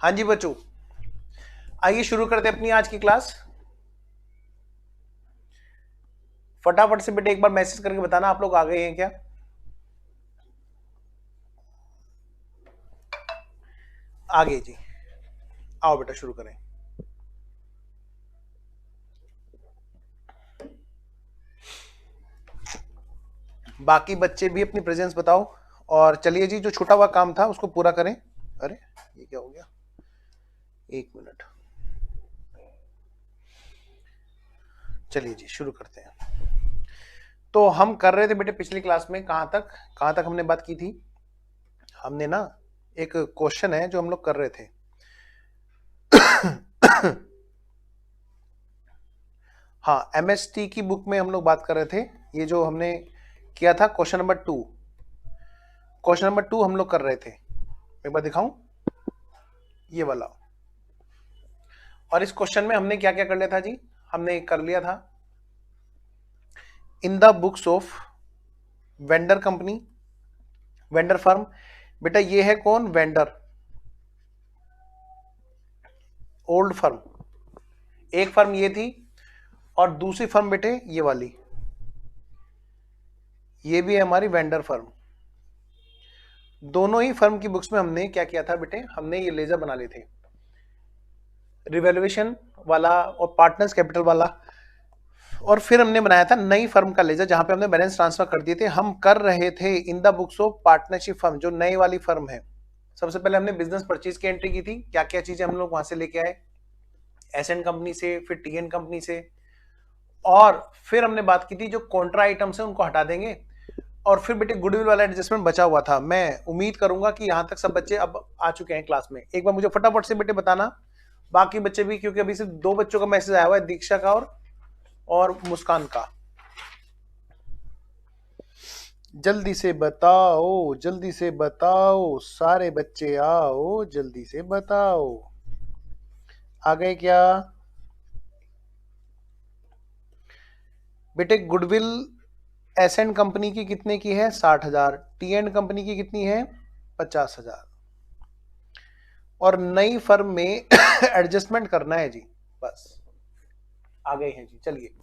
हाँ जी बच्चों, आइए शुरू करते हैं अपनी आज की क्लास। फटाफट से बेटे एक बार मैसेज करके बताना आप लोग आ गए हैं क्या। आ गए जी, आओ बेटा शुरू करें। बाकी बच्चे भी अपनी प्रेजेंस बताओ और चलिए जी, जो छूटा हुआ काम था उसको पूरा करें। अरे ये क्या हो गया, एक मिनट। चलिए जी शुरू करते हैं। तो हम कर रहे थे बेटे पिछली क्लास में कहां तक हमने बात की थी। हमने ना एक क्वेश्चन है जो हम लोग कर रहे थे। हाँ, एमएसटी की बुक में हम लोग बात कर रहे थे। ये जो हमने किया था क्वेश्चन नंबर 2 हम लोग कर रहे थे। एक बार दिखाऊं, ये वाला। और इस क्वेश्चन में हमने क्या क्या कर लिया था जी। हमने कर लिया था इन the books of vendor company, vendor firm. बेटा ये है कौन, वेंडर, ओल्ड फर्म। एक फर्म ये थी और दूसरी फर्म बेटे ये वाली, ये भी है हमारी वेंडर फर्म। दोनों ही फर्म की बुक्स में हमने क्या किया था बेटे, हमने ये लेजर बना लिए थे, रिवैल्यूएशन वाला और पार्टनर्स कैपिटल वाला। और फिर हमने बनाया था नई फर्म का लेजर, जहां पे हमने बैलेंस ट्रांसफर कर दिए थे। हम कर रहे थे इन the books of partnership firm, जो नई वाली फर्म है। सबसे पहले हमने बिजनेस परचेज की एंट्री की थी, क्या क्या चीजें हम लोग वहां से लेके आए, एसएन कंपनी से, फिर टीएन कंपनी से। और फिर हमने बात की थी जो कॉन्ट्रा आइटम्स है उनको हटा देंगे। और फिर बेटे गुडविल वाला एडजस्टमेंट बचा हुआ था। मैं उम्मीद करूंगा कि यहां तक सब बच्चे अब आ चुके हैं क्लास में। एक बार मुझे फटाफट से बेटे बताना, बाकी बच्चे भी, क्योंकि अभी सिर्फ 2 बच्चों का मैसेज आया हुआ है, दीक्षा का और मुस्कान का। जल्दी से बताओ, जल्दी से बताओ, सारे बच्चे आओ, जल्दी से बताओ। आ गए क्या बेटे? गुडविल एसएन कंपनी की कितने की है, 60,000। टी एंड कंपनी की कितनी है, 50,000। और नई फर्म में एडजस्टमेंट करना है जी, बस। आ गए हैं जी, चलिए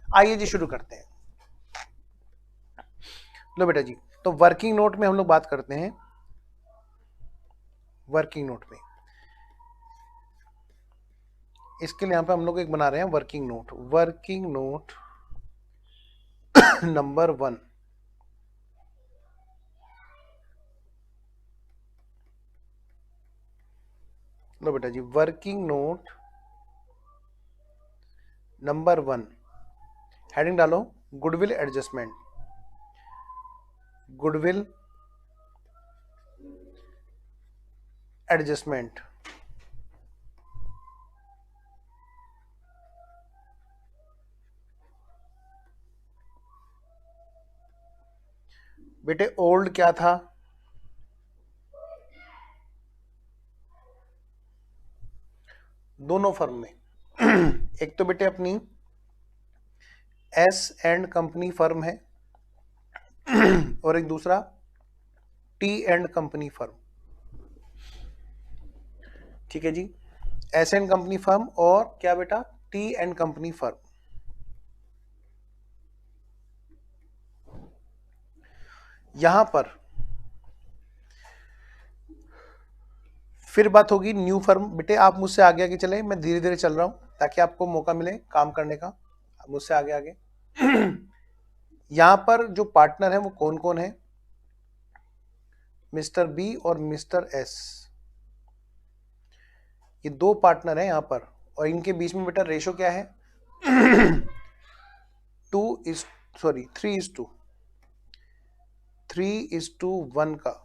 आइए जी शुरू करते हैं। लो बेटा जी, तो वर्किंग नोट में हम लोग बात करते हैं। वर्किंग नोट में इसके लिए यहां पे हम लोग एक बना रहे हैं working note. Working note number 1। लो बेटा जी, वर्किंग नोट नंबर 1, हेडिंग डालो गुडविल एडजस्टमेंट। Goodwill adjustment. बेटे ओल्ड क्या था, दोनों फर्म में। एक तो बेटे अपनी एस एंड कंपनी फर्म है और एक दूसरा टी एंड कंपनी फर्म। ठीक है जी, एस एंड कंपनी फर्म और क्या बेटा, टी एंड कंपनी फर्म। यहां पर फिर बात होगी न्यू फर्म। बेटे आप मुझसे आगे आगे चले, मैं धीरे धीरे चल रहा हूं ताकि आपको मौका मिले काम करने का। मुझसे आगे आगे। यहां पर जो पार्टनर है वो कौन कौन है, मिस्टर बी और मिस्टर एस। ये 2 पार्टनर हैं यहां पर, और इनके बीच में बेटा रेशो क्या है, 3:1 का।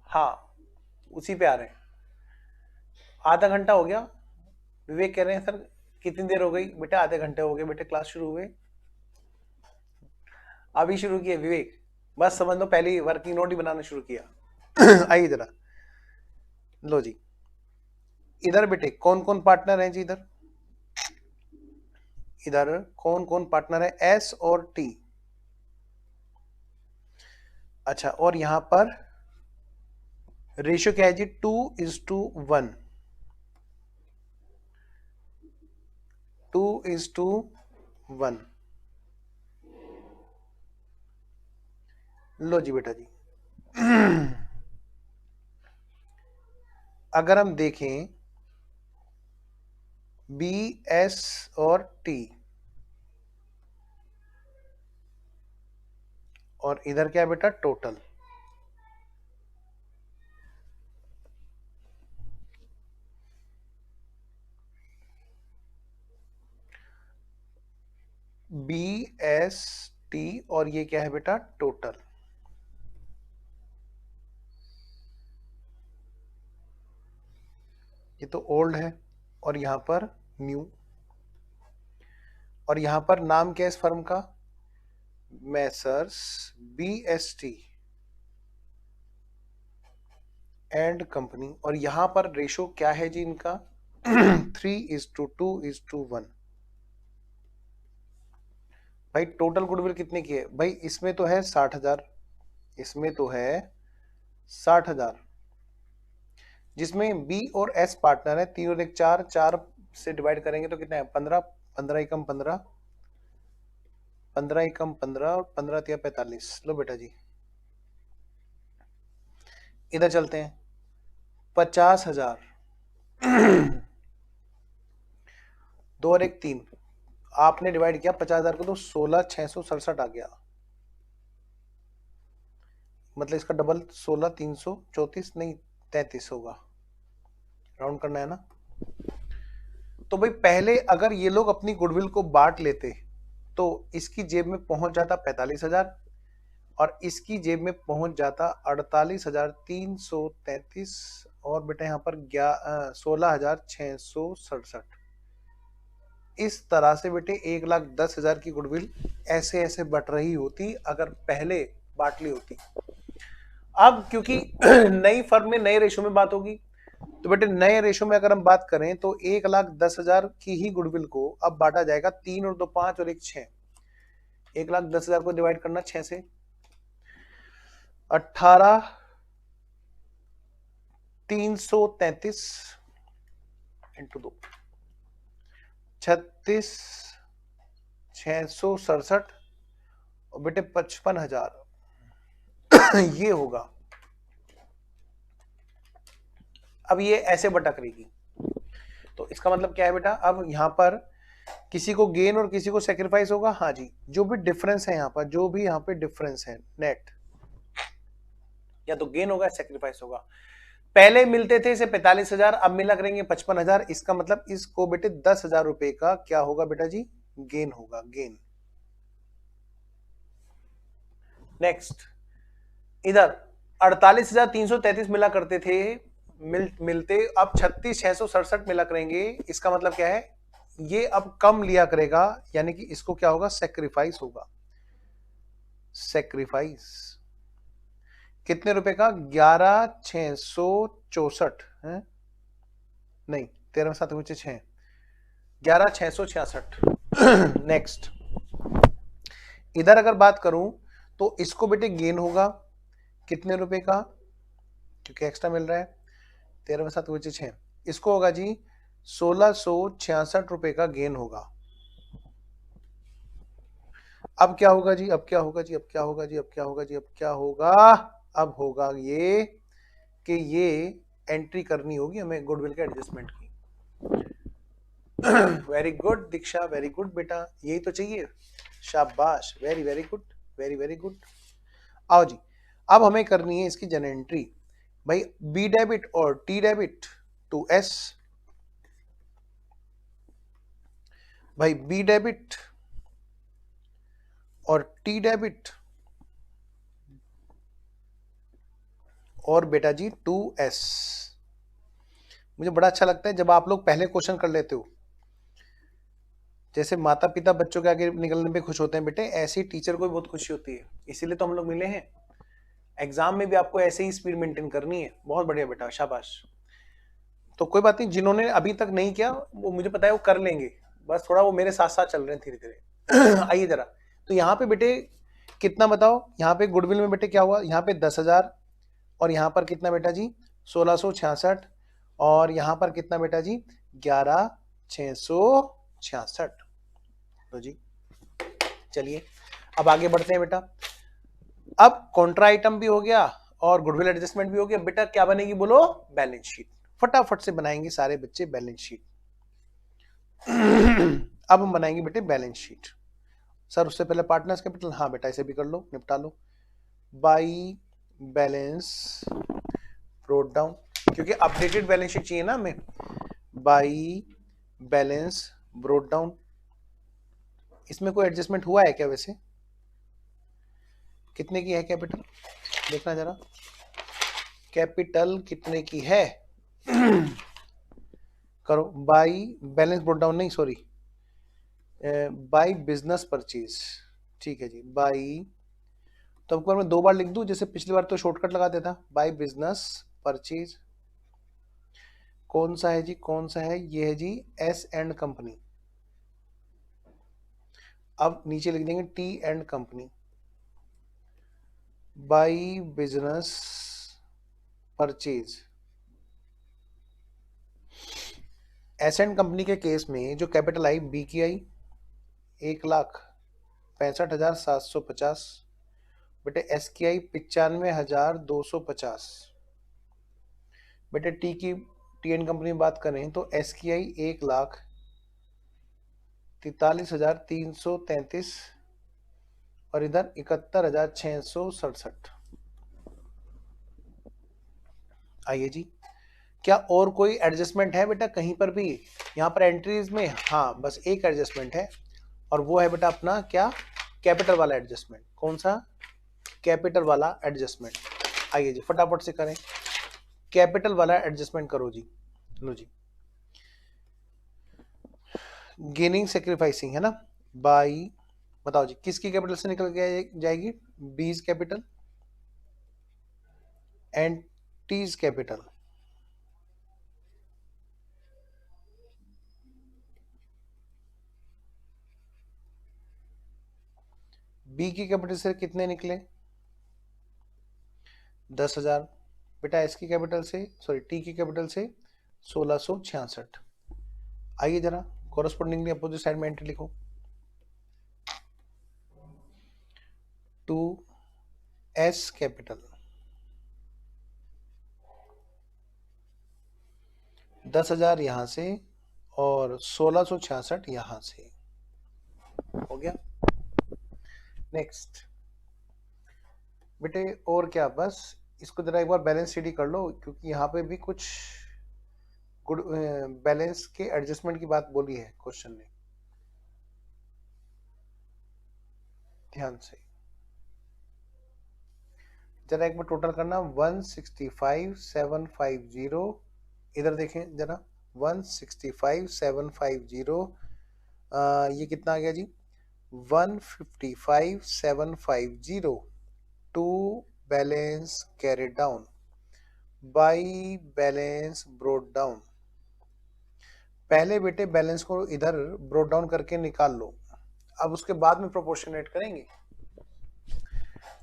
हाँ, उसी पे आ रहे हैं। आधा घंटा हो गया। विवेक कह रहे हैं सर कितनी देर हो गई, बेटा आधे घंटे हो गए बेटे क्लास शुरू हुए। अभी शुरू किए विवेक, बस समझ लो पहले ही वर्किंग नोट ही बनाना शुरू किया। आइए जरा, लो जी, इधर बेटे कौन कौन पार्टनर हैं जी, इधर इधर कौन कौन पार्टनर है, एस और टी। अच्छा, और यहां पर रेशियो क्या है जी? 2:1, 2:1। लो जी बेटा जी। अगर हम देखें बी, एस और टी, और इधर क्या है बेटा? टोटल। बी, एस, टी, और ये क्या है बेटा? टोटल। ये तो ओल्ड है, और यहां पर न्यू, और यहां पर नाम क्या है इस फर्म का? Messrs B S T and company. और यहां पर रेशो क्या है जी इनका? 3:2:1। भाई टोटल गुडविल कितने की है भाई? इसमें तो है 60,000, इसमें तो है 60,000, जिसमें बी और एस पार्टनर है। 3 और 1 4, 4 से डिवाइड करेंगे तो कितना है? 15, 15 एकम 15, 15 एकम 15, और 15 तिया 45। लो बेटा जी, इधर चलते हैं। 50,000, 2 और 1 3, आपने डिवाइड किया 50,000 को तो 16,667 आ गया। मतलब इसका डबल 16,334 नहीं 33 होगा, राउंड करना है ना। तो भाई पहले अगर ये लोग अपनी गुडविल को बांट लेते तो इसकी जेब में पहुंच जाता 45,000, और इसकी जेब में पहुंच जाता 48,333, और बेटा यहाँ पर 16,667। इस तरह से बेटे 1,10,000 की गुडविल ऐसे ऐसे बढ़ रही होती अगर पहले बांट ली होती। अब क्योंकि नई फर्म में नए रेशो में बात होगी, तो बेटे नए रेशो में अगर हम बात करें तो 1,10,000 की ही गुडविल को अब बांटा जाएगा 3 और 2 5 और 1 6। 1,10,000 को डिवाइड करना 6 से, 18,333 इंटू 2, 36,667, और बेटे 55,000 ये होगा। अब ये ऐसे भटक रही, तो इसका मतलब क्या है बेटा? अब यहां पर किसी को गेन और किसी को सेक्रीफाइस होगा। हाँ जी, जो भी डिफरेंस है यहाँ पर, जो भी यहाँ पे डिफरेंस है नेट, या तो गेन होगा, सेक्रीफाइस होगा। पहले मिलते थे इसे 45,000, अब मिला करेंगे 55,000। इसका मतलब इसको बेटे 10,000 रुपए का क्या होगा बेटा जी? गेन होगा, गेन। नेक्स्ट, इधर 48,333 मिला करते थे, मिलते अब 36,667 मिला करेंगे। इसका मतलब क्या है? ये अब कम लिया करेगा, यानी कि इसको क्या होगा? सेक्रीफाइस होगा। सेक्रीफाइस कितने रुपए का? 11,664 है, नहीं 13 7 कुछ 6, 11,666। नेक्स्ट, इधर अगर बात करूं तो इसको बेटे गेन होगा कितने रुपए का? क्योंकि एक्स्ट्रा मिल रहा है, 13 7 कुछ 6, इसको होगा जी 1,666 रुपए का गेन होगा। अब क्या होगा जी? अब क्या होगा जी? अब क्या होगा जी? अब क्या होगा जी? अब क्या होगा? अब होगा ये कि ये एंट्री करनी होगी हमें गुडविल के एडजस्टमेंट की। वेरी गुड दीक्षा, वेरी गुड बेटा, यही तो चाहिए, शाबाश, very very good, very very good. आओ जी, अब हमें करनी है इसकी जन एंट्री। भाई बी डेबिट और टी डेबिट टू एस, भाई बी डेबिट और टी डेबिट, और बेटा जी टू एस। मुझे बड़ा अच्छा लगता है जब आप लोग पहले क्वेश्चन कर लेते हो, जैसे माता पिता बच्चों के आगे निकलने पे खुश होते हैं बेटे, ऐसे ही टीचर को भी बहुत खुशी होती है, इसीलिए तो हम लोग मिले हैं। एग्जाम में भी आपको ऐसे ही स्पीड मेंटेन करनी है। बहुत बढ़िया बेटा, शाबाश। तो कोई बात नहीं, जिन्होंने अभी तक नहीं किया वो मुझे पता है वो कर लेंगे, बस थोड़ा वो मेरे साथ साथ चल रहे हैं धीरे धीरे। आइए जरा, तो यहाँ पे बेटे कितना बताओ? यहाँ पे गुडविल में बेटे क्या हुआ? यहाँ पे 10,000, और यहाँ पर कितना बेटा जी 1666, और यहाँ पर कितना बेटा जी 11666। तो जी चलिए अब आगे बढ़ते हैं बेटा। अब कॉन्ट्रा आइटम भी हो गया और गुडविल एडजस्टमेंट भी हो गया बेटा, क्या बनेगी बोलो? Balance sheet. फटाफट से बनाएंगे सारे बच्चे बैलेंस शीट। अब हम बनाएंगे बेटे बैलेंस शीट। सर उससे पहले पार्टनर्स कैपिटल, हाँ बेटा इसे भी कर लो, निपटा लो। बाई बैलेंस ब्रोट डाउन, क्योंकि अपडेटेड बैलेंस शीट चाहिए ना हमें। By balance brought down. इसमें कोई एडजस्टमेंट हुआ है क्या वैसे? कितने की है कैपिटल, देखना जरा, कैपिटल कितने की है? करो बाई बैलेंस ब्रोट डाउन, नहीं सॉरी, बाई बिजनेस परचेज। ठीक है जी, बाई, तो अब मैं 2 बार लिख दूं, जैसे पिछली बार तो शॉर्टकट लगा देता, बाई बिजनेस परचेज। कौन सा है जी, कौन सा है? ये है जी एस एंड कंपनी। अब नीचे लिख देंगे T and company. By business purchase. S and company के केस में जो कैपिटल आई बी की आई 1,65,750। बेटे एस की आई 95,250। बेटे टी एंड कंपनी में बात करें तो एस की आई 1,43,333 और इधर 71,667। आइए जी, क्या और कोई एडजस्टमेंट है बेटा कहीं पर भी? यहाँ पर एंट्रीज में हाँ बस एक एडजस्टमेंट है, और वो है बेटा अपना क्या? कैपिटल वाला एडजस्टमेंट। कौन सा? कैपिटल वाला एडजस्टमेंट। आइए जी फटाफट से करें, कैपिटल वाला एडजस्टमेंट करो जी। लो जी, गेनिंग सेक्रीफाइसिंग है ना, बाई, बताओ जी किसकी कैपिटल से निकल के जाएगी? B's capital and T's capital. B की कैपिटल से कितने निकले? 10,000। बेटा एस की कैपिटल से, सॉरी टी की कैपिटल से 1666। आइए जरा कोरस्पोंडिंगली अपोजिट साइड में एंट्री लिखो। टू एस कैपिटल 10,000 यहां से और 1666 यहां से। हो गया। नेक्स्ट बेटे और क्या, बस इसको जरा एक बार बैलेंस शीट कर लो, क्योंकि यहाँ पे भी कुछ गुड बैलेंस के एडजस्टमेंट की बात बोली है क्वेश्चन ने, ध्यान से जरा एक बार टोटल करना। 165,750, इधर देखें जरा 165,750, ये कितना आ गया जी? 155,750 to balance carried down by balance brought down. पहले बेटे बैलेंस को इधर ब्रोट डाउन करके निकाल लो, अब उसके बाद में प्रोपोर्शनेट करेंगे।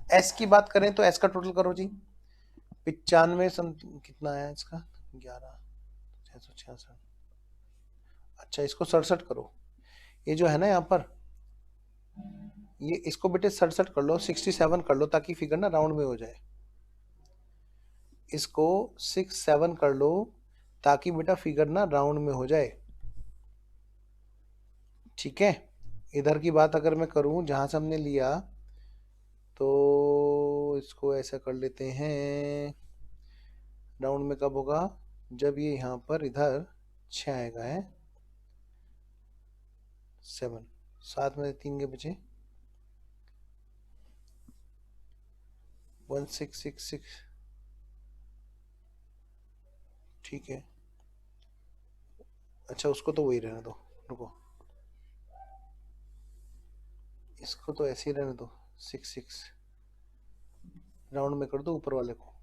एस की बात करें तो एस का टोटल करो जी, 95 कितना है इसका? 11,666। अच्छा इसको 67 करो, ये जो है ना यहाँ पर, ये इसको बेटे 67 कर लो, 67 कर लो ताकि फिगर ना राउंड में हो जाए। इसको 67 कर लो ताकि बेटा फिगर ना राउंड में हो जाए, ठीक है। इधर की बात अगर मैं करूं जहां से हमने लिया, तो इसको ऐसा कर लेते हैं, राउंड में कब होगा? जब ये यहाँ पर इधर 6 आएगा है, 7, 7 में 3 के बचे 1666, ठीक है। अच्छा उसको तो वही रहने दो, रुको इसको तो ऐसे ही रहने दो, 66 राउंड में कर दो ऊपर वाले को।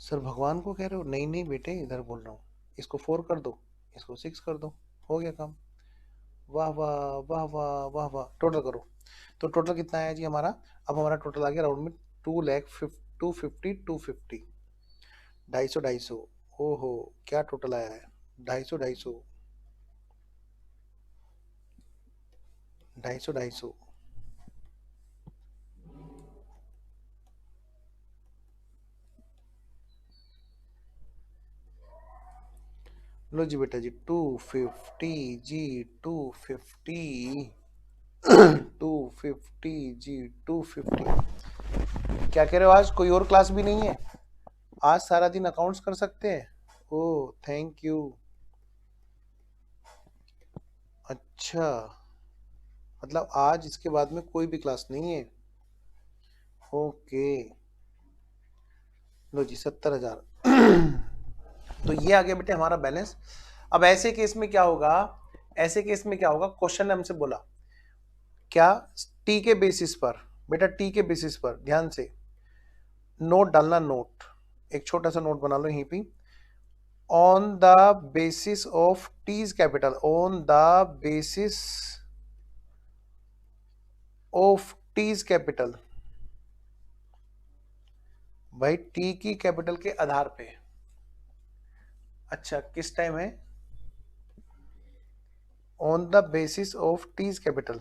सर भगवान को कह रहे हो? नहीं नहीं बेटे इधर बोल रहा हूँ, इसको 4 कर दो, इसको 6 कर दो, हो गया काम। वाह वाह वाह वाह वाह वाह, टोटल करो। तो टोटल कितना आया जी हमारा? अब हमारा टोटल आ गया राउंड में 250 250 250 250 ओहो क्या टोटल आया है 250 250 250 250 लो जी बेटा जी 250 जी 250 250 जी 250 क्या कह रहे हो आज कोई और क्लास भी नहीं है आज सारा दिन अकाउंट्स कर सकते हैं ओह थैंक यू अच्छा मतलब आज इसके बाद में कोई भी क्लास नहीं है ओके लो जी 70,000 तो ये आ गया बेटे हमारा बैलेंस अब ऐसे केस में क्या होगा ऐसे केस में क्या होगा क्वेश्चन ने हमसे बोला क्या टी के बेसिस पर बेटा टी के बेसिस पर ध्यान से नोट डालना नोट एक छोटा सा नोट बना लो यहीं पे on the basis of T's capital on the basis of T's capital भाई टी की कैपिटल के आधार पे अच्छा किस टाइम है on the basis of T's capital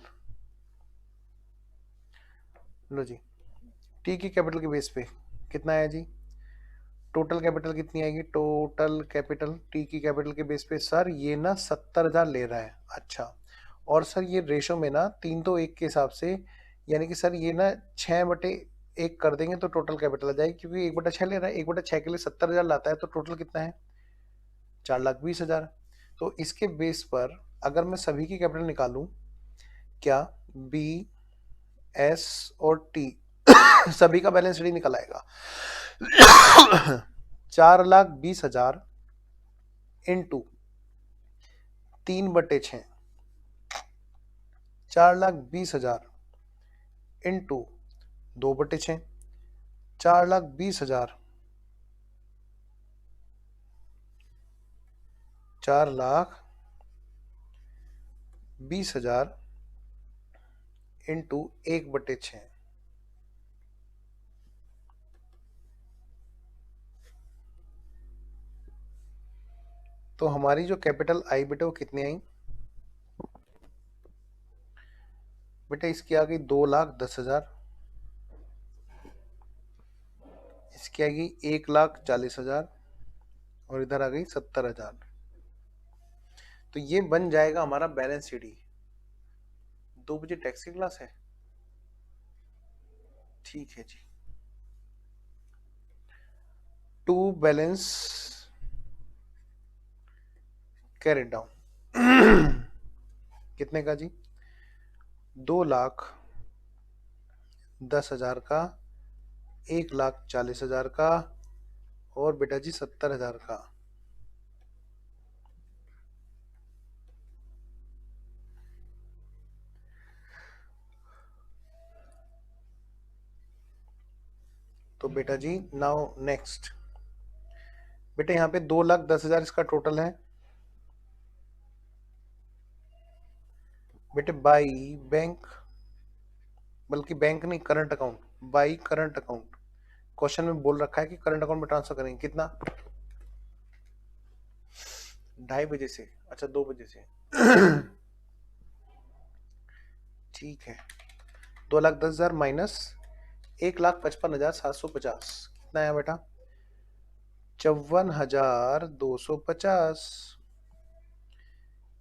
लो जी टी की कैपिटल के बेस पे कितना है जी टोटल कैपिटल कितनी आएगी टोटल कैपिटल टी की कैपिटल के बेस पे सर ये ना 70,000 ले रहा है अच्छा और सर ये रेशो में ना 3:1 के हिसाब से यानी कि सर ये ना 6/1 कर देंगे तो टोटल कैपिटल आ जाएगी क्योंकि 1/6 ले रहा है 1/6 के लिए 70,000 लाता है तो टोटल कितना है 4,20,000 तो इसके बेस पर अगर मैं सभी की कैपिटल निकालूं क्या बी एस और टी सभी का बैलेंस शीट निकल आएगा 4,20,000 इंटू 3/6 4,20,000 इंटू 2/6 4,20,000 4,20,000 इंटू 1/6 तो हमारी जो कैपिटल आई बेटा वो कितनी आई बेटा इसकी आ गई 2,10,000 इसकी आ गई 1,40,000 और इधर आ गई 70,000 तो ये बन जाएगा हमारा बैलेंस शीट 2 बजे टैक्सी क्लास है ठीक है जी टू बैलेंस कैरेट डाउन कितने का जी 2,10,000 का 1,40,000 का और बेटा जी 70,000 का तो बेटा जी नाउ नेक्स्ट बेटा यहाँ पे 2,10,000 इसका टोटल है बेटे बाई बैंक बल्कि बैंक नहीं current account by current account question में बोल रखा है कि करंट अकाउंट में ट्रांसफर करेंगे कितना 2:30 बजे से अच्छा 2 बजे से ठीक है 2,10,000 माइनस 1,55,750 कितना है बेटा 54,250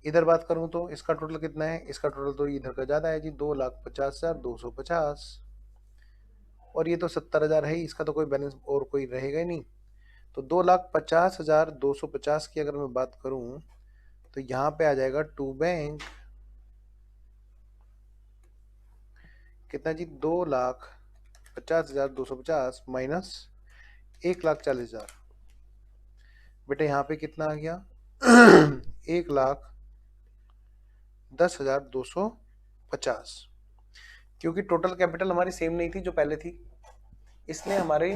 इधर बात करूं तो इसका टोटल कितना है इसका टोटल तो इधर का ज्यादा है जी 2,50,250 और ये तो 70,000 है इसका तो कोई बैलेंस और कोई रहेगा ही नहीं तो 2,50,250 की अगर मैं बात करूं तो यहाँ पे आ जाएगा टू बैंक कितना जी 2,50,250 माइनस 1,40,000 बेटा यहाँ पे कितना आ गया 1,10,250 क्योंकि टोटल कैपिटल हमारी सेम नहीं थी जो पहले थी इसलिए हमारे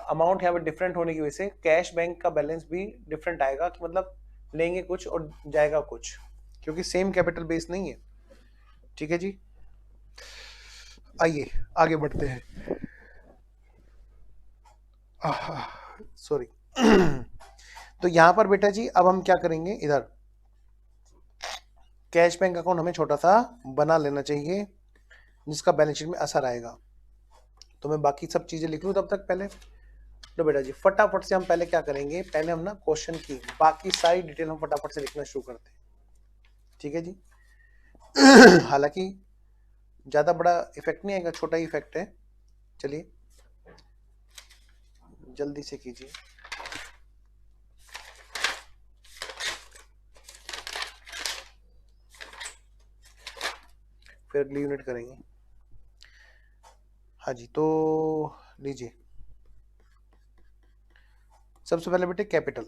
अमाउंट यहाँ पे डिफरेंट होने की वजह से कैश बैंक का बैलेंस भी डिफरेंट आएगा कि मतलब लेंगे कुछ और जाएगा कुछ क्योंकि सेम कैपिटल बेस नहीं है ठीक है जी आइए आगे बढ़ते हैं सॉरी। तो यहां पर बेटा जी अब हम क्या करेंगे, इधर कैश बैंक अकाउंट हमें छोटा सा बना लेना चाहिए जिसका बैलेंस शीट में असर आएगा। तो मैं बाकी सब चीजें लिख लूं तब तक पहले। तो बेटा जी फटाफट से हम पहले क्या करेंगे, पहले हम ना क्वेश्चन की बाकी सारी डिटेल हम फटाफट से लिखना शुरू करते हैं। ठीक है जी। हालांकि ज्यादा बड़ा इफेक्ट नहीं आएगा, छोटा ही इफेक्ट है। चलिए जल्दी से कीजिए। फिर अगली यूनिट करेंगे। हाँ जी, तो लीजिए सबसे पहले बेटे कैपिटल।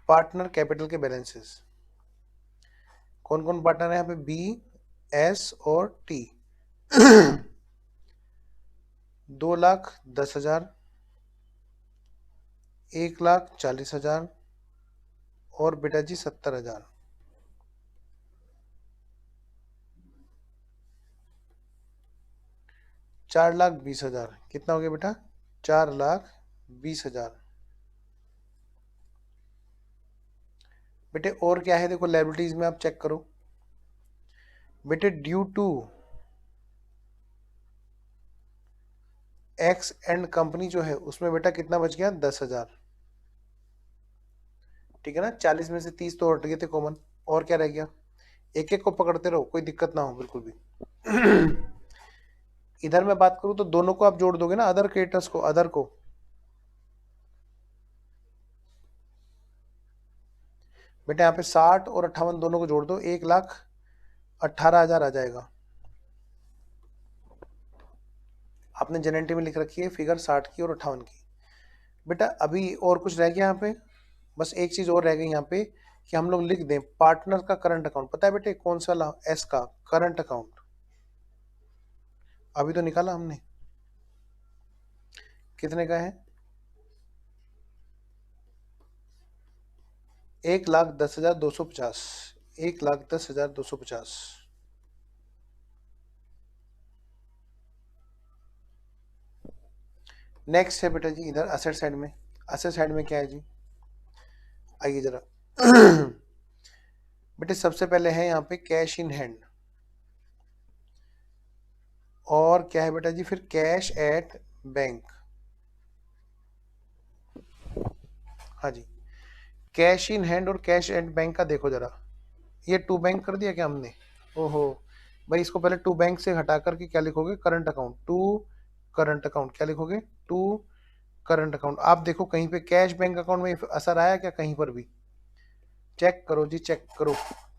पार्टनर कैपिटल के बैलेंसेस, कौन कौन पार्टनर है यहाँ पे, बी, एस और टी। 2,10,000, 1,40,000 और बेटा जी 70,000। 4,20,000 कितना हो गया बेटा, 4,20,000। बेटे और क्या है, देखो लायबिलिटीज में आप चेक करो बेटे, due to x and company जो है उसमें बेटा कितना बच गया, 10,000। ठीक है ना, 40 में से 30 तो हट गए थे कॉमन, और क्या रह गया, एक एक को पकड़ते रहो, कोई दिक्कत ना हो बिल्कुल भी। इधर मैं बात करूं तो दोनों को आप जोड़ दोगे ना, अदर क्रेडिटर्स को, अदर को। बेटा यहाँ पे 60 और 58 दोनों को जोड़ दो, 1,18,000 आ जाएगा। आपने जनरेटिव में लिख रखी है फिगर 60 की और 58 की। बेटा अभी और कुछ रह गया यहाँ पे, बस एक चीज और रह गई यहाँ पे कि हम लोग लिख दें पार्टनर का करंट अकाउंट। पता है बेटे कौन सा वाला, एस का करंट अकाउंट। अभी तो निकाला हमने, कितने का है, 1,10,250, 1,10,250। नेक्स्ट है बेटा जी इधर असेट साइड में। असेट साइड में क्या है जी, आइए जरा। बेटे सबसे पहले है यहाँ पे कैश इन हैंड, और क्या है बेटा जी फिर कैश एट बैंक। हाँ जी, कैश इन हैंड और कैश एट बैंक का देखो जरा, ये टू बैंक कर दिया क्या हमने, ओहो भाई इसको पहले टू बैंक से हटा करके क्या लिखोगे, current account, to current account, क्या लिखोगे, टू करंट अकाउंट। आप देखो कहीं पे कैश बैंक अकाउंट में असर आया क्या, कहीं पर भी चेक करो जी, चेक करो,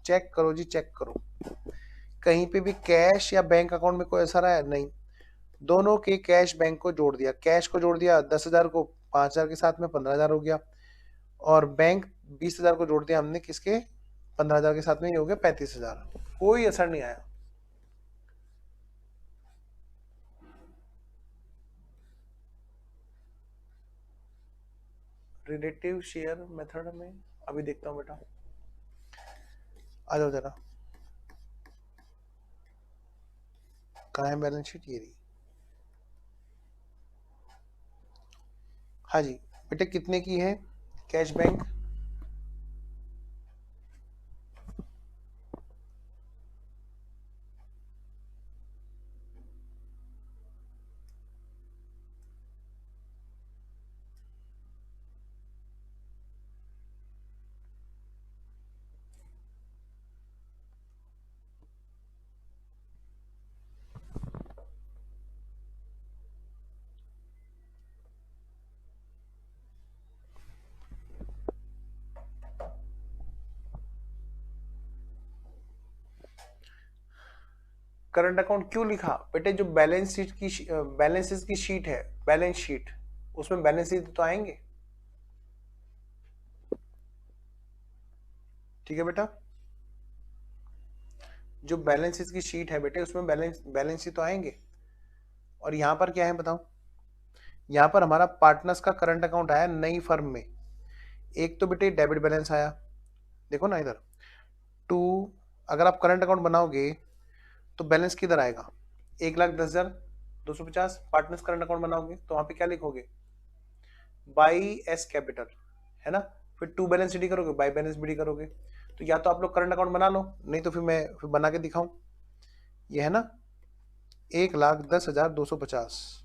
चेक करो जी, चेक करो, कहीं पे भी कैश या बैंक अकाउंट में कोई असर आया, नहीं। दोनों के कैश बैंक को जोड़ दिया, कैश को जोड़ दिया 10,000 को 5,000 के साथ में 15,000 हो गया, और बैंक 20,000 को जोड़ दिया हमने किसके, 15,000 के साथ में, ये हो गया 35,000। कोई असर नहीं आया। रिलेटिव शेयर मेथड में अभी देखता हूं बेटा, आ जाओ जरा, कहाँ है बैलेंस शीट, ये रही। हाँ जी बेटे कितने की है कैश बैंक, करंट अकाउंट क्यों लिखा बेटे, जो बैलेंस शीट की बैलेंसेस की शीट है, बैलेंस शीट, उसमें बैलेंस शीट तो आएंगे। ठीक है बेटा, जो बैलेंसेस की शीट है बेटे उसमें बैलेंस शीट तो आएंगे। और यहां पर क्या है बताओ, यहां पर हमारा पार्टनर्स का करंट अकाउंट आया नई फर्म में, एक तो बेटे डेबिट बैलेंस आया, देखो ना इधर टू, अगर आप करंट अकाउंट बनाओगे तो बैलेंस किधर आएगा? 1,10,250 पार्टनर्स करंट अकाउंट बनाओगे तो वहां पे क्या लिखोगे? बाई एस कैपिटल, है ना। फिर टू बैलेंस डी करोगे, बाई बैलेंस बी करोगे। तो या तो आप लोग करंट अकाउंट बना लो, नहीं तो फिर बना के दिखाऊं। ये है ना 1,10,250,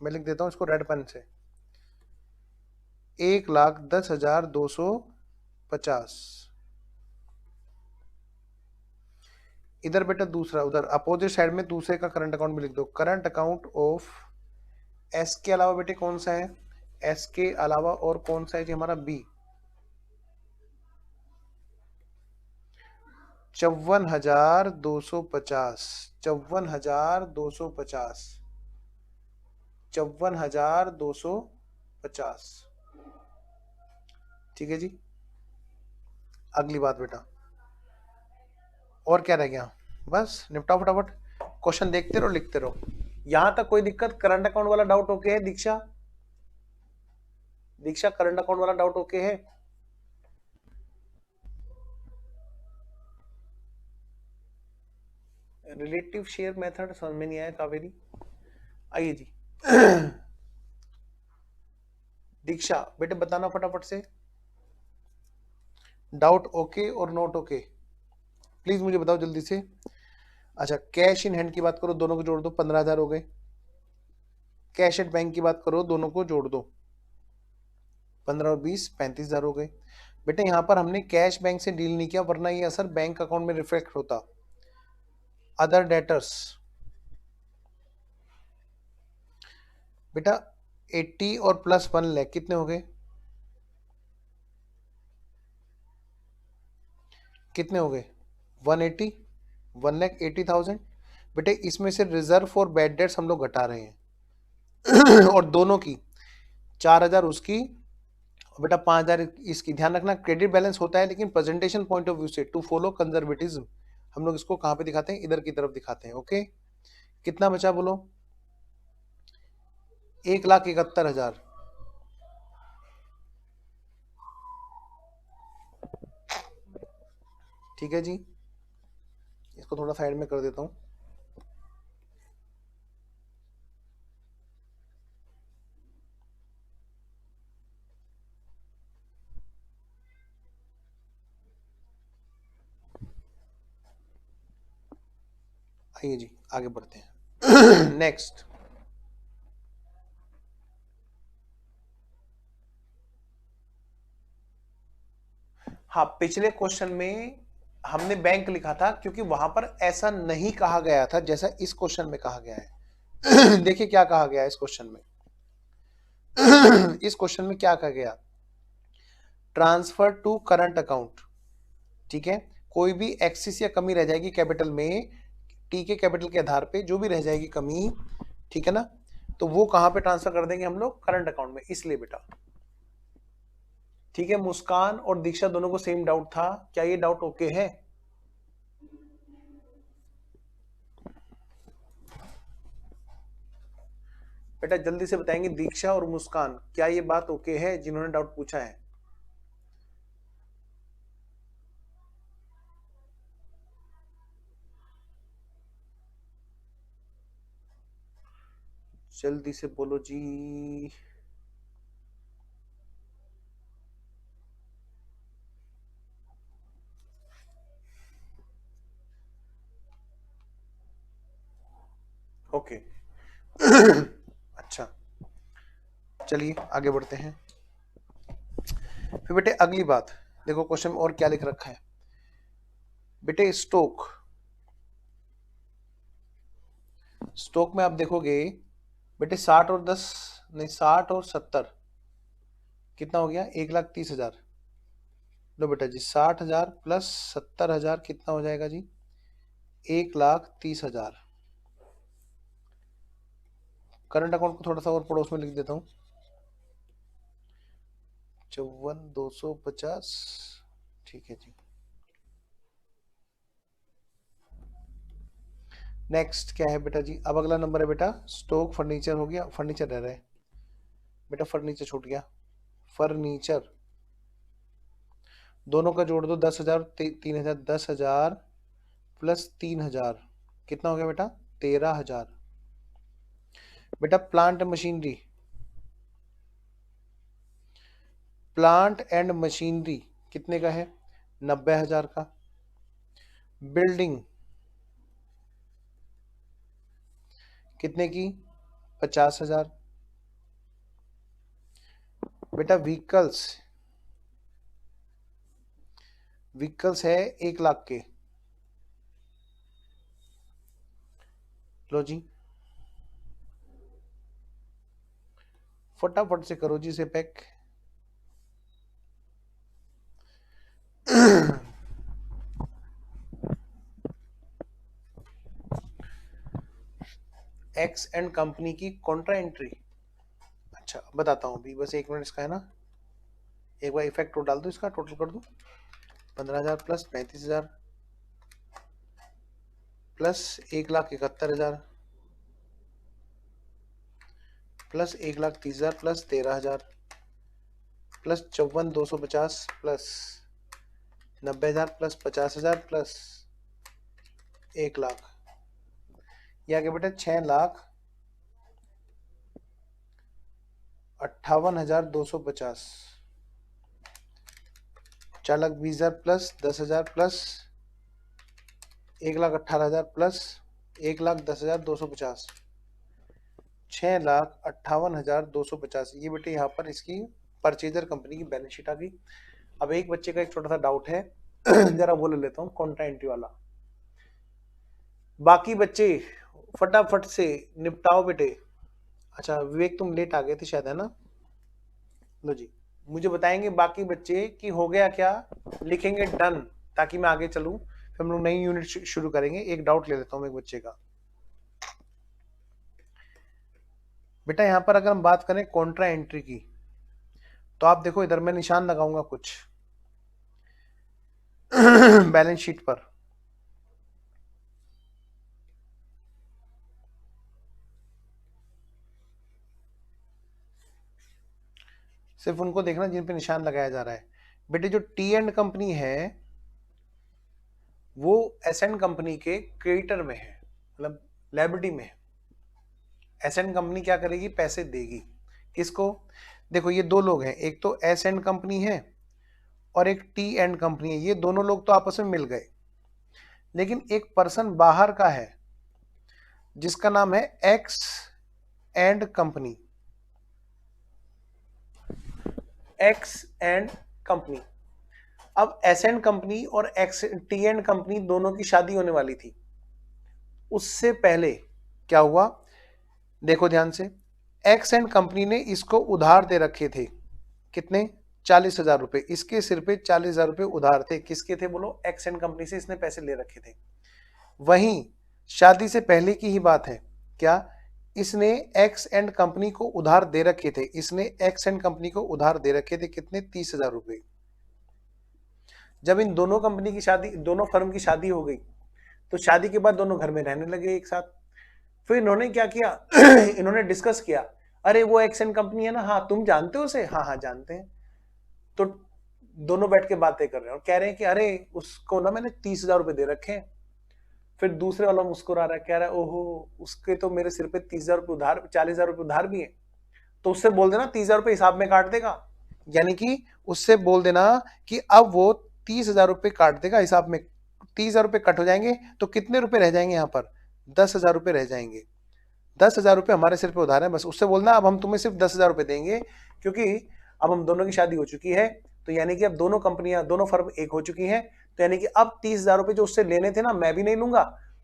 मैं लिख देता हूं इसको रेड पेन से, 1,10,250। इधर बेटा दूसरा, उधर अपोजिट साइड में दूसरे का करंट अकाउंट भी लिख दो। करंट अकाउंट ऑफ एस के अलावा बेटे कौन सा है? एस के अलावा और कौन सा है जी हमारा? बी। 54,250, 54,250, 54,250। ठीक है जी। अगली बात बेटा, और क्या रह गया? बस निपटाओ फटाफट, क्वेश्चन देखते रहो लिखते रहो। यहां तक कोई दिक्कत? करंट अकाउंट वाला डाउट ओके है दीक्षा? दीक्षा करंट अकाउंट वाला डाउट ओके है? रिलेटिव शेयर मेथड समझ में नहीं आया कावेरी। आइए जी दीक्षा बेटे बताना फटाफट से, डाउट ओके और नॉट ओके, प्लीज मुझे बताओ जल्दी से। अच्छा, कैश इन हैंड की बात करो, दोनों को जोड़ दो, 15,000 हो गए। कैश एट बैंक की बात करो, दोनों को जोड़ दो, 15 और 20 35,000 हो गए। बेटा यहाँ पर हमने कैश बैंक से डील नहीं किया, वरना ये असर बैंक अकाउंट में रिफ्लेक्ट होता। अदर डेटर्स बेटा 80 और प्लस 1 लाख कितने हो गए? कितने हो गए? 180, 1,80,000। बेटे इसमें से रिजर्व फॉर बैड डेट्स हम लोग घटा रहे हैं और दोनों की 4,000 उसकी, बेटा 5,000 इसकी। ध्यान रखना क्रेडिट बैलेंस होता है, लेकिन प्रेजेंटेशन पॉइंट ऑफ व्यू से टू फॉलो कंजर्वेटिज्म हम लोग इसको कहां पे दिखाते हैं? इधर की तरफ दिखाते हैं। ओके, कितना बचा बोलो? 1,71,000। ठीक है जी, इसको थोड़ा साइड में कर देता हूं। आइए जी आगे बढ़ते हैं नेक्स्ट। हाँ, पिछले क्वेश्चन में हमने बैंक लिखा था क्योंकि वहां पर ऐसा नहीं कहा गया था जैसा इस क्वेश्चन में कहा गया है देखिए क्या कहा गया है इस क्वेश्चन में इस क्वेश्चन में क्या कहा गया? Transfer to current account. ठीक है, कोई भी एक्सिस या कमी रह जाएगी कैपिटल में, टी के कैपिटल के आधार पे जो भी रह जाएगी कमी, ठीक है ना, तो वो कहां पे ट्रांसफर कर देंगे हम लोग? करंट अकाउंट में। इसलिए बेटा, ठीक है, मुस्कान और दीक्षा दोनों को सेम डाउट था, क्या ये डाउट ओके है? बेटा जल्दी से बताएंगे दीक्षा और मुस्कान, क्या ये बात ओके है जिन्होंने डाउट पूछा है? जल्दी से बोलो जी। ओके अच्छा, चलिए आगे बढ़ते हैं। फिर बेटे अगली बात देखो, क्वेश्चन में और क्या लिख रखा है बेटे? स्टॉक, स्टॉक में आप देखोगे बेटे 60 और 10 नहीं, 60 और 70 कितना हो गया? 1,30,000। लो बेटा जी, 60,000 प्लस 70,000 कितना हो जाएगा जी? 1,30,000। करंट अकाउंट को थोड़ा सा और पड़ोस में लिख देता हूँ, 54,250। ठीक है जी, नेक्स्ट क्या है बेटा जी? अब अगला नंबर है बेटा स्टॉक फर्नीचर। हो गया, फर्नीचर रह रहा है बेटा, फर्नीचर छूट गया। फर्नीचर दोनों का जोड़ दो, 10,000 3,000, 10,000 प्लस 3,000 कितना हो गया बेटा? 13,000। बेटा plant machinery, plant and machinery कितने का है? 90,000 का। बिल्डिंग कितने की? 50,000। बेटा व्हीकल्स, व्हीकल्स है 1,00,000 के। लो जी फटाफट से करो जी इसे पैक। एक्स एंड कंपनी की कॉन्ट्रा एंट्री। अच्छा बताता हूँ अभी, बस 1 मिनट इसका है ना, एक बार इफेक्ट डाल दो, इसका टोटल कर दो। 15,000 plus 35,000 plus 1,71,000 plus 1,30,000 plus 13,000 plus 54,250 plus 90,000 plus 50,000 plus 1,00,000, ये आगे बेटा 6,58,250। 4,20,000 प्लस 10,000 प्लस 1,18,000 प्लस 1,10,250, 6,58,250। ये बेटे यहाँ पर इसकी परचेजर कंपनी की बैलेंस शीट आ गई। अब एक बच्चे का एक छोटा सा डाउट है जरा वो ले लेता हूँ, कॉन्ट्रा एंट्री वाला। बाकी बच्चे फटाफट से निपटाओ बेटे। अच्छा विवेक तुम लेट आ गए थे शायद, है ना? लो जी मुझे बताएंगे बाकी बच्चे कि हो गया क्या, लिखेंगे डन, ताकि मैं आगे चलूं, फिर हम लोग नई यूनिट शुरू करेंगे। एक डाउट ले लेता हूं मैं एक बच्चे का। बेटा यहां पर अगर हम बात करें कॉन्ट्रा एंट्री की, तो आप देखो इधर मैं निशान लगाऊंगा कुछ बैलेंस शीट पर। सिर्फ उनको देखना जिन पे निशान लगाया जा रहा है। बेटे जो टी एंड कंपनी है वो एस एंड कंपनी के क्रेडिटर में है, मतलब लायबिलिटी में है। एस एंड कंपनी क्या करेगी? पैसे देगी। किसको? देखो ये दो लोग हैं, एक तो एस एंड कंपनी है और एक टी एंड कंपनी है। ये दोनों लोग तो आपस में मिल गए, लेकिन एक पर्सन बाहर का है जिसका नाम है x and company. X and company. अब एस एंड कंपनी और एक्स टी एंड कंपनी दोनों की शादी होने वाली थी। उससे पहले क्या हुआ देखो ध्यान से, एक्स एंड कंपनी ने इसको उधार दे रखे थे। कितने? 40,000 रुपए। इसके सिर पे 40,000 रुपए उधार थे। किसके थे बोलो? एक्स एंड कंपनी से इसने पैसे ले रखे थे। वहीं शादी से पहले की ही बात है, क्या इसने एक्स एंड कंपनी को उधार दे रखे थे। इसने एक्स एंड कंपनी को उधार दे रखे थे कितने? 30,000 रुपए। जब इन दोनों कंपनी की शादी, दोनों फर्म की शादी हो गई, तो शादी के बाद दोनों घर में रहने लगे एक साथ। फिर इन्होंने क्या किया इन्होंने डिस्कस किया, अरे वो एक्स एंड कंपनी है ना, हाँ तुम जानते हो उसे? हाँ हाँ जानते हैं। तो दोनों बैठ के बातें कर रहे हैं और कह रहे हैं कि अरे उसको ना मैंने 30,000 रुपए दे रखे हैं। फिर दूसरे वाला मुस्कुरा रहा है, कह रहा है ओहो उसके तो मेरे सिर पे 30,000 रुपए उधार, 40,000 रुपए उधार भी है। तो उससे बोल देना 30,000 रुपए हिसाब में काट देगा। यानी कि उससे बोल देना कि अब वो 30,000 रुपए काट देगा हिसाब में। 30,000 रुपए कट हो जाएंगे तो कितने रुपए रह जाएंगे? यहाँ पर 10,000 रुपए रह जाएंगे। 10,000 रुपए हमारे सिर पे उधार है, बस उससे बोलना अब हम तुम्हें सिर्फ 10,000 रुपए देंगे, क्योंकि अब हम दोनों की शादी हो चुकी है। तो यानी कि अब दोनों कंपनियां, दोनों फर्म एक हो चुकी हैं। तो यानी कि अब 30,000 रुपए जो उससे लेने थे ना, मैं भी नहीं लूंगा,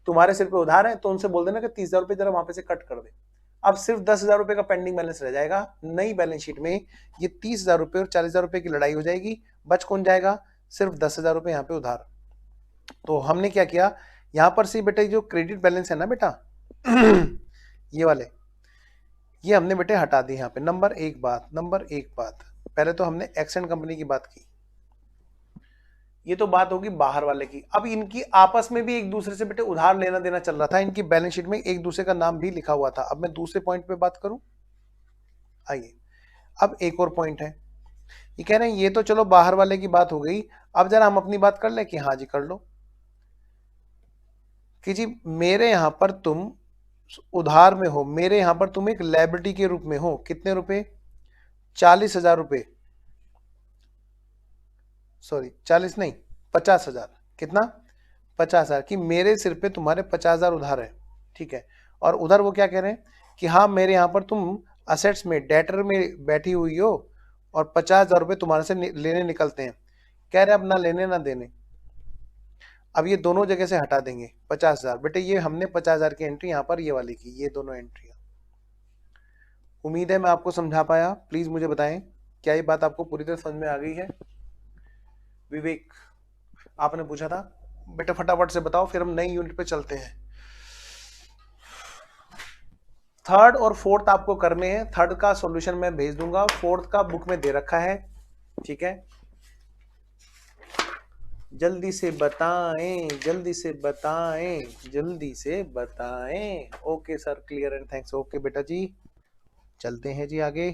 तुम्हारे सिर पे उधार है। तो उनसे बोल देना कि 30,000 रुपए जरा वहां पे से कट कर दे। अब सिर्फ 10,000 रुपए का पेंडिंग बैलेंस रह जाएगा। नई बैलेंस शीट में ये 30,000 रुपए और 40,000 रुपए की लड़ाई हो जाएगी। बच कौन जाएगा? सिर्फ 10,000 रुपए यहाँ पे उधार। तो हमने क्या किया, यहां पर से बेटा जो क्रेडिट बैलेंस है ना बेटा ये वाले, ये हमने बेटे हटा दी। यहाँ पे नंबर एक बात, पहले तो हमने एक्स एंड कंपनी की बात की, ये तो बात होगी बाहर वाले की। अब इनकी आपस में भी एक दूसरे से बेटे उधार लेना देना चल रहा था। इनकी बैलेंस शीट में एक दूसरे का नाम भी लिखा हुआ था। अब मैं दूसरे पॉइंट पे बात करूं, आइए अब एक और पॉइंट है। ये कह रहे हैं ये तो चलो बाहर वाले की बात हो गई, अब जरा हम अपनी बात कर ले कि हाँ जी कर लो। कि जी मेरे यहां पर तुम उधार में हो, मेरे यहां पर तुम एक लायबिलिटी के रूप में हो। कितने रुपए? 40,000 रुपए, सॉरी 40 नहीं, 50,000। कितना? 50,000 कि मेरे सिर पे तुम्हारे 50,000 उधार है। ठीक है, और उधर वो क्या कह रहे हैं कि हाँ मेरे यहाँ पर तुम असेट्स में डेटर में बैठी हुई हो और 50,000 रुपए तुम्हारे से लेने निकलते हैं। कह रहे अब ना लेने ना देने, अब ये दोनों जगह से हटा देंगे 50,000। बेटे ये हमने 50,000 की एंट्री यहाँ पर ये वाली की, ये दोनों एंट्री। उम्मीद है मैं आपको समझा पाया। प्लीज मुझे बताएं क्या ये बात आपको पूरी तरह समझ में आ गई है? विवेक आपने पूछा था, बेटा फटाफट से बताओ फिर हम नई यूनिट पे चलते हैं। थर्ड और फोर्थ आपको करने हैं। थर्ड का सॉल्यूशन मैं भेज दूंगा, फोर्थ का बुक में दे रखा है। ठीक है, जल्दी से बताएं, जल्दी से बताएं, जल्दी से बताएं। Okay sir, clear and thanks. Okay बेटा जी, चलते हैं जी आगे।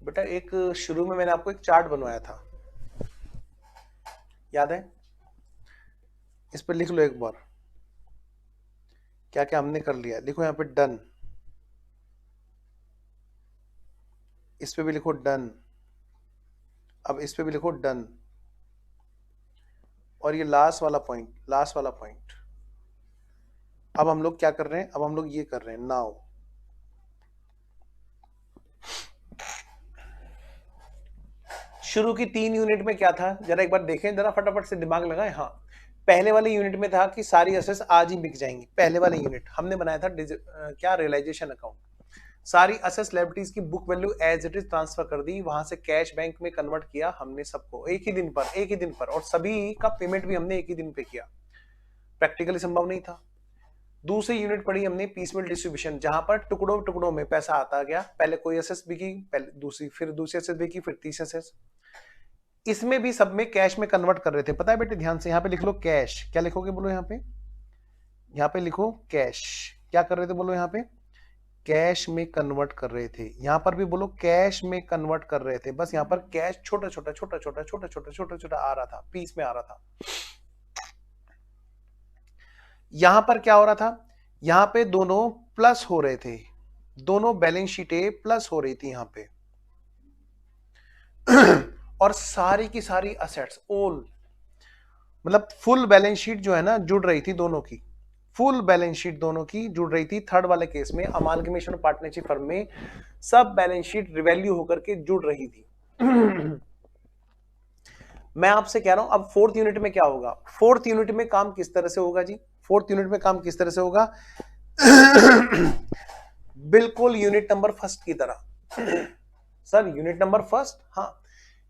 बेटा एक शुरू में मैंने आपको एक चार्ट बनवाया था, याद है? इस पर लिख लो एक बार क्या क्या हमने कर लिया। लिखो यहाँ पे डन, इस पे भी लिखो डन, अब इस पे भी लिखो डन, और ये लास्ट वाला पॉइंट, लास्ट वाला पॉइंट। अब हम लोग क्या कर रहे हैं? अब हम लोग ये कर रहे हैं नाउ। शुरू की 3 यूनिट में क्या था जरा एक बार देखें, जरा फटाफट से दिमाग लगाएं। हाँ, पहले वाले यूनिट में था कि सारी असेट्स आज ही बिक जाएंगी। पहले वाले यूनिट हमने बनाया था क्या, रियलाइजेशन अकाउंट। सारी असेट्स लायबिलिटीज की book value as it is transfer कर दी, वहां से कैश बैंक में कन्वर्ट किया हमने सबको एक ही दिन पर, एक ही दिन पर, और सभी का पेमेंट भी हमने एक ही दिन पे किया। प्रैक्टिकली संभव नहीं था। दूसरी यूनिट पढ़ी हमने पीसमेल डिस्ट्रीब्यूशन, जहां पर टुकड़ों टुकड़ों में पैसा आता गया। पहले कोई असेट्स बिकी, पहले दूसरी, फिर दूसरी असेट्स बिकी, फिर तीसरी असेट्स। इसमें भी सब में कैश में कन्वर्ट कर रहे थे। पता है बेटे, ध्यान से यहाँ पे लिख लो कैश। क्या लिखोगे बोलो यहाँ पे? यहाँ पे लिखो कैश। क्या कर रहे थे बोलो यहाँ पे? कैश में कन्वर्ट कर रहे थे। यहां पर भी बोलो कैश में कन्वर्ट कर रहे थे। बस यहाँ पर कैश छोटा छोटा छोटा छोटा छोटा छोटा छोटा छोटा आ रहा था, पीस में आ रहा था। यहां पर क्या हो रहा था? यहां पे दोनों प्लस हो रहे थे, दोनों बैलेंस शीटें प्लस हो रही थी यहां पे। और सारी की सारी असेट्स ऑल, मतलब फुल बैलेंस शीट जो है ना जुड़ रही थी दोनों की, फुल बैलेंस शीट दोनों की जुड़ रही थी। थर्ड वाले केस में अमालगमेशन पार्टनरशिप फर्म में सब बैलेंस शीट रिवैल्यू होकर के जुड़ रही थी। मैं आपसे कह रहा हूं अब फोर्थ यूनिट में क्या होगा? फोर्थ यूनिट में काम किस तरह से होगा जी? फोर्थ यूनिट में काम किस तरह से होगा? बिल्कुल यूनिट नंबर फर्स्ट की तरह। Sir unit number first? हाँ,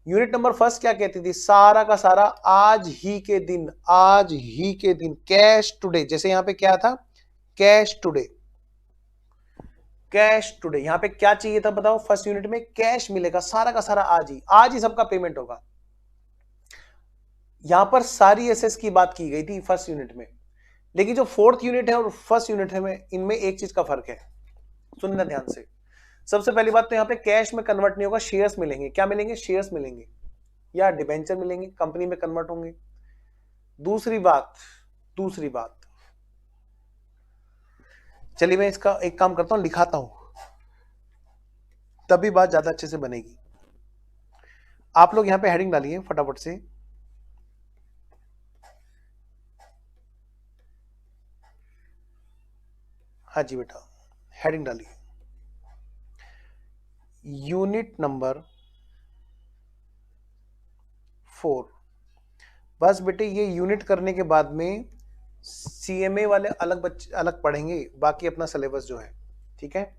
यूनिट नंबर फर्स्ट क्या कहती थी? सारा का सारा आज ही के दिन, आज ही के दिन कैश टुडे। जैसे यहां पे क्या था? Cash today, cash today. यहां पे क्या चाहिए था बताओ? फर्स्ट यूनिट में कैश मिलेगा सारा का सारा, आज ही सबका पेमेंट होगा। यहां पर सारी एसेस की बात की गई थी फर्स्ट यूनिट में। लेकिन जो फोर्थ यूनिट है और फर्स्ट यूनिट है इनमें एक चीज का फर्क है, सुनना ध्यान से। सबसे पहली बात तो यहां पे कैश में कन्वर्ट नहीं होगा, शेयर्स मिलेंगे। क्या मिलेंगे? शेयर्स मिलेंगे या डिबेंचर मिलेंगे, कंपनी में कन्वर्ट होंगे। दूसरी बात, दूसरी बात, चलिए मैं इसका एक काम करता हूं, लिखाता हूं, तभी बात ज्यादा अच्छे से बनेगी। आप लोग यहां पे हेडिंग डालिए फटाफट से। हाँ जी बेटा, हेडिंग डालिए यूनिट नंबर 4। बस बेटे ये यूनिट करने के बाद में सीएमए वाले अलग बच्चे अलग पढ़ेंगे, बाकी अपना सिलेबस जो है, ठीक है।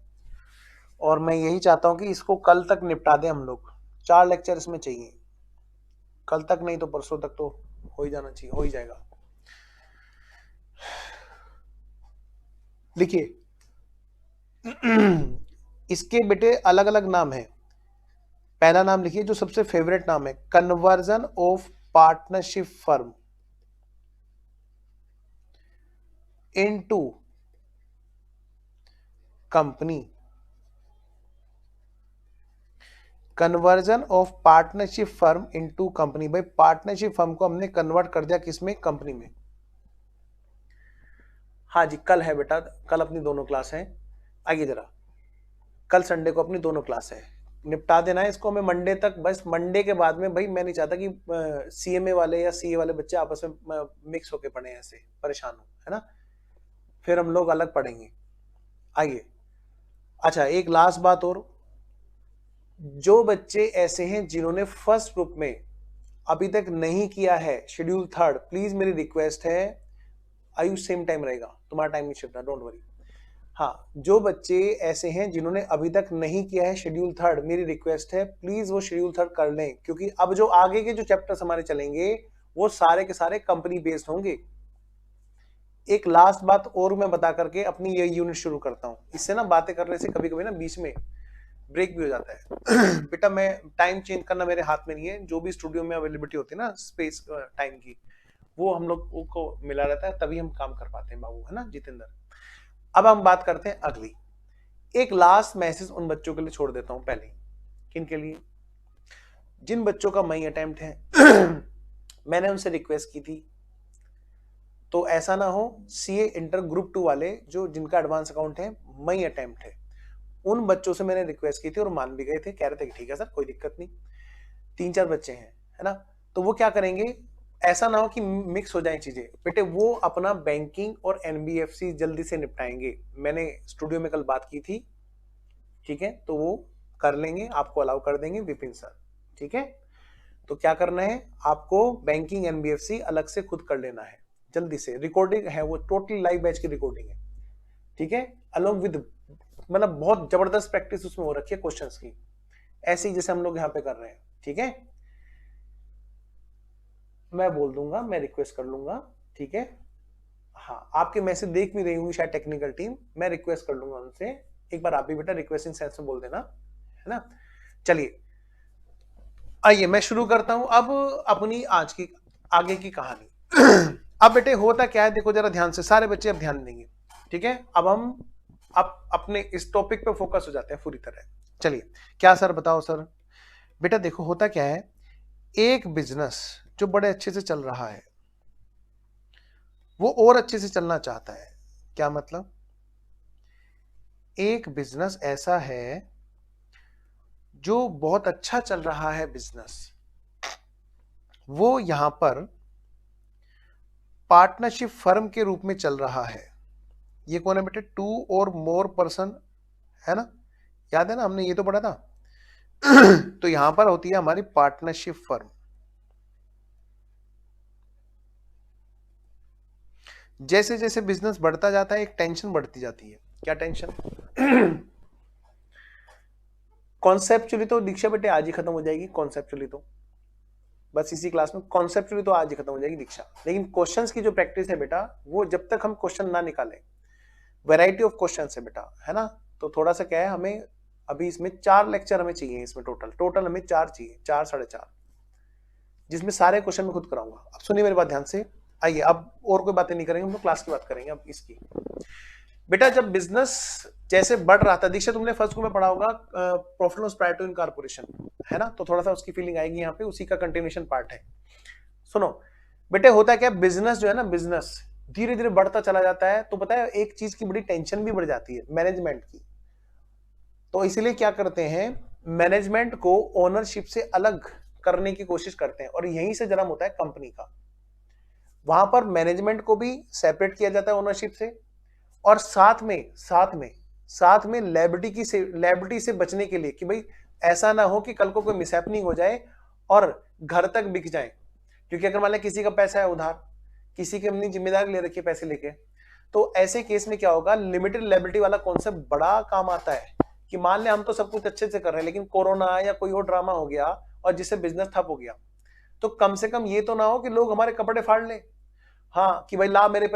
और मैं यही चाहता हूं कि इसको कल तक निपटा दें हम लोग। 4 लेक्चर इसमें चाहिए, कल तक नहीं तो परसों तक तो हो ही जाना चाहिए, हो ही जाएगा। लिखिए इसके बेटे अलग अलग नाम है। पहला नाम लिखिए जो सबसे फेवरेट नाम है, conversion of partnership firm into company. Conversion of partnership firm into company. भाई पार्टनरशिप फर्म को हमने कन्वर्ट कर दिया किसमें, कंपनी में। हाँ जी कल है बेटा, कल अपनी दोनों क्लास है। आइए जरा, कल संडे को अपनी दोनों क्लास है, निपटा देना है इसको हमें मंडे तक। बस मंडे के बाद में भाई मैं नहीं चाहता कि सीएमए वाले या सीए वाले बच्चे आपस में मिक्स होके पढ़े, ऐसे परेशान हो, है ना, फिर हम लोग अलग पढ़ेंगे। आइए, अच्छा एक लास्ट बात और, जो बच्चे ऐसे हैं जिन्होंने फर्स्ट ग्रुप में अभी तक नहीं किया है शेड्यूल थर्ड, प्लीज मेरी रिक्वेस्ट है, आयुष सेम टाइम रहेगा, तुम्हारा टाइम नहीं शिफ्ट, डोंट वरी। हाँ, जो बच्चे ऐसे हैं जिन्होंने अभी तक नहीं किया है शेड्यूल थर्ड, मेरी रिक्वेस्ट है प्लीज वो शेड्यूल थर्ड कर लें, क्योंकि अब जो आगे के जो चैप्टर्स हमारे चलेंगे वो सारे के सारे कंपनी बेस्ड होंगे। एक लास्ट बात और मैं बता करके अपनी ये यूनिट शुरू करता हूँ। इससे ना बातें करने से कभी कभी ना बीच में ब्रेक भी हो जाता है। बेटा मैं टाइम चेंज करना मेरे हाथ में नहीं है, जो भी स्टूडियो में अवेलेबिलिटी होती है ना स्पेस टाइम की, वो हम लोग को मिला रहता है, तभी हम काम कर पाते हैं बाबू, है ना जितेंद्र। अब हम बात करते हैं अगली, एक लास्ट मैसेज उन बच्चों के लिए छोड़ देता हूं पहले। किन के लिए, जिन बच्चों का मई अटेम्प्ट है। मैंने उनसे रिक्वेस्ट की थी, तो ऐसा ना हो सीए इंटर ग्रुप 2 वाले जो जिनका एडवांस अकाउंट है मई अटेम्प्ट है, उन बच्चों से मैंने रिक्वेस्ट की थी और मान भी गए थे, कह रहे थे कि ठीक है सर कोई दिक्कत नहीं। 3-4 बच्चे हैं, है ना, तो वो क्या करेंगे, ऐसा ना हो कि मिक्स हो जाए चीजें। बेटे वो अपना बैंकिंग और एनबीएफसी जल्दी से निपटाएंगे, मैंने स्टूडियो में कल बात की थी, ठीक है, तो वो कर लेंगे, आपको अलाउ कर देंगे विपिन सर, ठीक है। तो क्या करना है आपको, बैंकिंग एनबीएफसी अलग से खुद कर लेना है जल्दी से, रिकॉर्डिंग है वो टोटली लाइव बैच की रिकॉर्डिंग है, ठीक है, अलोंग विद, मतलब बहुत जबरदस्त प्रैक्टिस उसमें हो रखी है क्वेश्चंस की, ऐसे ही जैसे हम लोग यहाँ पे कर रहे हैं, ठीक है। मैं बोल दूंगा, मैं रिक्वेस्ट कर लूंगा, ठीक है। हाँ आपके मैसेज देख भी रही होंगी शायद टेक्निकल टीम, मैं रिक्वेस्ट कर लूंगा उनसे, एक बार आप भी बेटा रिक्वेस्टिंग सेंस में बोल देना, है ना। चलिए आइए मैं शुरू करता हूं अब अपनी आज की आगे की कहानी। अब बेटे होता क्या है, देखो जरा ध्यान से, सारे बच्चे अब ध्यान देंगे, ठीक है। अब हम अपने इस टॉपिक पे फोकस हो जाते हैं पूरी तरह। चलिए, क्या सर बताओ सर। बेटा देखो होता क्या है, एक बिजनेस जो बड़े अच्छे से चल रहा है वो और अच्छे से चलना चाहता है। क्या मतलब, एक बिजनेस ऐसा है जो बहुत अच्छा चल रहा है बिजनेस, वो यहां पर पार्टनरशिप फर्म के रूप में चल रहा है। ये कौन है बेटे, 2 और मोर पर्सन, है ना, याद है ना हमने ये तो पढ़ा था। तो यहां पर होती है हमारी पार्टनरशिप फर्म। जैसे जैसे बिजनेस बढ़ता जाता है एक टेंशन बढ़ती जाती है। क्या टेंशन? कॉन्सेप्चुअली तो दीक्षा बेटे आज ही खत्म हो जाएगी, कॉन्सेप्चुअली तो बस इसी क्लास में, कॉन्सेप्चुअली तो आज ही खत्म हो जाएगी दीक्षा, लेकिन क्वेश्चंस की जो प्रैक्टिस है बेटा, वो जब तक हम क्वेश्चन ना निकालें, वैरायटी ऑफ क्वेश्चंस है बेटा, है ना, तो थोड़ा सा क्या है, हमें अभी इसमें 4 लेक्चर हमें चाहिए, इसमें टोटल हमें 4 चाहिए, 4 साढ़े 4, जिसमें सारे क्वेश्चन मैं खुद कराऊंगा। अब सुनिए मेरी बात ध्यान से, आइए अब और कोई बातें नहीं करेंगे, हम लोग क्लास की बात करेंगे अब इसकी। बेटा जब बिजनेस जैसे बढ़ रहा था, दीक्षा तुमने फर्स्ट में पढ़ा होगा profit loss prior to incorporation, है ना, तो थोड़ा सा उसकी फीलिंग आएगी यहाँ पे, उसी का कंटिन्यूएशन पार्ट है। सुनो बेटे होता क्या, बिजनेस जो है ना, बिजनेस धीरे धीरे बढ़ता चला जाता है, तो पता है एक चीज की बड़ी टेंशन भी बढ़ जाती है, मैनेजमेंट की। तो इसलिए क्या करते हैं, मैनेजमेंट को ओनरशिप से अलग करने की कोशिश करते हैं, और यहीं से जन्म होता है कंपनी का। वहां पर मैनेजमेंट को भी सेपरेट किया जाता है ओनरशिप से, और साथ में लेबिलिटी से बचने के लिए कि भाई ऐसा ना हो कि कल को कोई मिसहैपनिंग हो जाए और घर तक बिक जाए, क्योंकि अगर मान लें किसी का पैसा है उधार, किसी की अपनी जिम्मेदारी ले रखी है पैसे लेके, तो ऐसे केस में क्या होगा, लिमिटेड लेबिलिटी वाला कॉन्सेप्ट बड़ा काम आता है, कि मान लें हम तो सब कुछ अच्छे से कर रहे हैं, लेकिन कोरोना या कोई और ड्रामा हो गया और जिससे बिजनेस ठप हो गया, तो कम से कम ये तो ना हो कि लोग हमारे कपड़े फाड़ ले, हाँ कि भाई ला मेरे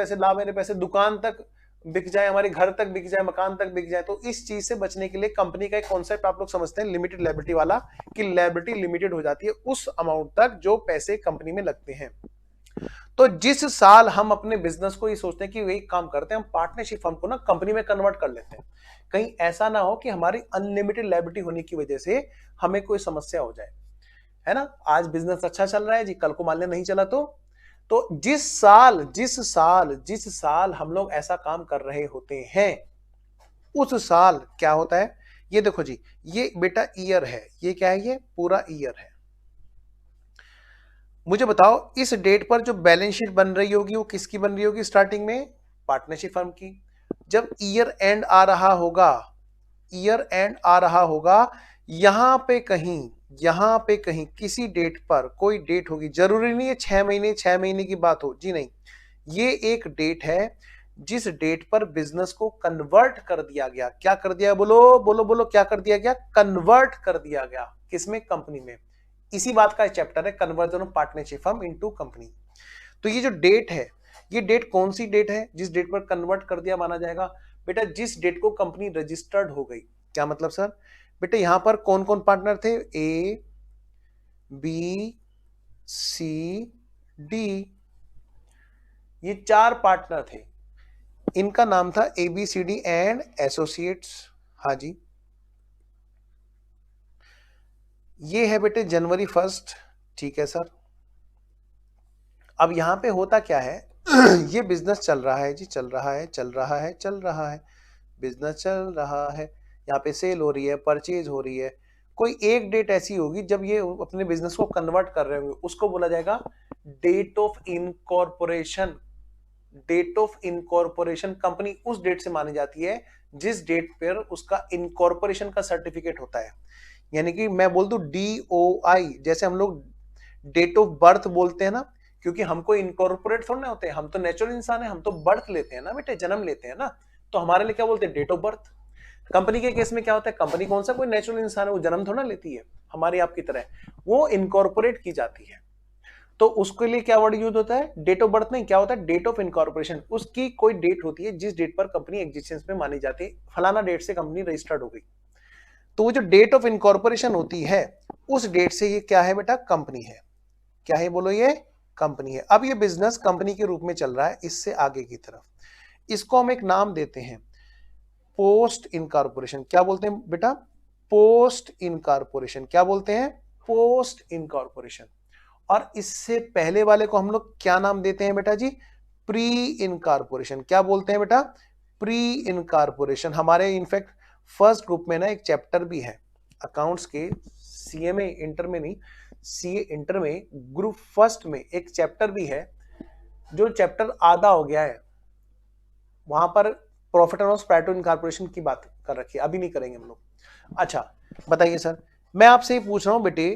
पैसे, दुकान तक बिक जाए, हमारे घर तक बिक जाए, मकान तक बिक जाए। तो इस चीज से बचने के लिए कंपनी का एक कॉन्सेप्ट आप लोग समझते हैं लिमिटेड लायबिलिटी वाला, कि लायबिलिटी लिमिटेड हो जाती है उस अमाउंट तक जो पैसे कंपनी में लगते हैं। तो जिस साल हम अपने बिजनेस को ये सोचते हैं कि वही काम करते हैं, हम पार्टनरशिप फर्म को ना कंपनी में कन्वर्ट कर लेते हैं। कहीं ऐसा ना हो कि हमारी अनलिमिटेड लायबिलिटी होने की वजह से हमें कोई समस्या हो जाए, है ना। आज बिजनेस अच्छा चल रहा है जी, कल को मान लिया नहीं चला तो जिस साल हम लोग ऐसा काम कर रहे होते हैं, उस साल क्या होता है, ये देखो जी, ये बेटा ईयर है, ये क्या है, ये पूरा ईयर है। मुझे बताओ इस डेट पर जो बैलेंस शीट बन रही होगी वो किसकी बन रही होगी स्टार्टिंग में, पार्टनरशिप फर्म की। जब ईयर एंड आ रहा होगा, ईयर एंड आ रहा होगा, यहां पे कहीं किसी डेट पर कोई डेट होगी, जरूरी नहीं है 6 महीने की बात हो जी, नहीं, ये एक डेट है जिस डेट पर बिजनेस को कन्वर्ट कर दिया गया। क्या कर दिया, बोलो बोलो बोलो, क्या कर दिया गया, कन्वर्ट कर दिया गया, किसमें, कंपनी में। इसी बात का चैप्टर है conversion of partnership firm into company. तो ये जो डेट है, ये डेट कौन सी डेट है जिस डेट पर कन्वर्ट कर दिया माना जाएगा, बेटा जिस डेट को कंपनी रजिस्टर्ड हो गई। क्या मतलब सर, बेटा यहां पर कौन कौन पार्टनर थे, ए बी सी डी, ये 4 पार्टनर थे, इनका नाम था ABCD एंड एसोसिएट्स। हाँ जी, ये है बेटे जनवरी 1, ठीक है सर। अब यहां पे होता क्या है ये बिजनेस चल रहा है जी, चल रहा है, चल रहा है, चल रहा है, बिजनेस चल रहा है, यहाँ पे सेल हो रही है, परचेज हो रही है। कोई एक डेट ऐसी होगी जब ये अपने बिजनेस को कन्वर्ट कर रहे होंगे, उसको बोला जाएगा date of incorporation. Date of incorporation company उस डेट से मानी जाती है जिस डेट पर उसका इनकॉर्पोरेशन का सर्टिफिकेट होता है। यानी कि मैं बोल दूं DOI, जैसे हम लोग डेट ऑफ बर्थ बोलते हैं ना, क्योंकि हमको इनकॉर्पोरेट थोड़ा ना होते हैं, हम तो नेचुरल इंसान है, हम तो बर्थ लेते हैं ना बेटे, जन्म लेते हैं ना, तो हमारे लिए क्या बोलते हैं, डेट ऑफ बर्थ। कंपनी के केस में क्या होता है, कंपनी कौन सा कोई नेचुरल इंसान है, वो जन्म थोड़ा लेती है हमारी आपकी तरह, वो इनकॉर्पोरेट की जाती है। तो उसके लिए क्या वर्ड यूज होता है, डेट ऑफ बर्थ नहीं, क्या होता है, डेट ऑफ इनकॉर्पोरेशन। उसकी कोई डेट होती है जिस डेट पर कंपनी एग्जिस्टेंस में मानी जाती है, फलाना डेट से कंपनी रजिस्टर्ड हो गई। तो वो जो डेट ऑफ इनकॉर्पोरेशन होती है, उस डेट से ये क्या है बेटा, कंपनी है। क्या है बोलो, ये कंपनी है। अब ये बिजनेस कंपनी के रूप में चल रहा है इससे आगे की तरफ, इसको हम एक नाम देते हैं पोस्ट इनकॉर्पोरेशन। क्या बोलते हैं बेटा, पोस्ट इनकॉर्पोरेशन। क्या बोलते हैं, पोस्ट इनकॉर्पोरेशन। और इससे पहले वाले को हम लोग क्या नाम देते हैं बेटा जी, प्री इनकॉर्पोरेशन। क्या बोलते हैं बेटा, प्री इनकॉर्पोरेशन। हमारे इनफैक्ट फर्स्ट ग्रुप में ना एक चैप्टर भी है अकाउंट्स के, CMA इंटर में नहीं, CA इंटर में ग्रुप फर्स्ट में एक चैप्टर भी है, जो चैप्टर आधा हो गया है, वहां पर profit and loss prior to incorporation की बात कर रखी है, अभी नहीं करेंगे हम लोग। अच्छा बताइए सर, मैं आपसे ये पूछ रहा हूं बेटे,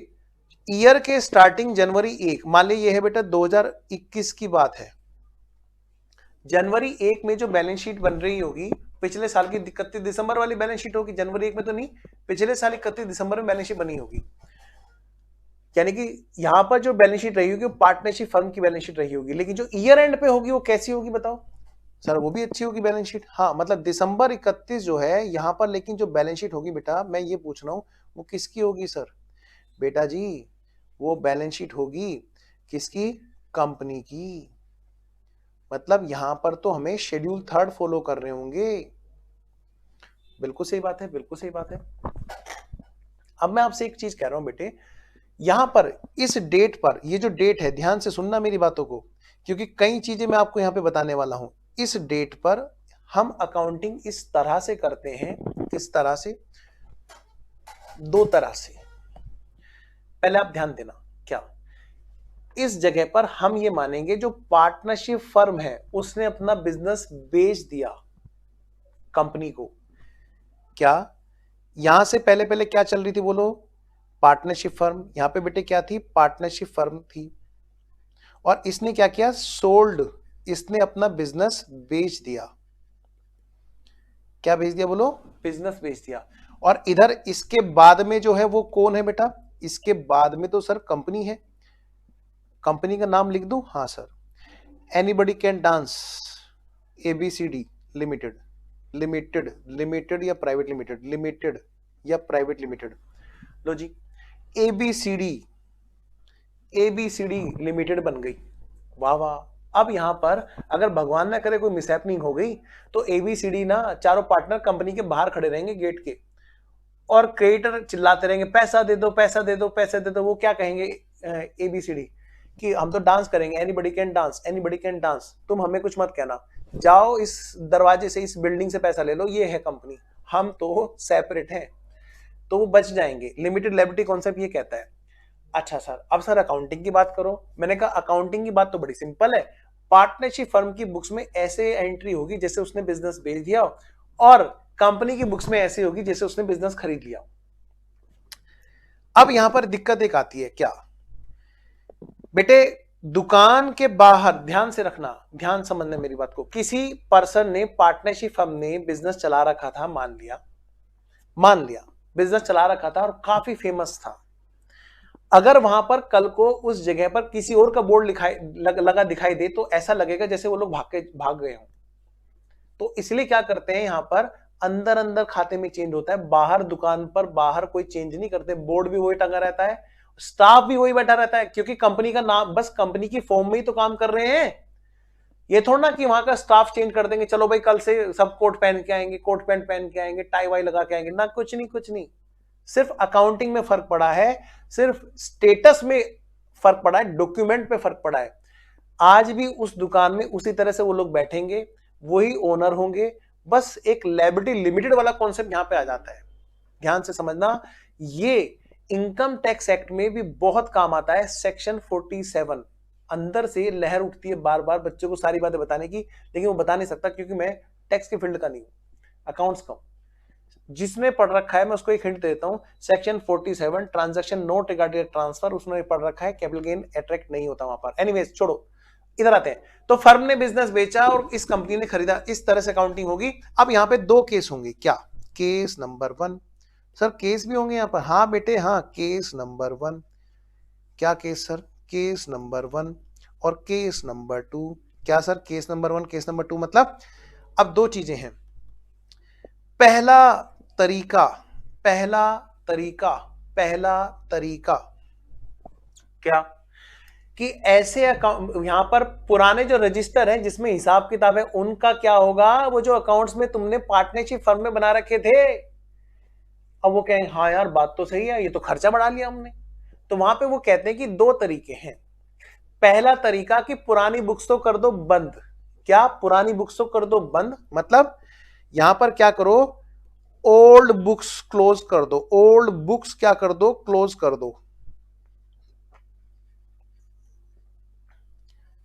ईयर के स्टार्टिंग जनवरी 1, मान लीजिए ये है बेटा 2021 की बात है, जनवरी 1 में जो बैलेंस शीट बन रही होगी, पिछले साल की 31 दिसंबर वाली बैलेंस शीट होगी, जनवरी 1 में तो नहीं, पिछले साल 31 दिसंबर में बैलेंस शीट बनी होगी। यानी कि यहां पर जो बैलेंस शीट रही होगी वो पार्टनरशिप फर्म की बैलेंस शीट रही होगी, लेकिन जो ईयर एंड पे होगी वो कैसी होगी बताओ सर, वो भी अच्छी होगी बैलेंस शीट। हाँ मतलब दिसंबर 31 जो है यहां पर, लेकिन जो बैलेंस शीट होगी बेटा, मैं ये पूछ रहा हूं वो किसकी होगी सर, बेटा जी वो बैलेंस शीट होगी किसकी, कंपनी की। मतलब यहां पर तो हमें शेड्यूल 3 फॉलो कर रहे होंगे। बिल्कुल सही बात है, बिल्कुल सही बात है। अब मैं आपसे एक चीज कह रहा हूं बेटे, यहां पर इस डेट पर, ये जो डेट है, ध्यान से सुनना मेरी बातों को, क्योंकि कई चीजें मैं आपको यहां पे बताने वाला हूं। इस डेट पर हम अकाउंटिंग इस तरह से करते हैं, किस तरह से, 2 तरह से। पहले आप ध्यान देना, क्या इस जगह पर हम ये मानेंगे जो पार्टनरशिप फर्म है उसने अपना बिजनेस बेच दिया कंपनी को। क्या यहां से पहले पहले क्या चल रही थी बोलो, पार्टनरशिप फर्म। यहां पे बेटे क्या थी, पार्टनरशिप फर्म थी, और इसने क्या किया, सोल्ड, इसने अपना बिजनेस बेच दिया। क्या बेच दिया बोलो, बिजनेस बेच दिया। और इधर इसके बाद में जो है वो कौन है बेटा, इसके बाद में तो सर कंपनी है। कंपनी का नाम लिख दूं, हाँ sir, anybody can dance, ABCD limited, limited, limited या प्राइवेट लिमिटेड, लिमिटेड या प्राइवेट लिमिटेड। लो जी, एबीसीडी, एबीसीडी लिमिटेड बन गई। वाह वाह। अब यहां पर अगर भगवान ना करे कोई मिसहैपनिंग हो गई तो एबीसीडी ना चारों पार्टनर कंपनी के बाहर खड़े रहेंगे गेट के, और क्रिएटर चिल्लाते रहेंगे पैसा दे दो, पैसा दे दो, पैसा दे दो। वो क्या कहेंगे एबीसीडी कि हम तो डांस करेंगे, anybody can dance, anybody can dance, तुम हमें कुछ मत कहना, जाओ इस दरवाजे से, इस बिल्डिंग से पैसा ले लो, ये है कंपनी, हम तो सेपरेट हैं। तो वो बच जाएंगे। लिमिटेड लायबिलिटी कॉन्सेप्ट ये कहता है। अच्छा सर, अब सर अकाउंटिंग की बात करो। मैंने कहा अकाउंटिंग की बात तो बड़ी सिंपल है। पार्टनरशिप फर्म की बुक्स में ऐसे एंट्री होगी जैसे उसने बिजनेस बेच दिया, और कंपनी की बुक्स में ऐसे होगी जैसे उसने बिजनेस खरीद लिया। अब यहां पर दिक्कत एक आती है, क्या बेटे, दुकान के बाहर, ध्यान से रखना, ध्यान समझना मेरी बात को, किसी पर्सन ने, पार्टनरशिप फर्म ने बिजनेस चला रखा था, मान लिया बिजनेस चला रखा था और काफी फेमस था। अगर वहां पर कल को उस जगह पर किसी और का बोर्ड लगा दिखाई दे तो ऐसा लगेगा जैसे वो लोग भाग गए हों। तो इसलिए क्या करते हैं, यहां पर अंदर अंदर खाते में चेंज होता है, बाहर दुकान पर बाहर कोई चेंज नहीं करते, बोर्ड भी वही टंगा रहता है, स्टाफ भी वही बैठा रहता है, क्योंकि कंपनी का नाम, बस कंपनी की फॉर्म में ही तो काम कर रहे हैं। ये थोड़ा ना कि वहां का स्टाफ चेंज कर देंगे, चलो भाई कल से सब कोट पहन के आएंगे, कोट पैंट पहन के आएंगे, टाई वाई लगा के आएंगे ना, कुछ नहीं, कुछ नहीं। सिर्फ अकाउंटिंग में फर्क पड़ा है, सिर्फ स्टेटस में फर्क पड़ा है, डॉक्यूमेंट पे फर्क पड़ा है। आज भी उस दुकान में उसी तरह से वो लोग बैठेंगे, वही ओनर होंगे, बस एक लायबिलिटी लिमिटेड वाला कॉन्सेप्ट यहां पे आ जाता है। ध्यान से समझना, ये इनकम टैक्स एक्ट में भी बहुत काम आता है। सेक्शन 47 अंदर से लहर उठती है बार बार बच्चों को सारी बातें बताने की, लेकिन वो बता नहीं सकता क्योंकि मैं टैक्स के फील्ड का नहीं हूं, अकाउंट्स का हूं। जिसने पढ़ रखा है मैं उसको एक हिंट देता हूं, section 47 transaction note regarding transfer, उसने पढ़ रखा है, कैपिटल गेन अट्रैक्ट नहीं होता वहां पर। एनीवेज छोड़ो, इधर आते हैं। तो फर्म ने बिजनेस बेचा और इस कंपनी ने खरीदा, इस तरह से अकाउंटिंग होगी। अब यहां पे दो केस होंगे, क्या? Case number 1। सर केस भी होंगे यहां पर? हाँ बेटे हाँ, केस नंबर 1। क्या केस सर? केस नंबर 1 और केस नंबर 2। क्या sir? Case number 1 case number 2 मतलब अब दो चीजें हैं। पहला तरीका, पहला तरीका, पहला तरीका क्या कि ऐसे अकाउंट, यहां पर पुराने जो रजिस्टर हैं जिसमें हिसाब किताब है, उनका क्या होगा? वो जो अकाउंट्स में तुमने पार्टनरशिप फर्म में बना रखे थे, अब वो कहें हाँ यार बात तो सही है, ये तो खर्चा बढ़ा लिया हमने। तो वहां पे वो कहते हैं कि दो तरीके हैं। पहला तरीका कि पुरानी बुक्स तो कर दो बंद। क्या? पुरानी बुक्स तो कर दो बंद, मतलब यहां पर क्या करो, ओल्ड बुक्स क्लोज कर दो, ओल्ड बुक्स क्या कर दो? क्लोज कर दो।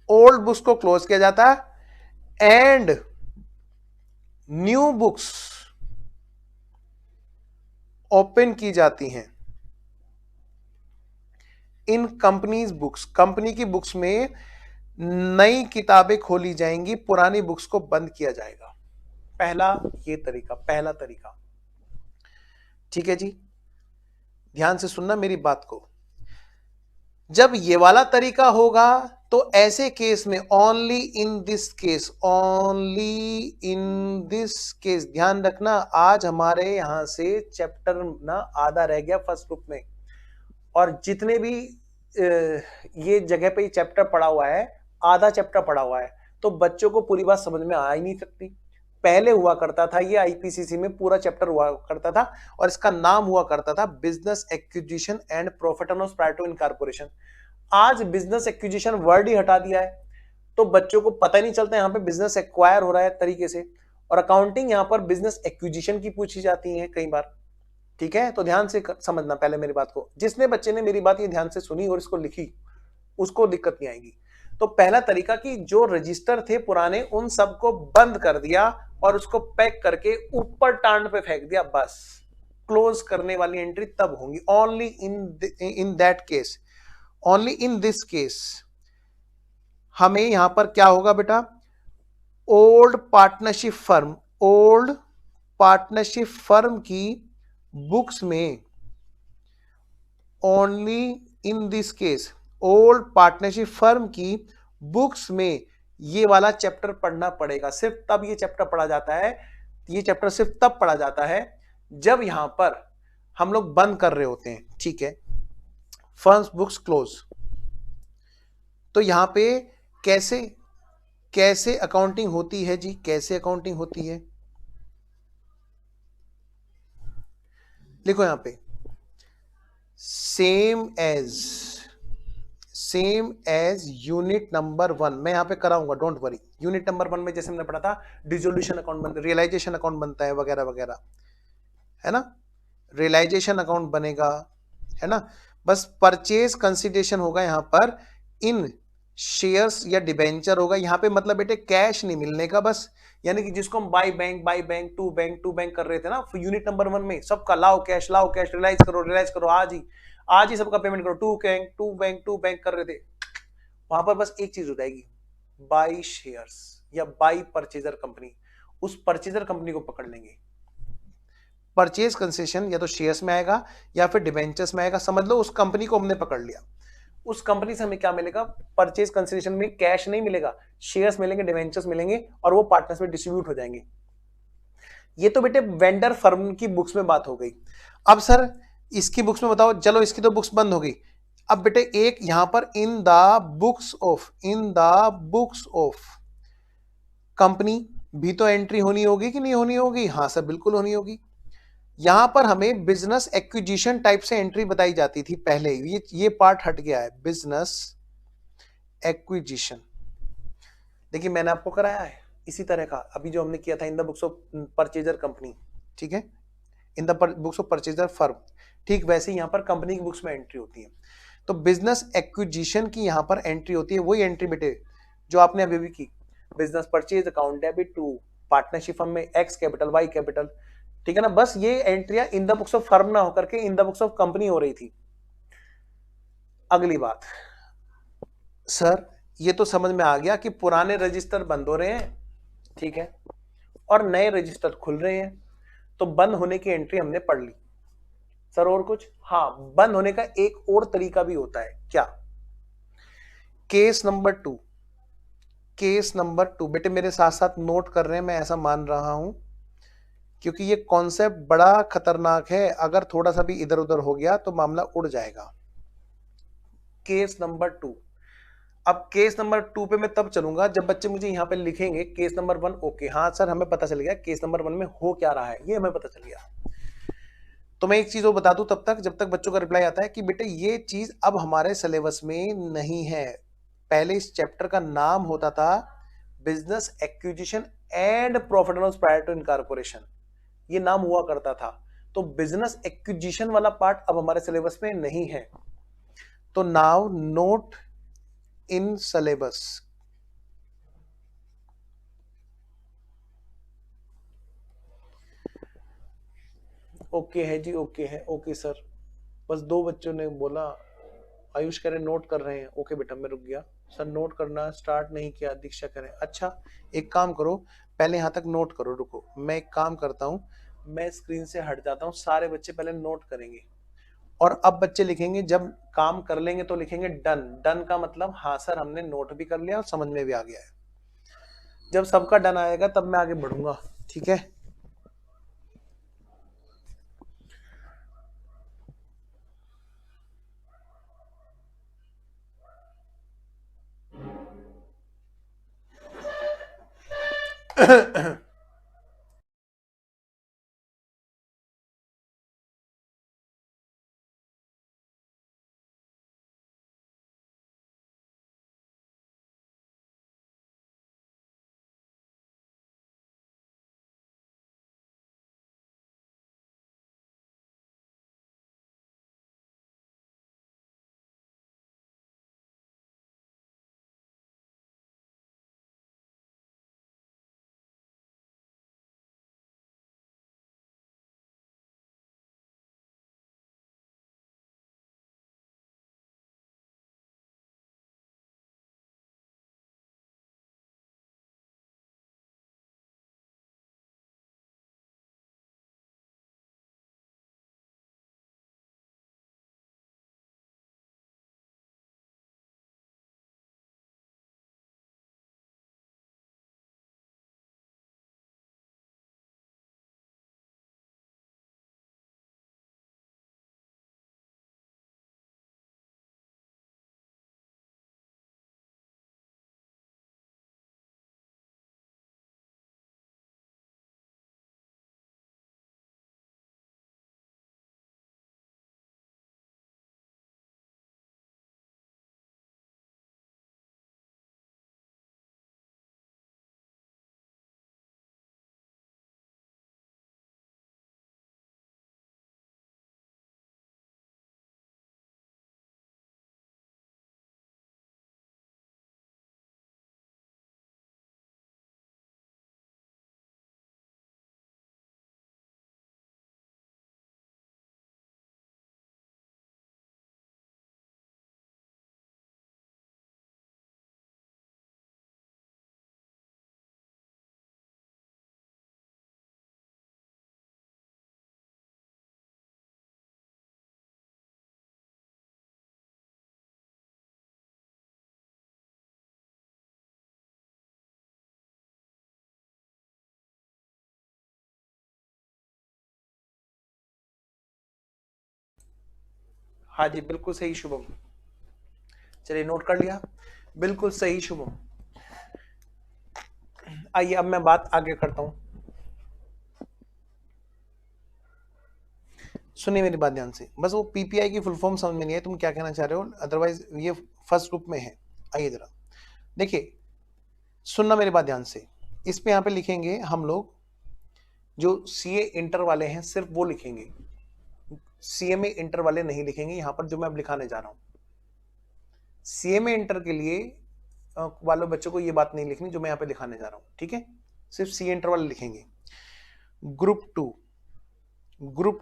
ओल्ड बुक्स को क्लोज किया जाता है एंड न्यू बुक्स ओपन की जाती हैं। इन कंपनीज बुक्स, कंपनी की बुक्स में नई किताबें खोली जाएंगी, पुरानी बुक्स को बंद किया जाएगा। पहला ये तरीका, पहला तरीका। ठीक है जी, ध्यान से सुनना मेरी बात को। जब ये वाला तरीका होगा तो ऐसे केस में only in this case, only in this case, ध्यान रखना आज हमारे यहां से चैप्टर ना आधा रह गया फर्स्ट ग्रुप में, और जितने भी ये जगह पे चैप्टर पढ़ा हुआ है, आधा चैप्टर पढ़ा हुआ है, तो बच्चों को पूरी बात समझ में आ ही नहीं सकती। पहले हुआ करता था ये आईपीसीसी में पूरा चैप्टर हुआ करता था, और इसका नाम हुआ करता था business acquisition and profit and loss prior to incorporation. आज बिजनेस एक्विजिशन वर्ड ही हटा दिया है, तो बच्चों को पता ही नहीं चलता यहाँ पे बिजनेस एक्वायर हो रहा है तरीके से, और अकाउंटिंग यहाँ पर बिजनेस एक्विजिशन की पूछी जाती है कई बार। ठीक है, तो ध्यान से समझना पहले मेरी बात को। जिसने बच्चे ने मेरी बात ये ध्यान से सुनी और इसको लिखी, उसको दिक्कत नहीं आएगी। तो पहला तरीका कि जो रजिस्टर थे पुराने उन सबको बंद कर दिया और उसको पैक करके ऊपर टांड पे फेंक दिया, बस। क्लोज करने वाली एंट्री तब होंगी, only in that case, only in this case. हमें यहां पर क्या होगा बेटा? Old partnership firm, old partnership firm की बुक्स में, only in this case old partnership firm की बुक्स में ये वाला चैप्टर पढ़ना पड़ेगा। सिर्फ तब ये चैप्टर पढ़ा जाता है, ये चैप्टर सिर्फ तब पढ़ा जाता है जब यहां पर हम लोग बंद कर रहे होते हैं, ठीक है। फर्म्स बुक्स क्लोज, तो यहां पे कैसे कैसे अकाउंटिंग होती है जी, कैसे अकाउंटिंग होती है, लिखो यहां पे सेम एज यूनिट नंबर 1। मैं यहां पे कराऊंगा, डोंट वरी। यूनिट नंबर 1 में जैसे हमने पढ़ा था डिसोल्यूशन अकाउंट बनता है, रियलाइजेशन अकाउंट बनता है, वगैरह वगैरह, है ना। रियलाइजेशन अकाउंट बनेगा, है ना। बस परचेज कंसिडरेशन होगा यहां पर इन शेयर्स या डिबेंचर होगा यहां पे, मतलब बेटे कैश नहीं मिलने का बस। यानी कि जिसको हम बाई बैंक टू बैंक कर रहे थे ना यूनिट नंबर 1 में, सबका लाओ कैश, रियलाइज करो आज ही सबका पेमेंट करो, टू बैंक कर रहे थे। वहां पर बस एक चीज हो जाएगी, बाई शेयर्स या बाई परचेजर कंपनी, उस परचेजर कंपनी को पकड़ लेंगे। परचेज कंसेशन या तो शेयर्स में आएगा या फिर डिबेंचर्स में आएगा, समझ लो उस कंपनी को हमने पकड़ लिया। उस कंपनी से हमें क्या मिलेगा, परचेज कंसिडरेशन में कैश नहीं मिलेगा, शेयर्स मिलेंगे, डिवेंचर्स मिलेंगे, और वो पार्टनर्स में डिस्ट्रीब्यूट हो जाएंगे। ये तो बेटे वेंडर फर्म की बुक्स में बात हो गई। अब सर इसकी बुक्स में बताओ, चलो इसकी तो बुक्स बंद हो गई। अब बेटे एक यहां पर इन द बुक्स ऑफ कंपनी भी तो एंट्री होनी होगी कि नहीं होनी होगी? हाँ सर बिल्कुल होनी होगी। यहां पर हमें बिजनेस एक्विजिशन टाइप से एंट्री बताई जाती थी पहले, ये पार्ट हट गया है, बिजनेस एक्विजिशन। देखिए मैंने आपको कराया है इसी तरह का, अभी जो हमने किया था इन the books of purchaser company, ठीक है, इन the books of purchaser firm, ठीक वैसे यहां पर कंपनी की बुक्स में एंट्री होती है। तो बिजनेस एक्विजिशन की यहां पर एंट्री होती है, वही एंट्री बेटे जो आपने अभी भी की, business purchase account debit to partnership firm में एक्स कैपिटल वाई कैपिटल, ठीक है ना। बस ये एंट्रियां in the books of firm ना होकर के in the books of company हो रही थी। अगली बात, सर ये तो समझ में आ गया कि पुराने रजिस्टर बंद हो रहे हैं, ठीक है, और नए रजिस्टर खुल रहे हैं, तो बंद होने की एंट्री हमने पढ़ ली। सर और कुछ? हाँ, बंद होने का एक और तरीका भी होता है, क्या? केस नंबर 2, केस नंबर 2 बेटे मेरे साथ साथ नोट कर रहे हैं, मैं ऐसा मान रहा हूं, क्योंकि ये कॉन्सेप्ट बड़ा खतरनाक है, अगर थोड़ा सा भी इधर उधर हो गया तो मामला उड़ जाएगा। केस नंबर 2, अब केस नंबर 2 पे मैं तब चलूंगा जब बच्चे मुझे यहां पे लिखेंगे केस नंबर 1 ओके, हाँ सर हमें पता चल गया केस नंबर 1 में हो क्या रहा है, ये हमें पता चल गया। तो मैं एक चीज और बता दूं तब तक, जब तक बच्चों का रिप्लाई आता है कि बेटे ये चीज अब हमारे सिलेबस में नहीं है। पहले इस चैप्टर का नाम होता था business acquisition and profit and loss prior to incorporation, ये नाम हुआ करता था। तो बिजनेस एक्विजिशन वाला पार्ट अब हमारे सिलेबस में नहीं है। तो now note in syllabus, okay है जी, ओके है, ओके सर। बस दो बच्चों ने बोला, आयुष कह रहे नोट कर रहे हैं, ओके बेटा मैं रुक गया। सर नोट करना स्टार्ट नहीं किया, दीक्षा करें, अच्छा एक काम करो, पहले यहां तक नोट करो, रुको मैं एक काम करता हूं, मैं स्क्रीन से हट जाता हूं, सारे बच्चे पहले नोट करेंगे, और अब बच्चे लिखेंगे, जब काम कर लेंगे तो लिखेंगे डन। डन का मतलब हाँ सर हमने नोट भी कर लिया और समझ में भी आ गया है। जब सबका डन आएगा तब मैं आगे बढ़ूंगा, ठीक है। हाँ जी बिल्कुल सही शुभम, चलिए नोट कर लिया, बिल्कुल सही शुभम। आइए अब मैं बात आगे करता हूं, सुनिए मेरी बात ध्यान से, बस वो पीपीआई की फुल फॉर्म समझ में नहीं है तुम क्या कहना चाह रहे हो, अदरवाइज ये फर्स्ट ग्रुप में है। आइए जरा देखिए, सुनना मेरी बात ध्यान से, इस पे यहाँ पे लिखेंगे हम लोग जो सीए इंटर वाले हैं सिर्फ वो लिखेंगे, सीएमए इंटर वाले नहीं लिखेंगे यहां पर जो मैं अब लिखाने जा रहा हूं। सीएमए इंटर के लिए वालों बच्चों को ये बात नहीं लिखनी जो मैं यहाँ पे दिखाने जा रहा हूँ, ठीक है, सिर्फ सी इंटर वाले लिखेंगे। Group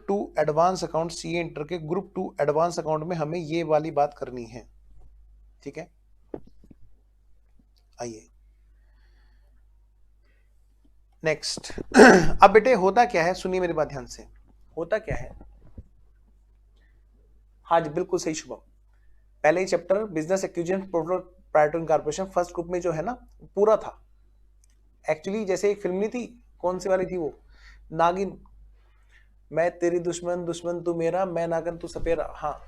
two advance account, C inter के ग्रुप टू एडवांस अकाउंट में हमें ये वाली बात करनी है, ठीक है। आइए नेक्स्ट अब बेटे होता क्या है, सुनिए मेरी बात ध्यान से, होता क्या है, हाँ जी बिल्कुल सही शुभम, पहले ही chapter business acquisition private corporation first group में जो है ना पूरा था। एक्चुअली जैसे एक फिल्म नहीं थी, कौन सी वाली थी वो, नागिन, मैं तेरी दुश्मन दुश्मन तू मेरा, मैं नागिन तू सपेरा, हाँ,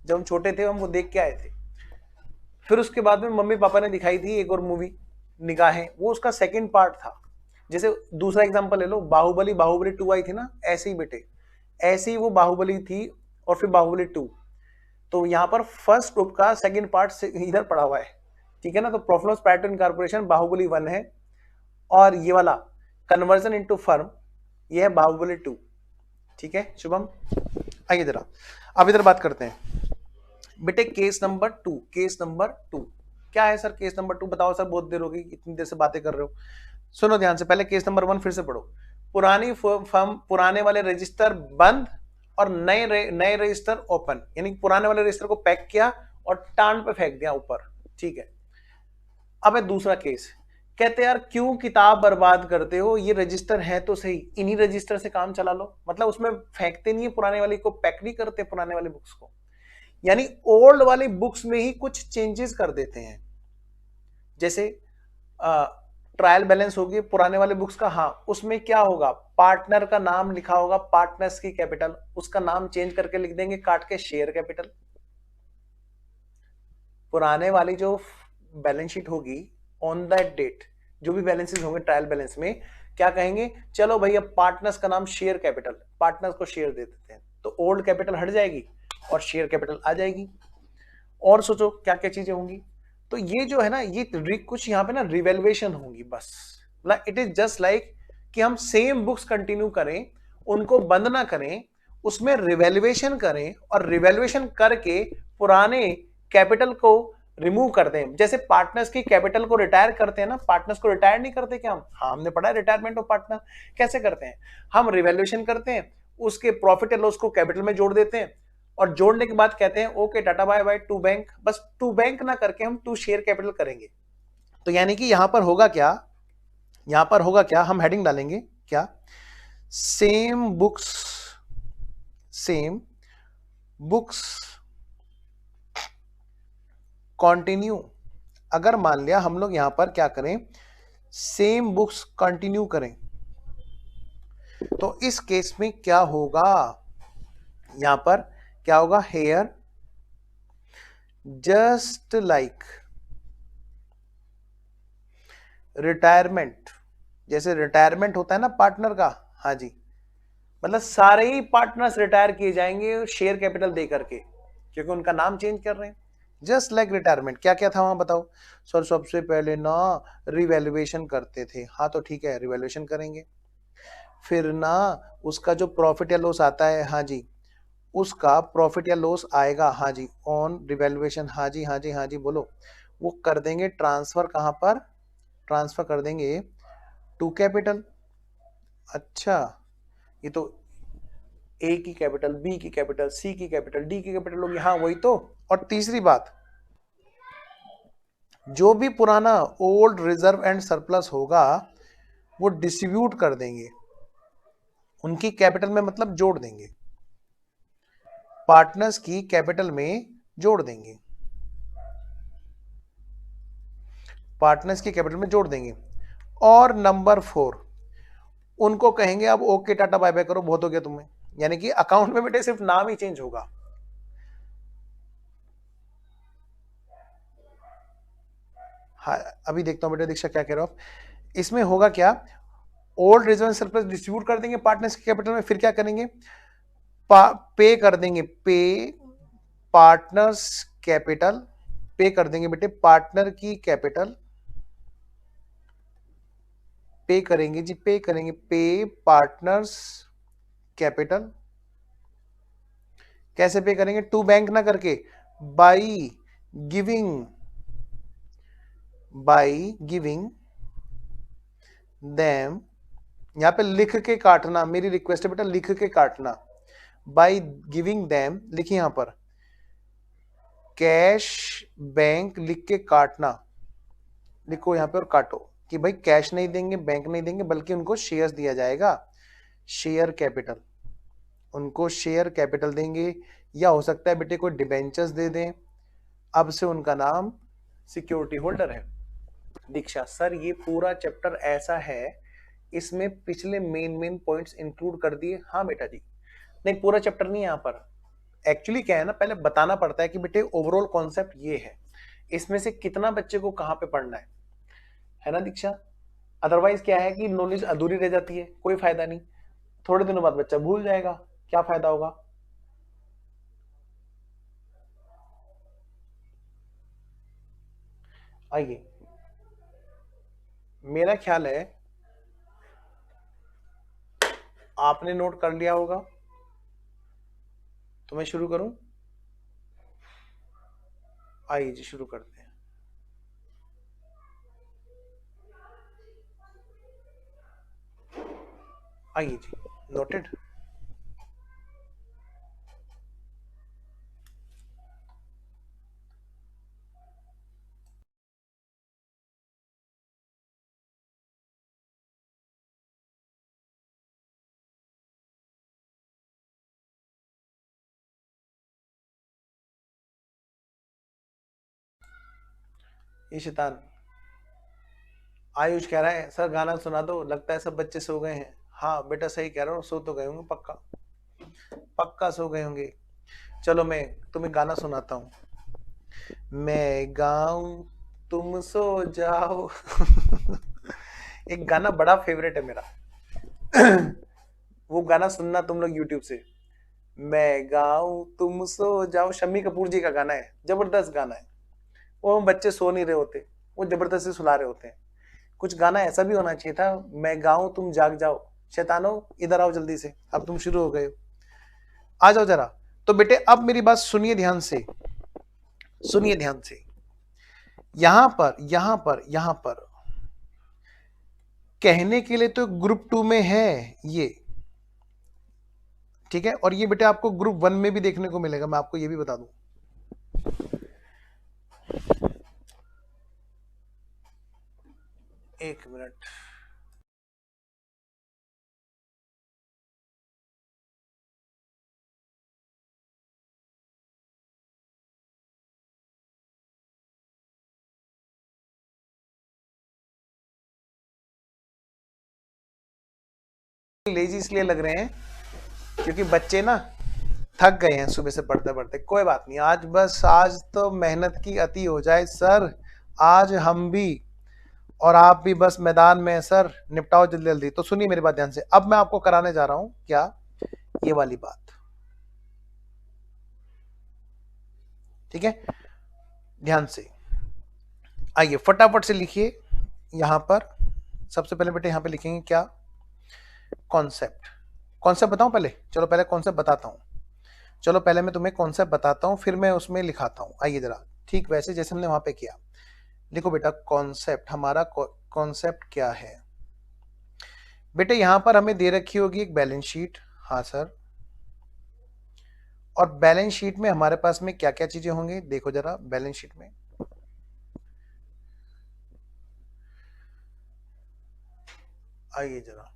जब हम छोटे थे हम वो देख के आए थे। फिर उसके बाद में मम्मी पापा ने दिखाई थी एक और मूवी निगाहें, वो उसका सेकंड पार्ट था। जैसे दूसरा एग्जांपल ले लो, बाहुबली, बाहुबली 2 आई थी ना, ऐसे ही बेटे, ऐसे ही वो बाहुबली थी और फिर बाहुबली 2, तो यहाँ पर फर्स्ट ग्रुप का सेकंड पार्ट इधर पड़ा हुआ है, ठीक है ना। तो प्रॉफिट लॉस पैटर्न कॉर्पोरेशन बाहुबली 1 है, और ये वाला कन्वर्जन इनटू फर्म ये है बाहुबली 2, ठीक है शुभम। आइए जरा अब इधर बात करते हैं बेटे, केस नंबर 2, केस नंबर 2 क्या है सर, केस नंबर 2 बताओ सर, बहुत देर होगी, इतनी देर से बातें कर रहे हो। सुनो ध्यान से, पहले केस नंबर 1 फिर से पढ़ो, पुरानी फर्म, पुराने वाले रजिस्टर बंद और नए रजिस्टर ओपन, यानी पुराने वाले रजिस्टर को पैक किया और टांड पे फेंक दिया ऊपर, ठीक है। अब है दूसरा केस, कहते यार क्यों किताब बर्बाद करते हो, ये रजिस्टर है तो सही, इन्हीं रजिस्टर से काम चला लो, मतलब उसमें फेंकते नहीं है, पुराने वाले को पैक नहीं करते पुराने वाले बुक्स को, यानी ओल्ड वाली बुक्स में ही कुछ चेंजेस कर देते हैं। जैसे ट्रायल बैलेंस होगी पुराने वाले बुक्स का, हाँ, उसमें क्या होगा, पार्टनर का नाम लिखा होगा, पार्टनर्स की कैपिटल, उसका नाम चेंज करके लिख देंगे काट के शेयर कैपिटल। पुराने वाली जो बैलेंस शीट होगी ऑन दैट डेट, जो भी बैलेंसेस होंगे ट्रायल बैलेंस में, क्या कहेंगे, चलो भैया पार्टनर्स का नाम शेयर कैपिटल, पार्टनर्स को शेयर दे देते हैं, तो ओल्ड कैपिटल हट जाएगी और शेयर कैपिटल आ जाएगी। और सोचो क्या क्या चीजें होंगी, तो ये जो है ना, ये कुछ यहाँ पे ना रिवेल्युएशन होंगी बस, मतलब इट इज जस्ट लाइक कि हम सेम बुक्स कंटिन्यू करें, उनको बंद ना करें, उसमें रिवेल्युएशन करें और रिवेल्युएशन करके पुराने कैपिटल को रिमूव करते हैं। जैसे पार्टनर्स की कैपिटल को रिटायर करते हैं ना, पार्टनर्स को रिटायर नहीं करते क्या हम, हाँ हमने पढ़ा है रिटायरमेंट ऑफ पार्टनर कैसे करते हैं, हम रिवेल्युएशन करते हैं, उसके प्रॉफिट एंड लॉस को कैपिटल में जोड़ देते हैं, और जोड़ने के बाद कहते हैं okay tata bye bye to bank, बस टू बैंक ना करके हम टू शेयर कैपिटल करेंगे। तो यानी कि यहां पर होगा क्या, यहां पर होगा क्या, हम हेडिंग डालेंगे क्या, सेम बुक्स कंटिन्यू। अगर मान लिया हम लोग यहां पर क्या करें, सेम बुक्स कंटिन्यू करें, तो इस केस में क्या होगा, यहां पर क्या होगा, हेयर जस्ट लाइक रिटायरमेंट, जैसे रिटायरमेंट होता है ना पार्टनर का, हाँ जी, मतलब सारे ही पार्टनर्स रिटायर किए जाएंगे शेयर कैपिटल दे करके, क्योंकि उनका नाम चेंज कर रहे हैं, जस्ट लाइक रिटायरमेंट। क्या क्या था वहां बताओ सर, सबसे पहले ना रिवैल्यूएशन करते थे, हाँ तो ठीक है रिवैल्यूएशन करेंगे, फिर ना उसका जो प्रॉफिट या लॉस आता है, हाँ जी, उसका प्रॉफिट या लॉस आएगा, हाँ जी, ऑन रिवैल्यूएशन, हाँ जी हाँ जी हाँ जी बोलो, वो कर देंगे ट्रांसफर, कहां पर ट्रांसफर कर देंगे टू कैपिटल। अच्छा, ये तो ए की कैपिटल, बी की कैपिटल, सी की कैपिटल, डी की कैपिटल होगी, हाँ वही तो। और तीसरी बात, जो भी पुराना ओल्ड रिजर्व एंड सरप्लस होगा वो डिस्ट्रीब्यूट कर देंगे, उनकी कैपिटल में मतलब जोड़ देंगे, पार्टनर्स की कैपिटल में जोड़ देंगे, पार्टनर्स की कैपिटल में जोड़ देंगे। और नंबर 4, उनको कहेंगे अब ओके टाटा बाय बाय करो, बहुत हो गया तुम्हें, यानी कि अकाउंट में बेटे सिर्फ नाम ही चेंज होगा, हाँ, अभी देखता हूँ बेटा दीक्षा क्या कह रहे हो आप। इसमें होगा क्या, ओल्ड रिजर्व सरप्लस डिस्ट्रीब्यूट कर देंगे पार्टनर्स के कैपिटल में, फिर क्या करेंगे, पे कर देंगे, पे पार्टनर्स कैपिटल, पे कर देंगे बेटे पार्टनर की कैपिटल, पे करेंगे जी, पे करेंगे, पे पार्टनर्स कैपिटल। कैसे पे करेंगे, टू बैंक ना करके, by giving, by giving them, यहां पे लिख के काटना, मेरी रिक्वेस्ट है बेटा लिख के काटना, बाई गिविंग देम लिखिए यहां पर, कैश बैंक लिख के काटना, लिखो यहां पे और काटो कि भाई कैश नहीं देंगे, बैंक नहीं देंगे, बल्कि उनको शेयर्स दिया जाएगा, शेयर कैपिटल, उनको शेयर कैपिटल देंगे, या हो सकता है बेटे कोई डिबेंचर्स दे दें, अब से उनका नाम सिक्योरिटी होल्डर है। दीक्षा सर ये पूरा चैप्टर ऐसा है, इसमें पिछले मेन पॉइंट्स इंक्लूड कर दिए। हाँ बेटा जी, नहीं पूरा चैप्टर नहीं है यहाँ पर, एक्चुअली क्या है ना, पहले बताना पड़ता है कि बेटे ओवरऑल कॉन्सेप्ट ये है, इसमें से कितना बच्चे को कहाँ पे पढ़ना है ना दीक्षा। अदरवाइज क्या है कि नॉलेज अधूरी रह जाती है, कोई फायदा नहीं, थोड़े दिनों बाद बच्चा भूल जाएगा, क्या फायदा होगा। आइए, मेरा ख्याल है आपने नोट कर लिया होगा, तो मैं शुरू करूं। आइए जी शुरू करते हैं। आइए जी, नोटेड। ये शैतान आयुष कह रहा है सर गाना सुना दो, लगता है सब बच्चे सो गए हैं। हाँ बेटा सही कह रहा हूँ, सो तो गए होंगे, पक्का पक्का सो गए होंगे। चलो मैं तुम्हें गाना सुनाता हूँ, मैं गाऊं तुम सो जाओ। एक गाना बड़ा फेवरेट है मेरा। वो गाना सुनना तुम लोग यूट्यूब से, मैं गाऊं तुम सो जाओ, शम्मी कपूर जी का गाना है, जबरदस्त गाना है। वो बच्चे सो नहीं रहे होते, वो जबरदस्ती सुला रहे होते हैं। कुछ गाना ऐसा भी होना चाहिए था, मैं गाऊं तुम जाग जाओ, शैतानो इधर आओ जल्दी से, अब तुम शुरू हो गए हो, आ जाओ जरा। तो बेटे अब मेरी बात सुनिए ध्यान से, सुनिए ध्यान से, यहां पर कहने के लिए तो ग्रुप 2 में है ये, ठीक है, और ये बेटे आपको ग्रुप 1 में भी देखने को मिलेगा, मैं आपको ये भी बता दूं। एक मिनट, लेजी इसलिए लग रहे हैं क्योंकि बच्चे ना थक गए हैं सुबह से पढ़ते पढ़ते। कोई बात नहीं, आज बस आज तो मेहनत की अति हो जाए सर, आज हम भी और आप भी बस मैदान में है सर, निपटाओ जल्दी जल्दी। तो सुनिए मेरी बात ध्यान से, अब मैं आपको कराने जा रहा हूं क्या, ये वाली बात, ठीक है, ध्यान से। आइए फटाफट से लिखिए यहां पर, सबसे पहले बेटे यहां पे लिखेंगे क्या, कॉन्सेप्ट। कॉन्सेप्ट बताऊं पहले, चलो पहले कॉन्सेप्ट बताता हूं, चलो पहले मैं तुम्हें कॉन्सेप्ट बताता हूं, फिर मैं उसमें लिखाता हूं। आइए जरा, ठीक वैसे जैसे हमने वहां पे किया, लिखो बेटा कॉन्सेप्ट, हमारा कॉन्सेप्ट क्या है बेटे। यहां पर हमें दे रखी होगी एक बैलेंस शीट, हाँ सर, और बैलेंस शीट में हमारे पास में क्या क्या चीजें होंगी, देखो जरा बैलेंस शीट में, आइए जरा,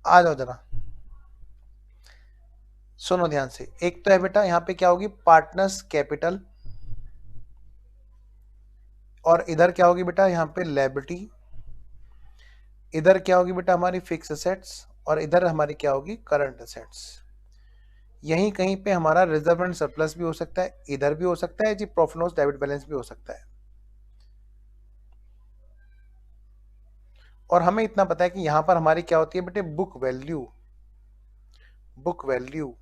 आ जाओ जरा, सुनो ध्यान से। एक तो है बेटा यहाँ पे क्या होगी, पार्टनर्स कैपिटल, और इधर क्या होगी बेटा यहाँ पे लायबिलिटी, इधर क्या होगी बेटा हमारी फिक्स एसेट्स, और इधर हमारी क्या होगी, करंट असेट्स। यहीं कहीं पे हमारा रिजर्व एंड सरप्लस भी हो सकता है, इधर भी हो सकता है जी, प्रॉफिट लॉस डेबिट बैलेंस भी हो सकता है। और हमें इतना पता है कि यहां पर हमारी क्या होती है बेटे, book value. Book value,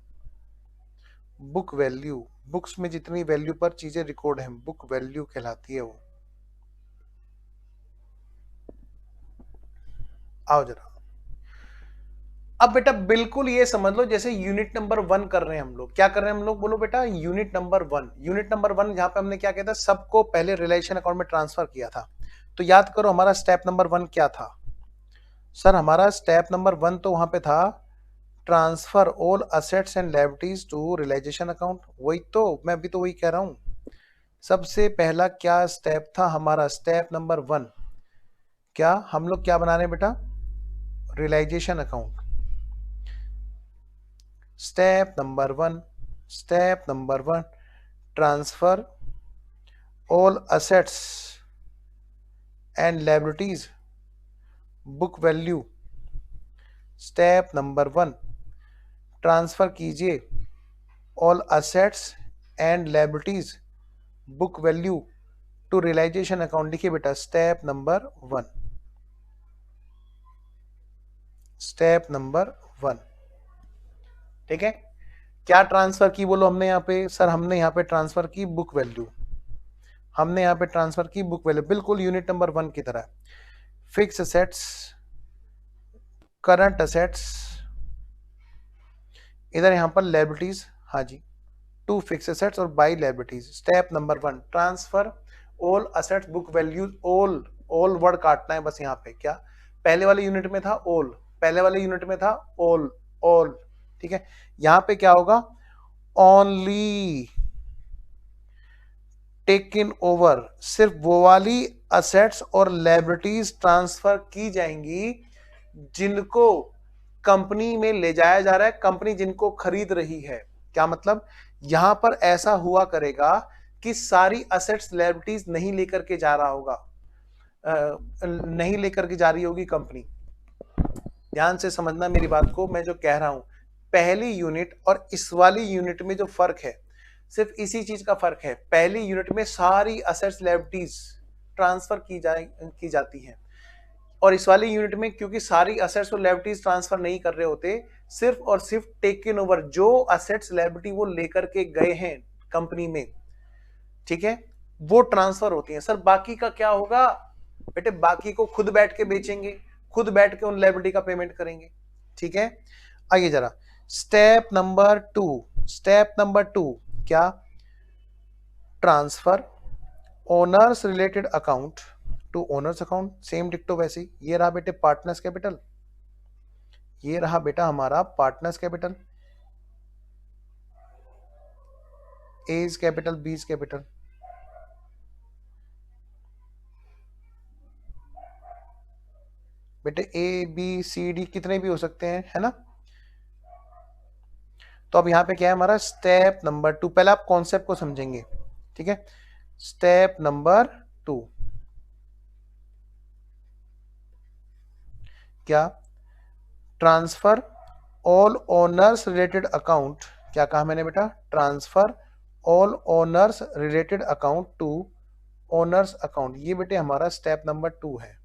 book value, books में जितनी वैल्यू पर चीजें रिकॉर्ड हैं, बुक वैल्यू कहलाती है वो। आओ जरा, अब बेटा बिल्कुल ये समझ लो जैसे यूनिट नंबर 1 कर रहे हैं हम लोग। क्या कर रहे हैं हम लोग, बोलो बेटा, यूनिट नंबर 1। यूनिट नंबर 1 जहां पे हमने क्या किया था, सबको पहले रिलेशन अकाउंट में ट्रांसफर किया था। तो याद करो हमारा स्टेप नंबर 1 क्या था सर, हमारा स्टेप नंबर 1 तो वहां पे था, transfer all assets and liabilities to realisation account. वही तो मैं अभी तो वही कह रहा हूं। सबसे पहला क्या स्टेप था हमारा, स्टेप नंबर 1, क्या हम लोग क्या बना रहे हैं बेटा, realisation account. Step number 1, step number 1, transfer all assets and liabilities, book value. Step number 1, transfer कीजिए all assets and liabilities, book value to realisation account. लिखिए बेटा स्टेप नंबर 1, स्टेप नंबर 1। ठीक है, क्या ट्रांसफर की बोलो हमने यहाँ पे, सर हमने यहाँ पे ट्रांसफर की बुक वैल्यू। हमने यहाँ पे ट्रांसफर की बुक वैल्यू, बिल्कुल यूनिट नंबर 1 की तरह। फिक्स असेट्स, करंट असेट्स, इधर यहाँ पर लायबिलिटीज, हाँ जी, टू फिक्स असेट्स और by liabilities. Step number 1, transfer all assets book values. All, all word काटना है बस यहाँ पे। क्या पहले वाले यूनिट में था ऑल, पहले वाले यूनिट में था ऑल, ऑल। ठीक है, यहां पे क्या होगा, ओनली टेकन ओवर, सिर्फ वो वाली असेट्स और लायबिलिटीज ट्रांसफर की जाएंगी जिनको कंपनी में ले जाया जा रहा है, कंपनी जिनको खरीद रही है। क्या मतलब, यहां पर ऐसा हुआ करेगा कि सारी असेट्स लायबिलिटीज नहीं लेकर के जा रहा होगा, नहीं लेकर के जा रही होगी कंपनी। ध्यान से समझना मेरी बात को, मैं जो कह रहा हूं, पहली यूनिट और इस वाली यूनिट में जो फर्क है, सिर्फ इसी चीज का फर्क है। पहली यूनिट में सारी असेट्स लायबिलिटीज ट्रांसफर की जाती हैं, और इस वाली यूनिट में क्योंकि सारी असेट्स और लायबिलिटीज ट्रांसफर नहीं कर रहे होते, सिर्फ और सिर्फ टेकन ओवर, जो असेट्स लायबिलिटी वो लेकर के गए हैं कंपनी में, ठीक है, वो ट्रांसफर होती है। सर बाकी का क्या होगा बेटे, बाकी को खुद बैठ के बेचेंगे, खुद बैठ के उन लायबिलिटी का पेमेंट करेंगे। ठीक है, आइए जरा, स्टेप नंबर 2, स्टेप नंबर 2 क्या, transfer owners related account to owners account. Same डिक्टो वैसे ही, ये रहा बेटे पार्टनर्स कैपिटल, ये रहा बेटा हमारा partners capital, A's capital, B's capital. बेटे ए बी सी डी कितने भी हो सकते हैं, है ना। तो अब यहां पे क्या है हमारा, स्टेप नंबर 2, पहले आप कॉन्सेप्ट को समझेंगे। ठीक है, स्टेप नंबर 2 क्या, transfer all owners related account. क्या कहा मैंने बेटा, transfer all owners related account to owners account. ये बेटे हमारा स्टेप नंबर 2 है।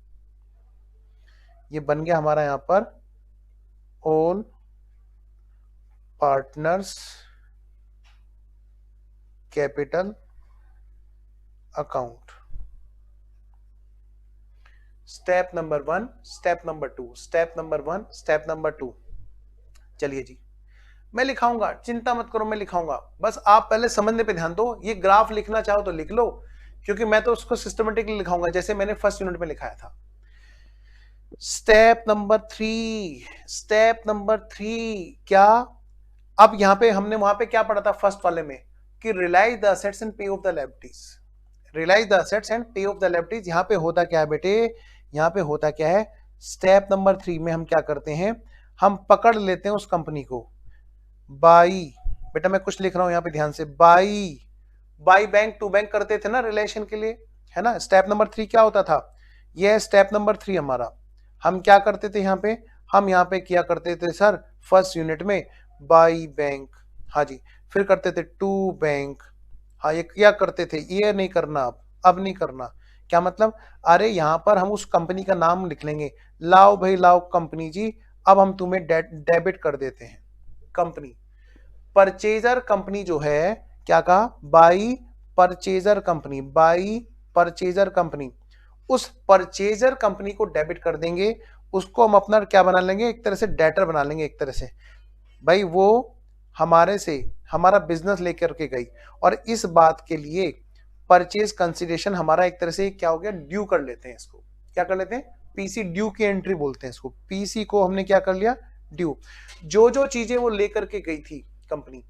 ये बन गया हमारा यहां पर all partners capital account. Step number 1, step number 2, step number 1, step number 2। चलिए जी, मैं लिखाऊंगा, चिंता मत करो, मैं लिखाऊंगा, बस आप पहले समझने पे ध्यान दो। ये ग्राफ लिखना चाहो तो लिख लो, क्योंकि मैं तो उसको सिस्टमेटिकली लिखाऊंगा जैसे मैंने फर्स्ट यूनिट में लिखाया था। स्टेप नंबर 3, स्टेप नंबर 3 क्या, अब यहां पे हमने वहां पे क्या पढ़ा था फर्स्ट वाले में, कि realise the assets and pay off the liabilities. Realise the assets and pay off the liabilities, यहां पे होता क्या है बेटे, यहां पे होता क्या है, स्टेप नंबर 3 में हम क्या करते हैं, हम पकड़ लेते हैं उस कंपनी को, बाई, बेटा मैं कुछ लिख रहा हूं यहां पे ध्यान से, by, by bank to bank करते थे ना रिलेशन के लिए, है ना। स्टेप नंबर 3 क्या होता था, यह स्टेप नंबर 3 हमारा, हम क्या करते थे यहां पे, हम यहाँ पे किया करते थे सर फर्स्ट यूनिट में बाई बैंक, हाँ जी, फिर करते थे टू बैंक, हाँ ये किया करते थे, ये नहीं करना अब नहीं करना। क्या मतलब, अरे यहाँ पर हम उस कंपनी का नाम लिख लेंगे, लाओ भाई लाओ कंपनी जी, अब हम तुम्हें डेबिट कर देते हैं कंपनी। परचेजर कंपनी जो है, क्या कहा, by purchaser company, by purchaser company, उस परचेजर कंपनी को डेबिट कर देंगे, उसको हम अपना क्या बना लेंगे, एक तरह से डेटर बना लेंगे एक तरह से। भाई वो हमारे से हमारा बिजनेस लेकर के गई और इस बात के लिए परचेज कंसिडरेशन हमारा एक तरह से क्या हो गया, ड्यू कर लेते हैं इसको, क्या कर लेते हैं, पीसी ड्यू की एंट्री बोलते हैं इसको, पीसी को हमने क्या कर लिया, ड्यू। जो जो चीजें वो लेकर के गई थी कंपनी,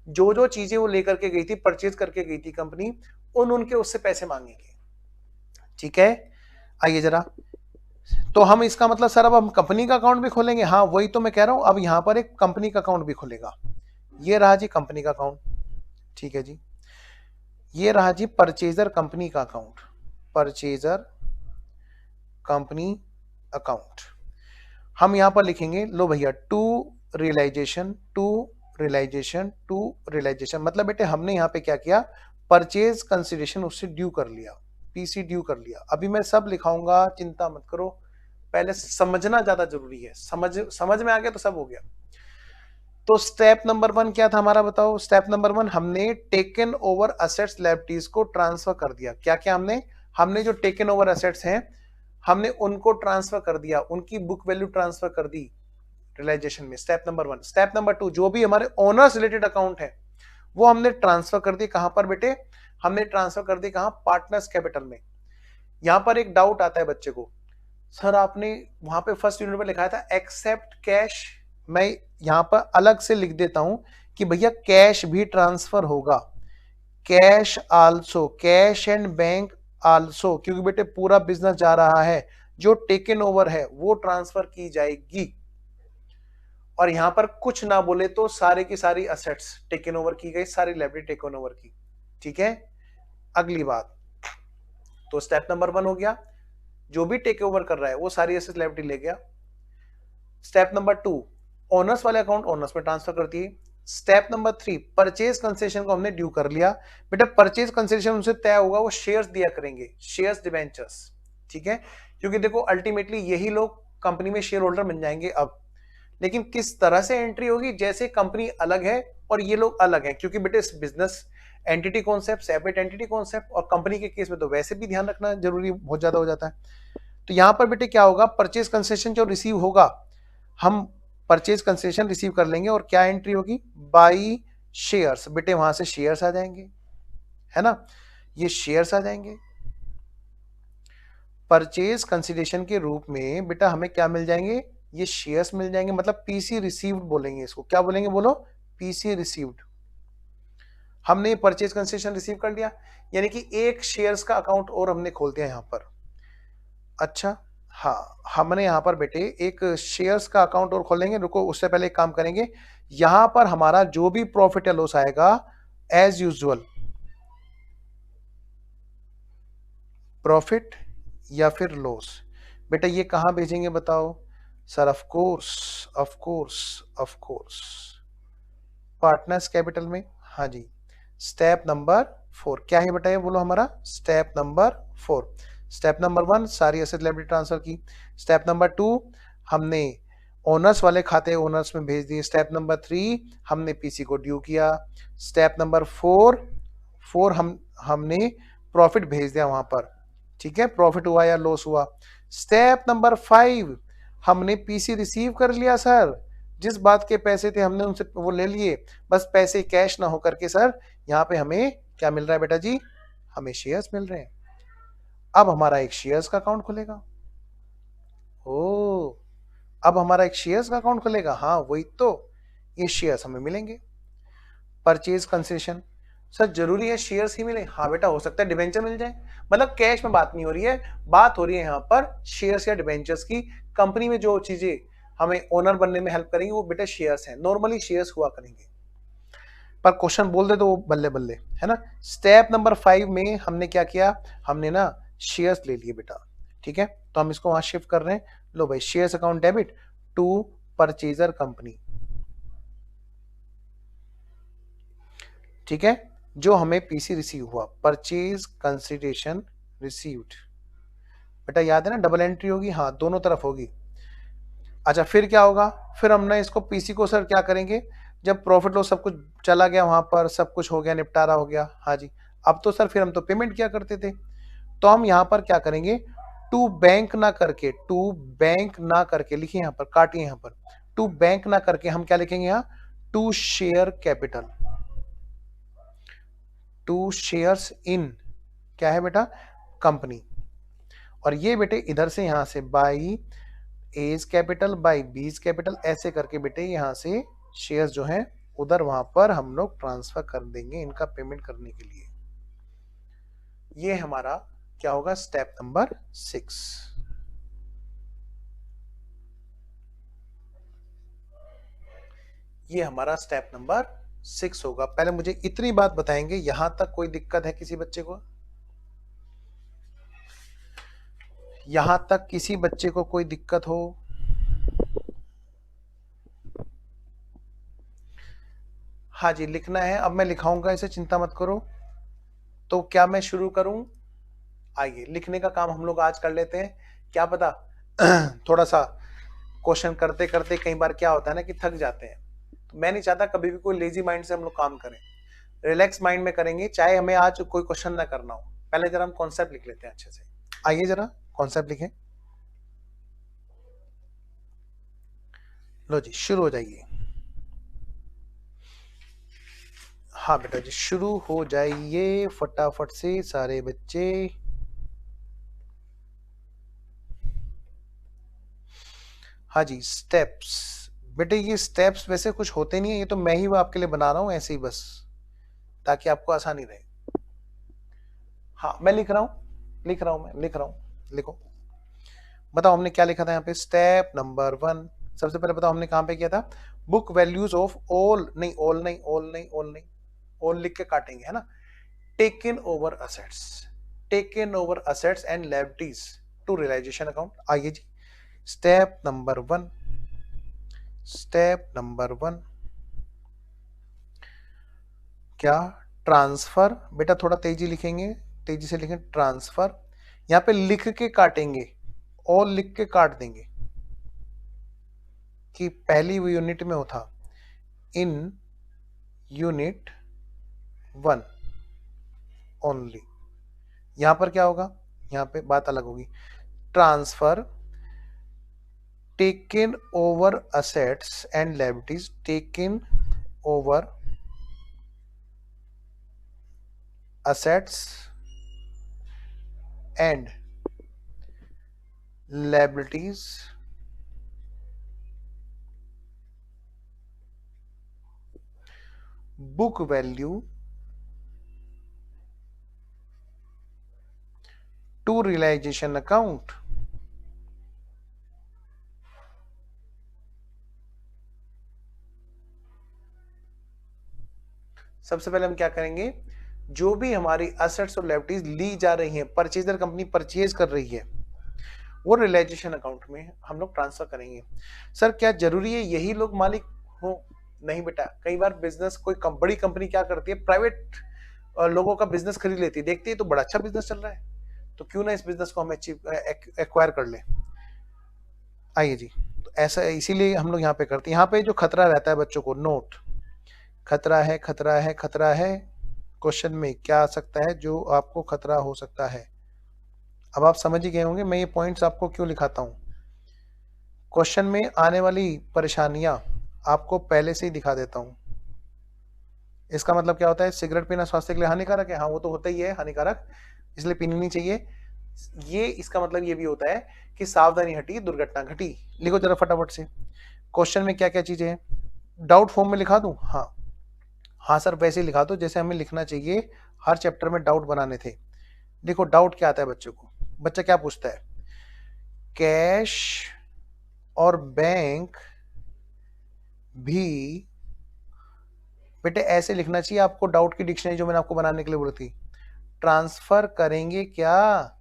जो जो चीजें वो लेकर के गई थी, परचेज करके गई थी कंपनी, उनके उससे पैसे मांगेंगे। ठीक है, आइए जरा, तो हम इसका मतलब सर अब हम कंपनी का अकाउंट भी खोलेंगे, हाँ वही तो मैं कह रहा हूं, अब यहां पर एक कंपनी का अकाउंट भी खुलेगा। ये रहा जी कंपनी का अकाउंट, ठीक है जी। ये रहा जी परचेजर कंपनी का अकाउंट, परचेजर कंपनी अकाउंट। हम यहां पर लिखेंगे, लो भैया, to realisation, to realisation, to realisation, मतलब बेटे हमने यहां पे क्या किया, परचेज कंसिडरेशन उससे ड्यू कर लिया, पीसी ड्यू कर लिया। अभी मैं सब लिखाऊंगा, चिंता मत करो, पहले समझना ज्यादा जरूरी है, समझ में आ गया तो सब हो गया। तो स्टेप नंबर 1 क्या था हमारा, बताओ। स्टेप नंबर 1, हमने टेकन ओवर असेट्स लायबिलिटीज को ट्रांसफर कर दिया। क्या क्या हमने जो टेकन ओवर असेट्स हैं हमने उनको ट्रांसफर कर दिया, उनकी बुक वैल्यू ट्रांसफर कर दी रियलाइजेशन में, स्टेप नंबर 1। स्टेप नंबर 2, जो भी हमारे ओनर्स रिलेटेड अकाउंट है वो हमने ट्रांसफर कर दी, कहां पर बेटे, हमने ट्रांसफर कर दी कहां, पार्टनर्स कैपिटल में। यहां पर एक डाउट आता है बच्चे को, सर आपने वहां पे फर्स्ट यूनिट में लिखा था एक्सेप्ट कैश, मैं यहां पर अलग से लिख देता हूं कि भैया कैश भी ट्रांसफर होगा, cash also, cash and bank also, क्योंकि बेटे पूरा बिजनेस जा रहा है, जो टेकन ओवर है वो ट्रांसफर की जाएगी। और यहां पर कुछ ना बोले तो सारे की सारी असेट्स टेकन ओवर की गई, सारी लायबिलिटी टेकन ओवर की। ठीक है, अगली बात, तो स्टेप नंबर 1 हो गया, जो भी टेक ओवर कर रहा है वो सारी एसेट लायबिलिटी ले गया। स्टेप नंबर 2, ओनर्स वाले अकाउंट ओनर्स में ट्रांसफर कर दिए। स्टेप नंबर 3, परचेज कंसेशन को हमने ड्यू कर लिया। बेटा परचेज कंसेशन उनसे तय होगा, वो शेयर्स दिया करेंगे, शेयर्स डिबेंचर्स। ठीक है, क्योंकि देखो अल्टीमेटली यही लोग कंपनी में शेयर होल्डर बन जाएंगे अब, लेकिन किस तरह से एंट्री होगी, जैसे कंपनी अलग है और ये लोग अलग हैं, क्योंकि बेटे business entity concept, separate entity concept, और कंपनी के केस में तो वैसे भी ध्यान रखना जरूरी बहुत ज्यादा हो जाता है। तो यहां पर बेटे क्या होगा, परचेज कंसेशन जो रिसीव होगा, हम परचेज कंसेशन रिसीव कर लेंगे और क्या एंट्री होगी, बाई शेयर्स, बेटे वहां से शेयर्स आ जाएंगे, है ना, ये शेयर्स आ जाएंगे। परचेज कंसिडरेशन के रूप में बेटा हमें क्या मिल जाएंगे, ये शेयर्स मिल जाएंगे, मतलब पीसी रिसीव्ड बोलेंगे इसको, क्या बोलेंगे बोलो, पीसी रिसीव्ड। हमने परचेज कंसेशन रिसीव कर लिया, यानी कि एक शेयर्स का अकाउंट और हमने खोल दिया यहां पर। अच्छा, हाँ हमने यहां पर बेटे एक शेयर्स का अकाउंट और खोलेंगे, रुको उससे पहले एक काम करेंगे, यहां पर हमारा जो भी प्रॉफिट या लॉस आएगा एज यूजुअल, प्रॉफिट या फिर लॉस, बेटा ये कहां भेजेंगे बताओ, sir of course, of course, of course partners capital में। हाँ जी, स्टेप नंबर 4 क्या है बेटा, ये बोलो हमारा स्टेप नंबर 4। स्टेप नंबर 1 सारी एसेट लायबिलिटी ट्रांसफर की, स्टेप नंबर 2 हमने ओनर्स वाले खाते ओनर्स में भेज दिए, स्टेप नंबर 3 हमने पीसी को ड्यू किया, स्टेप नंबर 4 हमने प्रॉफिट भेज दिया वहां पर, ठीक है, प्रॉफिट हुआ या लॉस हुआ। स्टेप नंबर 5 हमने पीसी रिसीव कर लिया सर, जिस बात के पैसे थे हमने उनसे वो ले लिए, बस पैसे कैश ना होकर के सर यहाँ पे हमें क्या मिल रहा है बेटा जी, हमें शेयर्स मिल रहे हैं। अब हमारा एक शेयर्स का अकाउंट खुलेगा, ओ अब हमारा एक शेयर्स का अकाउंट खुलेगा, हाँ वही तो, ये शेयर्स हमें मिलेंगे। परचेज कंसेशन, सर जरूरी है शेयर्स ही मिले, हाँ बेटा हो सकता है डिबेंचर मिल जाए, मतलब कैश में बात नहीं हो रही है, बात हो रही है यहाँ पर शेयर्स या डिबेंचर्स की। कंपनी में जो चीजें हमें ओनर बनने में हेल्प करेंगी वो बेटा शेयर्स हैं, नॉर्मली शेयर्स हुआ करेंगे, पर क्वेश्चन बोल दे तो वो बल्ले बल्ले, है ना। स्टेप नंबर 5 में हमने क्या किया, हमने ना शेयर्स ले लिए बेटा, ठीक है, तो हम इसको वहां शिफ्ट कर रहे हैं, लो भाई shares account debit to purchaser company, ठीक है, जो हमें पीसी रिसीव हुआ, परचेज कंसिडरेशन रिसीव्ड, बेटा याद है ना, डबल एंट्री होगी, हाँ दोनों तरफ होगी। अच्छा फिर क्या होगा, फिर हमने इसको पीसी को सर क्या करेंगे, जब प्रॉफिट लॉस सब कुछ चला गया वहां पर, सब कुछ हो गया, निपटारा हो गया, हाँ जी, अब तो सर फिर हम तो पेमेंट क्या करते थे, तो हम यहां पर क्या करेंगे, टू बैंक ना करके, टू बैंक ना करके लिखिए यहां पर, काटिए यहां पर, टू बैंक ना करके हम क्या लिखेंगे यहां, to share capital, to shares in, क्या है बेटा, कंपनी, और ये बेटे इधर से यहां से by A's capital by B's capital, ऐसे करके बेटे यहां से शेयर्स जो हैं उधर वहां पर हम लोग ट्रांसफर कर देंगे इनका पेमेंट करने के लिए। ये हमारा क्या होगा, स्टेप नंबर 6। ये हमारा स्टेप नंबर 6 होगा। पहले मुझे इतनी बात बताएंगे, यहां तक कोई दिक्कत है किसी बच्चे को, यहां तक किसी बच्चे को कोई दिक्कत हो, हाँ जी लिखना है, अब मैं लिखाऊंगा इसे, चिंता मत करो। तो क्या मैं शुरू करूं, आइए लिखने का काम हम लोग आज कर लेते हैं। क्या पता थोड़ा सा क्वेश्चन करते करते कई बार क्या होता है ना कि थक जाते हैं, तो मैं नहीं चाहता कभी भी कोई लेजी माइंड से हम लोग काम करें, रिलैक्स माइंड में करेंगे, चाहे हमें आज कोई क्वेश्चन ना करना हो। पहले जरा हम कॉन्सेप्ट लिख लेते हैं अच्छे से, आइए जरा कॉन्सेप्ट लिखें, लो जी शुरू हो जाइए। हाँ बेटा जी शुरू हो जाइए फटाफट से सारे बच्चे। हाँ जी स्टेप्स, बेटे ये स्टेप्स वैसे कुछ होते नहीं है, ये तो मैं ही वो आपके लिए बना रहा हूँ ऐसे ही बस, ताकि आपको आसानी रहे। हाँ मैं लिख रहा हूँ, लिख रहा हूँ, मैं लिख रहा हूँ, लिखो। बताओ हमने क्या लिखा था यहाँ पे, स्टेप नंबर 1, सबसे पहले बताओ हमने कहाँ पे किया था, बुक वैल्यूज ऑफ ऑल, नहीं ऑल नहीं, ऑल नहीं, ऑल नहीं, ऑल लिख के काटेंगे है ना, taken over assets, taken over assets and liabilities to realisation account. आइए जी स्टेप नंबर 1, स्टेप नंबर 1 क्या, ट्रांसफर, बेटा थोड़ा तेजी लिखेंगे, तेजी से लिखें, ट्रांसफर, यहां पे लिख के काटेंगे, और लिख के काट देंगे कि पहली वो यूनिट में हो था, इन यूनिट 1 ओनली। यहां पर क्या होगा, यहां पे बात अलग होगी, transfer taken over assets and liabilities, taken over assets and liabilities book value to realization account। सबसे पहले हम क्या करेंगे, जो भी हमारी असेट्स और लायबिलिटीज ली जा रही हैं, परचेजर कंपनी परचेज कर रही है, वो रियलाइजेशन अकाउंट में हम लोग ट्रांसफर करेंगे। सर क्या जरूरी है यही लोग मालिक हो, नहीं बेटा, कई बार बिजनेस कोई बड़ी कंपनी क्या करती है, प्राइवेट लोगों का बिजनेस खरीद लेती है, देखती है तो बड़ा अच्छा बिजनेस चल रहा है, तो क्यों ना इस बिजनेस को हम एक्वायर कर ले। आइए जी, तो ऐसा इसीलिए हम लोग यहाँ पे करते हैं, यहाँ पे जो खतरा रहता है बच्चों को, नोट, खतरा है, खतरा है, खतरा है, क्वेश्चन में क्या आ सकता है जो आपको खतरा हो सकता है। अब आप समझ ही गए होंगे मैं ये पॉइंट्स आपको क्यों लिखाता हूं, क्वेश्चन में आने वाली परेशानियां आपको पहले से ही दिखा देता हूं। इसका मतलब क्या होता है, सिगरेट पीना स्वास्थ्य के लिए हानिकारक है, हाँ वो तो होता ही है हानिकारक, इसलिए पीनी नहीं चाहिए। ये इसका मतलब ये भी होता है कि सावधानी हटी दुर्घटना घटी। लिखो जरा फटाफट से, क्वेश्चन में क्या क्या चीजें हैं, डाउट फॉर्म में लिखा दूं, हाँ हाँ सर वैसे ही लिखा दो जैसे हमें लिखना चाहिए, हर चैप्टर में डाउट बनाने थे। देखो डाउट क्या आता है बच्चों को, बच्चा क्या पूछता है, कैश और बैंक भी, बेटे ऐसे लिखना चाहिए आपको, डाउट की डिक्शनरी जो मैंने आपको बनाने के लिए बोली थी, ट्रांसफर करेंगे क्या,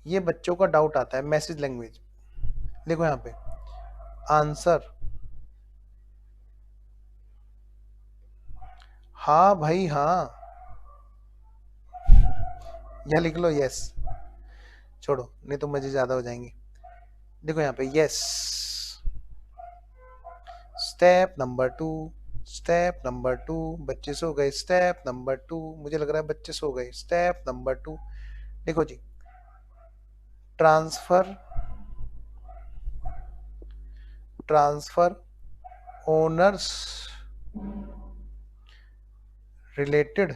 ये बच्चों का डाउट आता है, मैसेज लैंग्वेज। देखो यहाँ पे आंसर, हाँ भाई हाँ, या लिख लो यस, छोड़ो नहीं तो मजे ज्यादा हो जाएंगे। देखो यहाँ पे yes, step number 2, step number 2, बच्चे सो गए, स्टेप नंबर 2, मुझे लग रहा है बच्चे सो गए, स्टेप नंबर 2। देखो जी, transfer, transfer owners related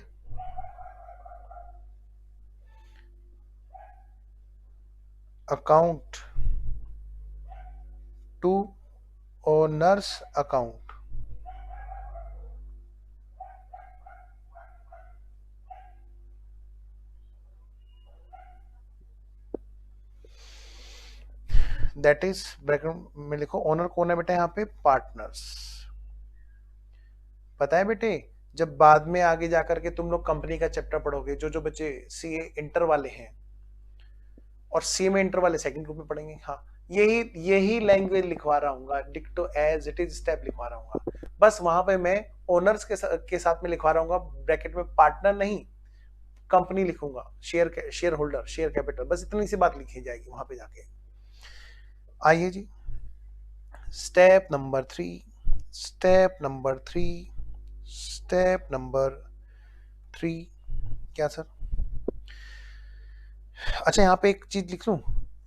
account to owners account. That is, bracket में लिखो ओनर कौन है बेटा, यहाँ पे पार्टनर्स। पता है बेटे, जब बाद में आगे जाकर के तुम लोग कंपनी का चैप्टर पढ़ोगे, जो जो बच्चे सीए इंटर वाले हैं और सी में इंटर वाले सेकंड ग्रुप में पढ़ेंगे, हाँ यही यही लैंग्वेज लिखवा रहा हूँ, डिक्टो एज इट इज स्टेप लिखवा रहा हूँ। बस वहां पे मैं ओनर्स के साथ में लिखवा रहा हूँ, ब्रैकेट में पार्टनर नहीं, कंपनी लिखूंगा, शेयर होल्डर, शेयर कैपिटल, बस इतनी सी बात लिखी जाएगी वहां पे जाके। आइए जी, step number 3, step number 3, step number 3, क्या सर? अच्छा यहाँ पे एक चीज लिख लूं,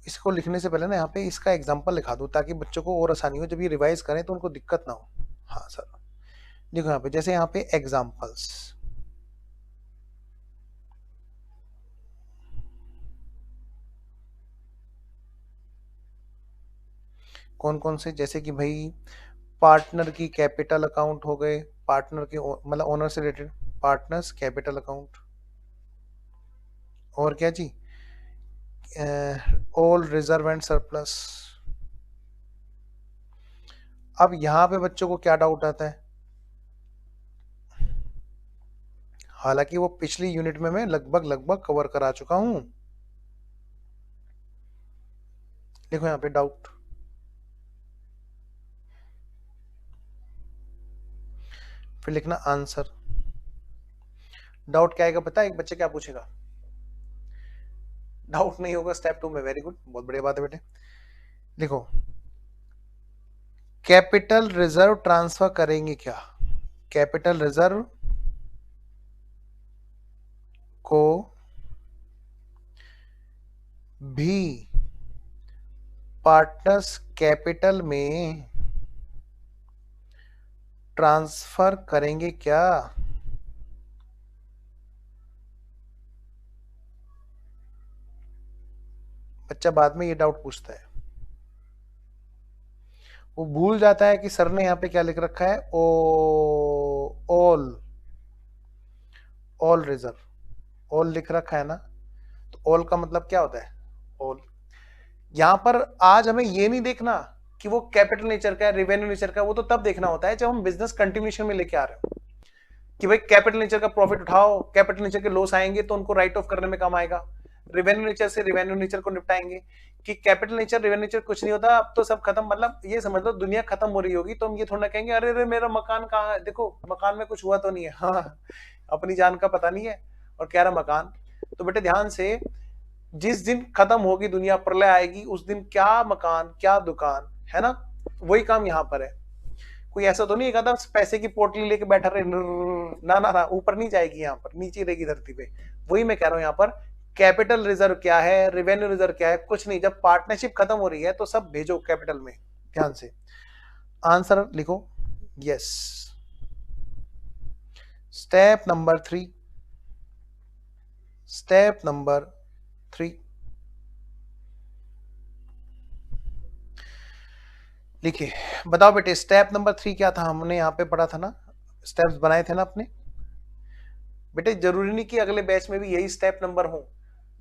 इसको लिखने से पहले ना यहाँ पे इसका एग्जांपल लिखा दूं, ताकि बच्चों को और आसानी हो, जब ये रिवाइज करें तो उनको दिक्कत ना हो। हाँ सर, देखो यहाँ पे, जैसे यहाँ पे एग्जांपल्स, कौन कौन से, जैसे कि भाई पार्टनर की कैपिटल अकाउंट हो गए, पार्टनर के मतलब ओनर से रिलेटेड पार्टनर्स कैपिटल अकाउंट, और क्या जी, ऑल रिजर्व एंड सरप्लस। अब यहां पे बच्चों को क्या डाउट आता है, हालांकि वो पिछली यूनिट में मैं लगभग लगभग कवर करा चुका हूं। देखो यहाँ पे डाउट, फिर लिखना आंसर। डाउट क्या आएगा पता है, एक बच्चे क्या पूछेगा, डाउट नहीं होगा स्टेप 2 में, वेरी गुड, बहुत बढ़िया बात है बेटे। देखो, कैपिटल रिजर्व ट्रांसफर करेंगे क्या, कैपिटल रिजर्व को भी पार्टनर्स कैपिटल में ट्रांसफर करेंगे क्या? बच्चा बाद में ये डाउट पूछता है, वो भूल जाता है कि सर ने यहाँ पे क्या लिख रखा है, ओ ऑल, ऑल रिजर्व, ऑल लिख रखा है ना, तो ऑल का मतलब क्या होता है, ऑल। यहां पर आज हमें ये नहीं देखना कि वो कैपिटल नेचर का है, रेवेन्यू नेचर का है, वो तो तब देखना होता है जब हम बिजनेस कंटिन्यूएशन में लेके आ रहे हो, कि भाई कैपिटल नेचर का प्रॉफिट उठाओ, कैपिटल नेचर के लॉस आएंगे तो उनको राइट ऑफ करने में काम आएगा, रेवेन्यू नेचर से रेवेन्यू नेचर को निपटाएंगे। कि कैपिटल नेचर रेवेन्यू नेचर कुछ नहीं होता, अब तो सब खत्म, मतलब ये समझ लो दुनिया खत्म हो रही होगी तो हम ये थोड़ा कहेंगे अरे अरे मेरा मकान कहाँ है, देखो मकान में कुछ हुआ तो नहीं है, हाँ अपनी जान का पता नहीं है और कह रहा मकान। तो बेटे ध्यान से, जिस दिन खत्म होगी दुनिया, प्रलय आएगी, उस दिन क्या मकान क्या दुकान, है ना, वही काम यहाँ पर है। कोई ऐसा तो नहीं कहता पैसे की पोटली लेके बैठा रहे, ना ना ना, ऊपर नहीं जाएगी, यहाँ पर नीचे रहेगी धरती पे। वही मैं कह रहा हूँ यहाँ पर, कैपिटल रिजर्व क्या है, रेवेन्यू रिजर्व क्या है, कुछ नहीं, जब पार्टनरशिप खत्म हो रही है तो सब भेजो कैपिटल में। ध्यान से आंसर लिखो, yes. Step number 3, step number 3 लिखिए, बताओ बेटे स्टेप नंबर 3 क्या था, हमने यहाँ पे पढ़ा था ना, स्टेप्स बनाए थे ना अपने। बेटे जरूरी नहीं कि अगले बैच में भी यही स्टेप नंबर हो,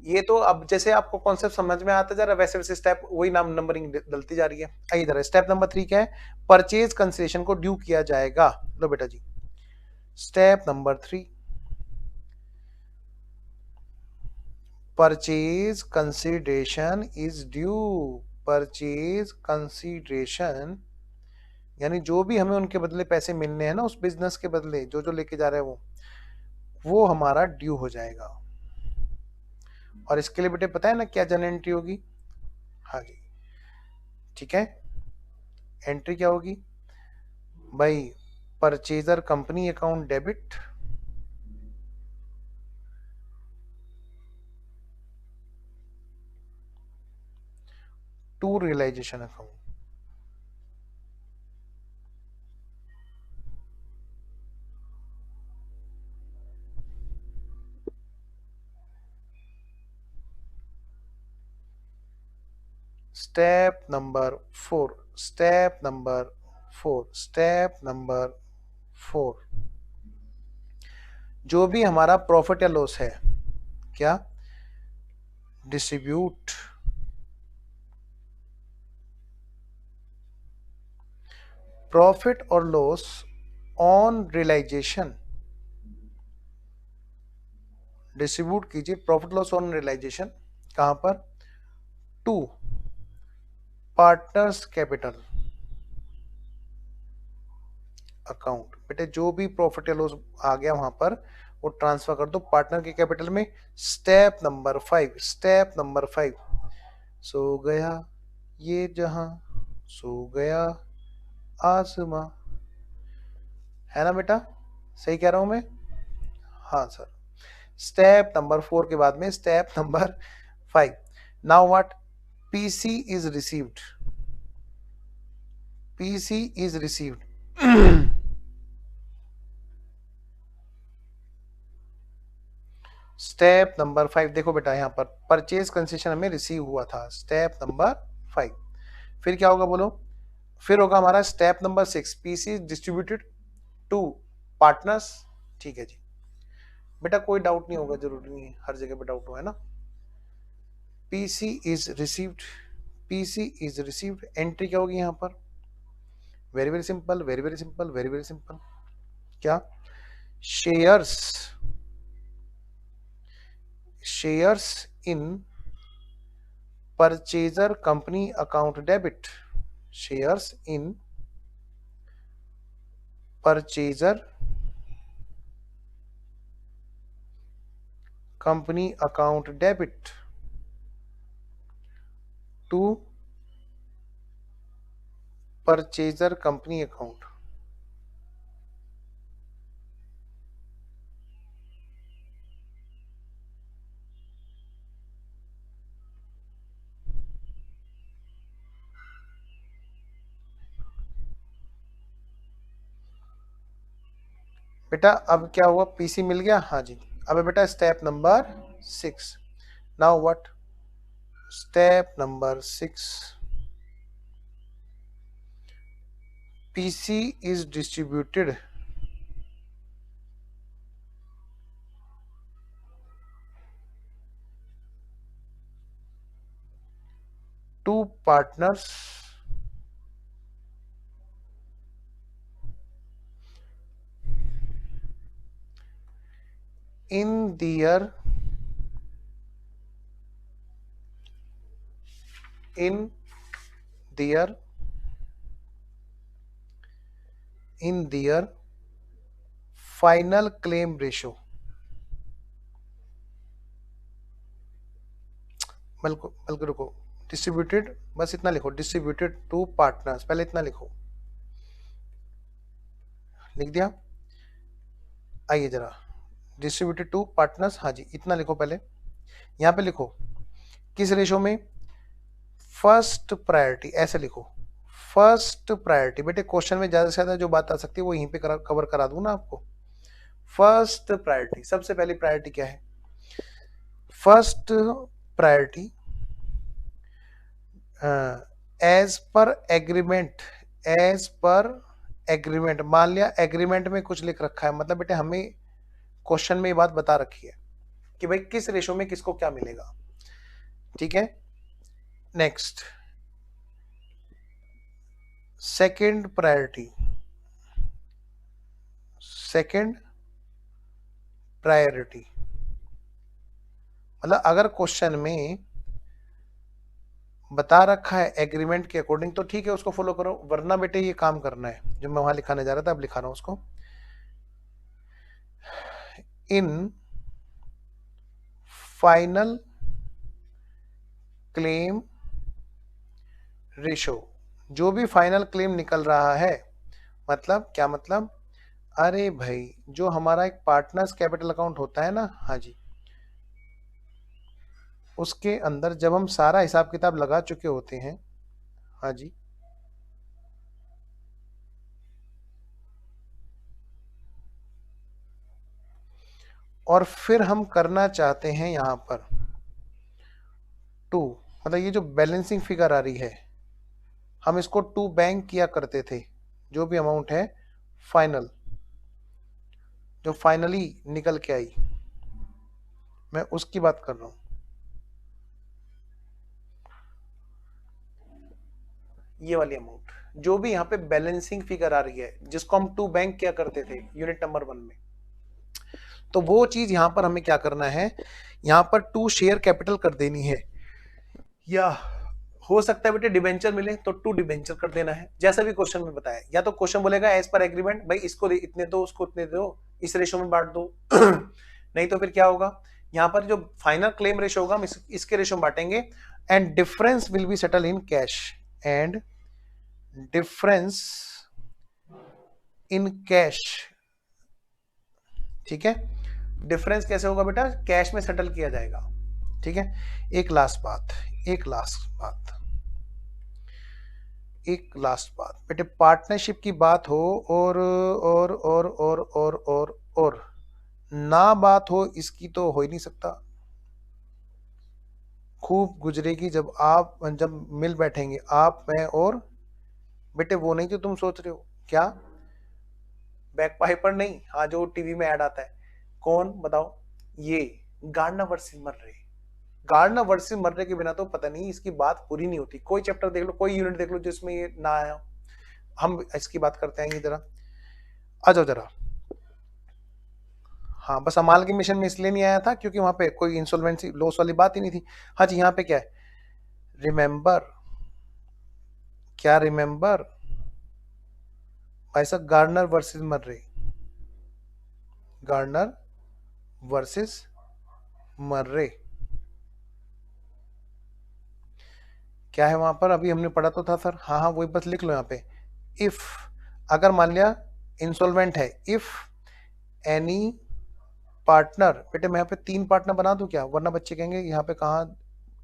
ये तो अब जैसे आपको कॉन्सेप्ट समझ में आता जा रहा है वैसे वैसे स्टेप वही नाम नंबरिंग डलती जा रही है। आइए इधर स्टेप नंबर 3 क्या है, परचेज कंसिडरेशन को ड्यू किया जाएगा। लो बेटा जी, step number 3, purchase consideration is due, purchase consideration, यानी जो भी हमें उनके बदले पैसे मिलने हैं ना, उस बिजनेस के बदले जो जो लेके जा रहे हैं वो हमारा ड्यू हो जाएगा। और इसके लिए बेटे पता है ना क्या जर्नल एंट्री होगी? हाँ जी, ठीक है। एंट्री क्या होगी भाई? Purchaser company account debit, to realisation account. Step number 4, step number 4, step number 4, जो भी हमारा प्रॉफिट या लॉस है, क्या? डिस्ट्रीब्यूट प्रॉफिट और लॉस ऑन रियलाइजेशन, डिस्ट्रीब्यूट कीजिए प्रॉफिट लॉस ऑन रियलाइजेशन। कहां पर? To partners capital account. बेटे जो भी प्रॉफिट या लॉस आ गया वहां पर वो ट्रांसफर कर दो पार्टनर के कैपिटल में। स्टेप नंबर 5, स्टेप नंबर 5, सो गया ये जहां, सो गया आसमां, है ना बेटा? सही कह रहा हूं मैं? हाँ सर। स्टेप नंबर 4 के बाद में step number 5। Now what? PC is received, PC is received. Step number 5 देखो बेटा, यहां पर परचेज कंसेशन हमें रिसीव हुआ था, स्टेप नंबर 5। फिर क्या होगा बोलो? फिर होगा हमारा step number 6, PC distributed to partners. ठीक है जी बेटा, कोई डाउट नहीं होगा, जरूरी नहीं है हर जगह पे डाउट हो, है ना? PC is received, PC is received, entry क्या होगी यहां पर? Very very simple, very very simple, very very simple. क्या? Shares, shares in purchaser company account debit, shares in purchaser company account debit to purchaser company account. बेटा अब क्या हुआ? PC मिल गया, हाँ जी। अब बेटा step number 6। Now what? Step number 6, PC is distributed to partners in their in their in their final claim ratio। बल्कि बल्कि रुको, डिस्ट्रीब्यूटेड बस इतना लिखो, डिस्ट्रीब्यूटेड टू पार्टनर्स, पहले इतना लिखो। लिख दिया? आइए जरा, डिस्ट्रीब्यूटेड टू पार्टनर्स, हाँ जी इतना लिखो पहले। यहां पे लिखो किस रेशो में? फर्स्ट प्रायोरिटी, ऐसे लिखो फर्स्ट प्रायोरिटी। बेटे क्वेश्चन में ज्यादा से ज्यादा जो बात आ सकती है वो यहीं पे कवर करा दूं ना आपको। फर्स्ट प्रायोरिटी, सबसे पहली प्रायोरिटी क्या है? First priority as per agreement, as per agreement. मान लिया एग्रीमेंट में कुछ लिख रखा है, मतलब बेटे हमें क्वेश्चन में ये बात बता रखी है कि भाई किस रेशो में किसको क्या मिलेगा। ठीक है, next second priority, second priority मतलब अगर क्वेश्चन में बता रखा है एग्रीमेंट के अकॉर्डिंग तो ठीक है, उसको फॉलो करो, वरना बेटे ये काम करना है जो मैं वहां लिखाने जा रहा था, अब लिखा रहा हूं उसको। इन फाइनल क्लेम रेशो, जो भी फाइनल क्लेम निकल रहा है, मतलब क्या मतलब, अरे भाई जो हमारा एक पार्टनर्स कैपिटल अकाउंट होता है ना, हाँ जी, उसके अंदर जब हम सारा हिसाब किताब लगा चुके होते हैं, हाँ जी, और फिर हम करना चाहते हैं यहां पर टू, मतलब ये जो बैलेंसिंग फिगर आ रही है, हम इसको टू बैंक किया करते थे, जो भी अमाउंट है फाइनल, जो फाइनली निकल के आई, मैं उसकी बात कर रहा हूं। ये वाली अमाउंट जो भी यहाँ पे बैलेंसिंग फिगर आ रही है, जिसको हम टू बैंक किया करते थे यूनिट नंबर 1 में, तो वो चीज यहां पर हमें क्या करना है, यहां पर टू शेयर कैपिटल कर देनी है, या हो सकता है बेटे डिबेंचर मिले तो टू डिबेंचर कर देना है, जैसा भी क्वेश्चन में बताया। या तो क्वेश्चन बोलेगा एज पर एग्रीमेंट, भाई इसको इतने दो, उसको इतने दो, इस रेशो में बांट दो नहीं तो फिर क्या होगा, यहां पर जो फाइनल क्लेम रेशो होगा हम इसके रेशो में बांटेंगे, and difference will be settle in cash, and difference in cash, ठीक है, डिफरेंस कैसे होगा बेटा, कैश में सेटल किया जाएगा, ठीक है। एक लास्ट बात, एक लास्ट बात, एक लास्ट बात बेटे, पार्टनरशिप की बात हो और ना बात हो इसकी तो हो ही नहीं सकता। खूब गुजरेगी जब मिल बैठेंगे आप, मैं और बेटे, वो नहीं जो तुम सोच रहे हो, क्या बैक पाइपर नहीं, हाँ जो टीवी में ऐड आता है, कौन बताओ, ये गार्डनर वर्सेस मर्रे, गार्डनर वर्सेस मर्रे के बिना तो पता नहीं इसकी बात पूरी नहीं होती। कोई चैप्टर देख लो, कोई यूनिट देख लो जिसमें ये ना आया, हम इसकी बात करते हैं। ये जरा आ जाओ जरा, हाँ बस अमाल के मिशन में इसलिए नहीं आया था क्योंकि वहां पे कोई इंसॉल्वेंसी लॉस वाली बात ही नहीं थी। हाँ जी, यहाँ पे क्या है, रिमेंबर, क्या रिमेंबर भाई साहब, गार्डनर वर्सेस मर्रे, गार्डनर वर्सेस मर्रे, क्या है वहां पर, अभी हमने पढ़ा तो था सर, हाँ हाँ वही बस लिख लो यहाँ पे। इफ, अगर मान लिया इंसॉल्वेंट है, इफ एनी पार्टनर, बेटे मैं यहाँ पे 3 पार्टनर बना दूं क्या, वरना बच्चे कहेंगे यहाँ पे कहाँ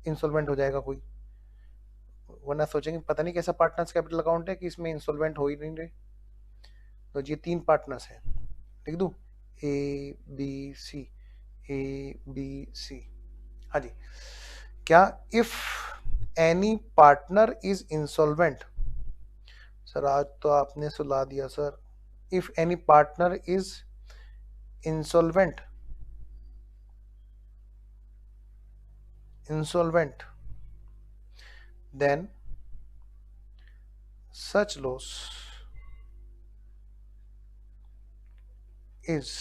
इंसॉल्वेंट हो जाएगा कोई, वरना सोचेंगे पता नहीं कैसा पार्टनर्स कैपिटल अकाउंट है कि इसमें इंसॉल्वेंट हो ही नहीं रहे। तो ये 3 पार्टनर्स हैं, लिख दूं A B C, A B C, हाँ जी, क्या if any partner is insolvent, sir आज तो आपने सुला दिया sir, if any partner is insolvent, insolvent, then such loss is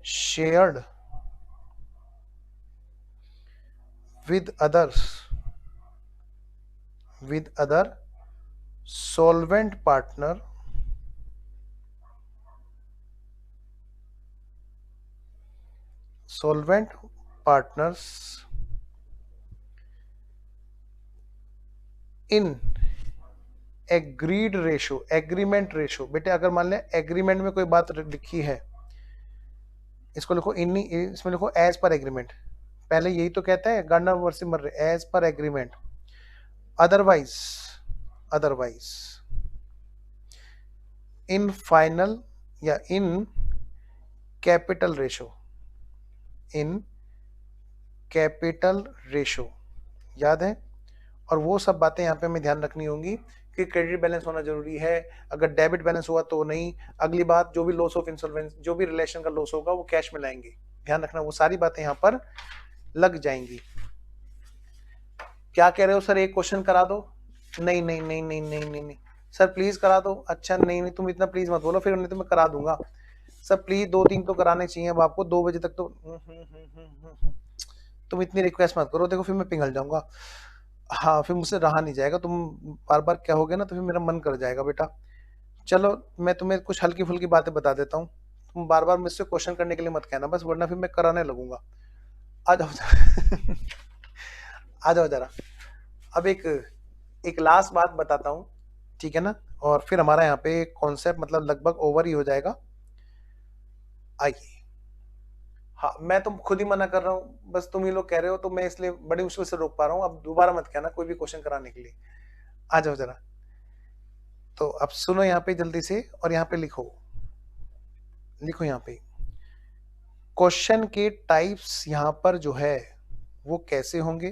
shared with others, with other solvent partner, solvent partners in agreed ratio, agreement ratio, बेटे अगर मान लें agreement में कोई बात लिखी है, इसको लिखो इन, इसमें लिखो एज पर एग्रीमेंट, पहले यही तो कहता है Gardner versus Murray, as per agreement, otherwise, otherwise in final या in capital ratio, in capital ratio, याद है। और वो सब बातें यहाँ पे हमें ध्यान रखनी होंगी कि क्रेडिट बैलेंस होना जरूरी है, अगर डेबिट बैलेंस हुआ तो नहीं। अगली बात, जो भी लॉस ऑफ इंसॉल्वेंस, जो भी रिलेशन का लॉस होगा वो कैश में लाएंगे, ध्यान रखना, वो सारी बातें यहाँ पर लग जाएंगी। क्या कह रहे हो सर, एक क्वेश्चन करा दो, नहीं नहीं नहीं नहीं नहीं नहीं नहीं सर प्लीज करा दो, अच्छा नहीं नहीं तुम इतना प्लीज मत बोलो, फिर नहीं तो मैं करा दूंगा सर, प्लीज 2-3 तो कराने चाहिए अब आपको, 2 बजे तक तो तुम इतनी रिक्वेस्ट मत करो, देखो फिर मैं पिघल जाऊंगा। हाँ, फिर मुझसे रहा नहीं जाएगा, तुम बार बार क्या हो गया ना, तो फिर मेरा मन कर जाएगा बेटा। चलो मैं तुम्हें कुछ हल्की फुल्की बातें बता देता हूँ, तुम बार बार मुझसे क्वेश्चन करने के लिए मत कहना बस, वरना फिर मैं कराने लगूंगा। आ जाओ आ जाओ जरा। अब एक एक लास्ट बात बताता हूँ, ठीक है ना, और फिर हमारा यहाँ पे कॉन्सेप्ट मतलब लगभग ओवर ही हो जाएगा। आइए, हाँ मैं तुम खुद ही मना कर रहा हूँ, बस तुम ही लोग कह रहे हो तो मैं इसलिए बड़ी मुश्किल से रोक पा रहा हूँ, अब दोबारा मत कहना कोई भी क्वेश्चन कराने के लिए। आ जाओ जरा। तो अब सुनो यहाँ पे जल्दी से, और यहाँ पे लिखो, लिखो यहाँ पे क्वेश्चन के टाइप्स यहाँ पर जो है वो कैसे होंगे,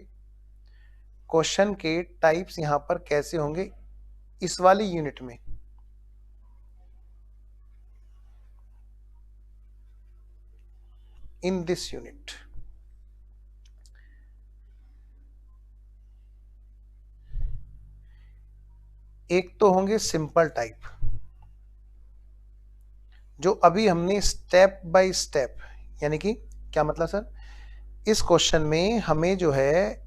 क्वेश्चन के टाइप्स यहाँ पर कैसे होंगे इस वाली यूनिट में। इन दिस यूनिट एक तो होंगे सिंपल टाइप, जो अभी हमने स्टेप बाय स्टेप, यानी कि क्या मतलब सर, इस क्वेश्चन में हमें जो है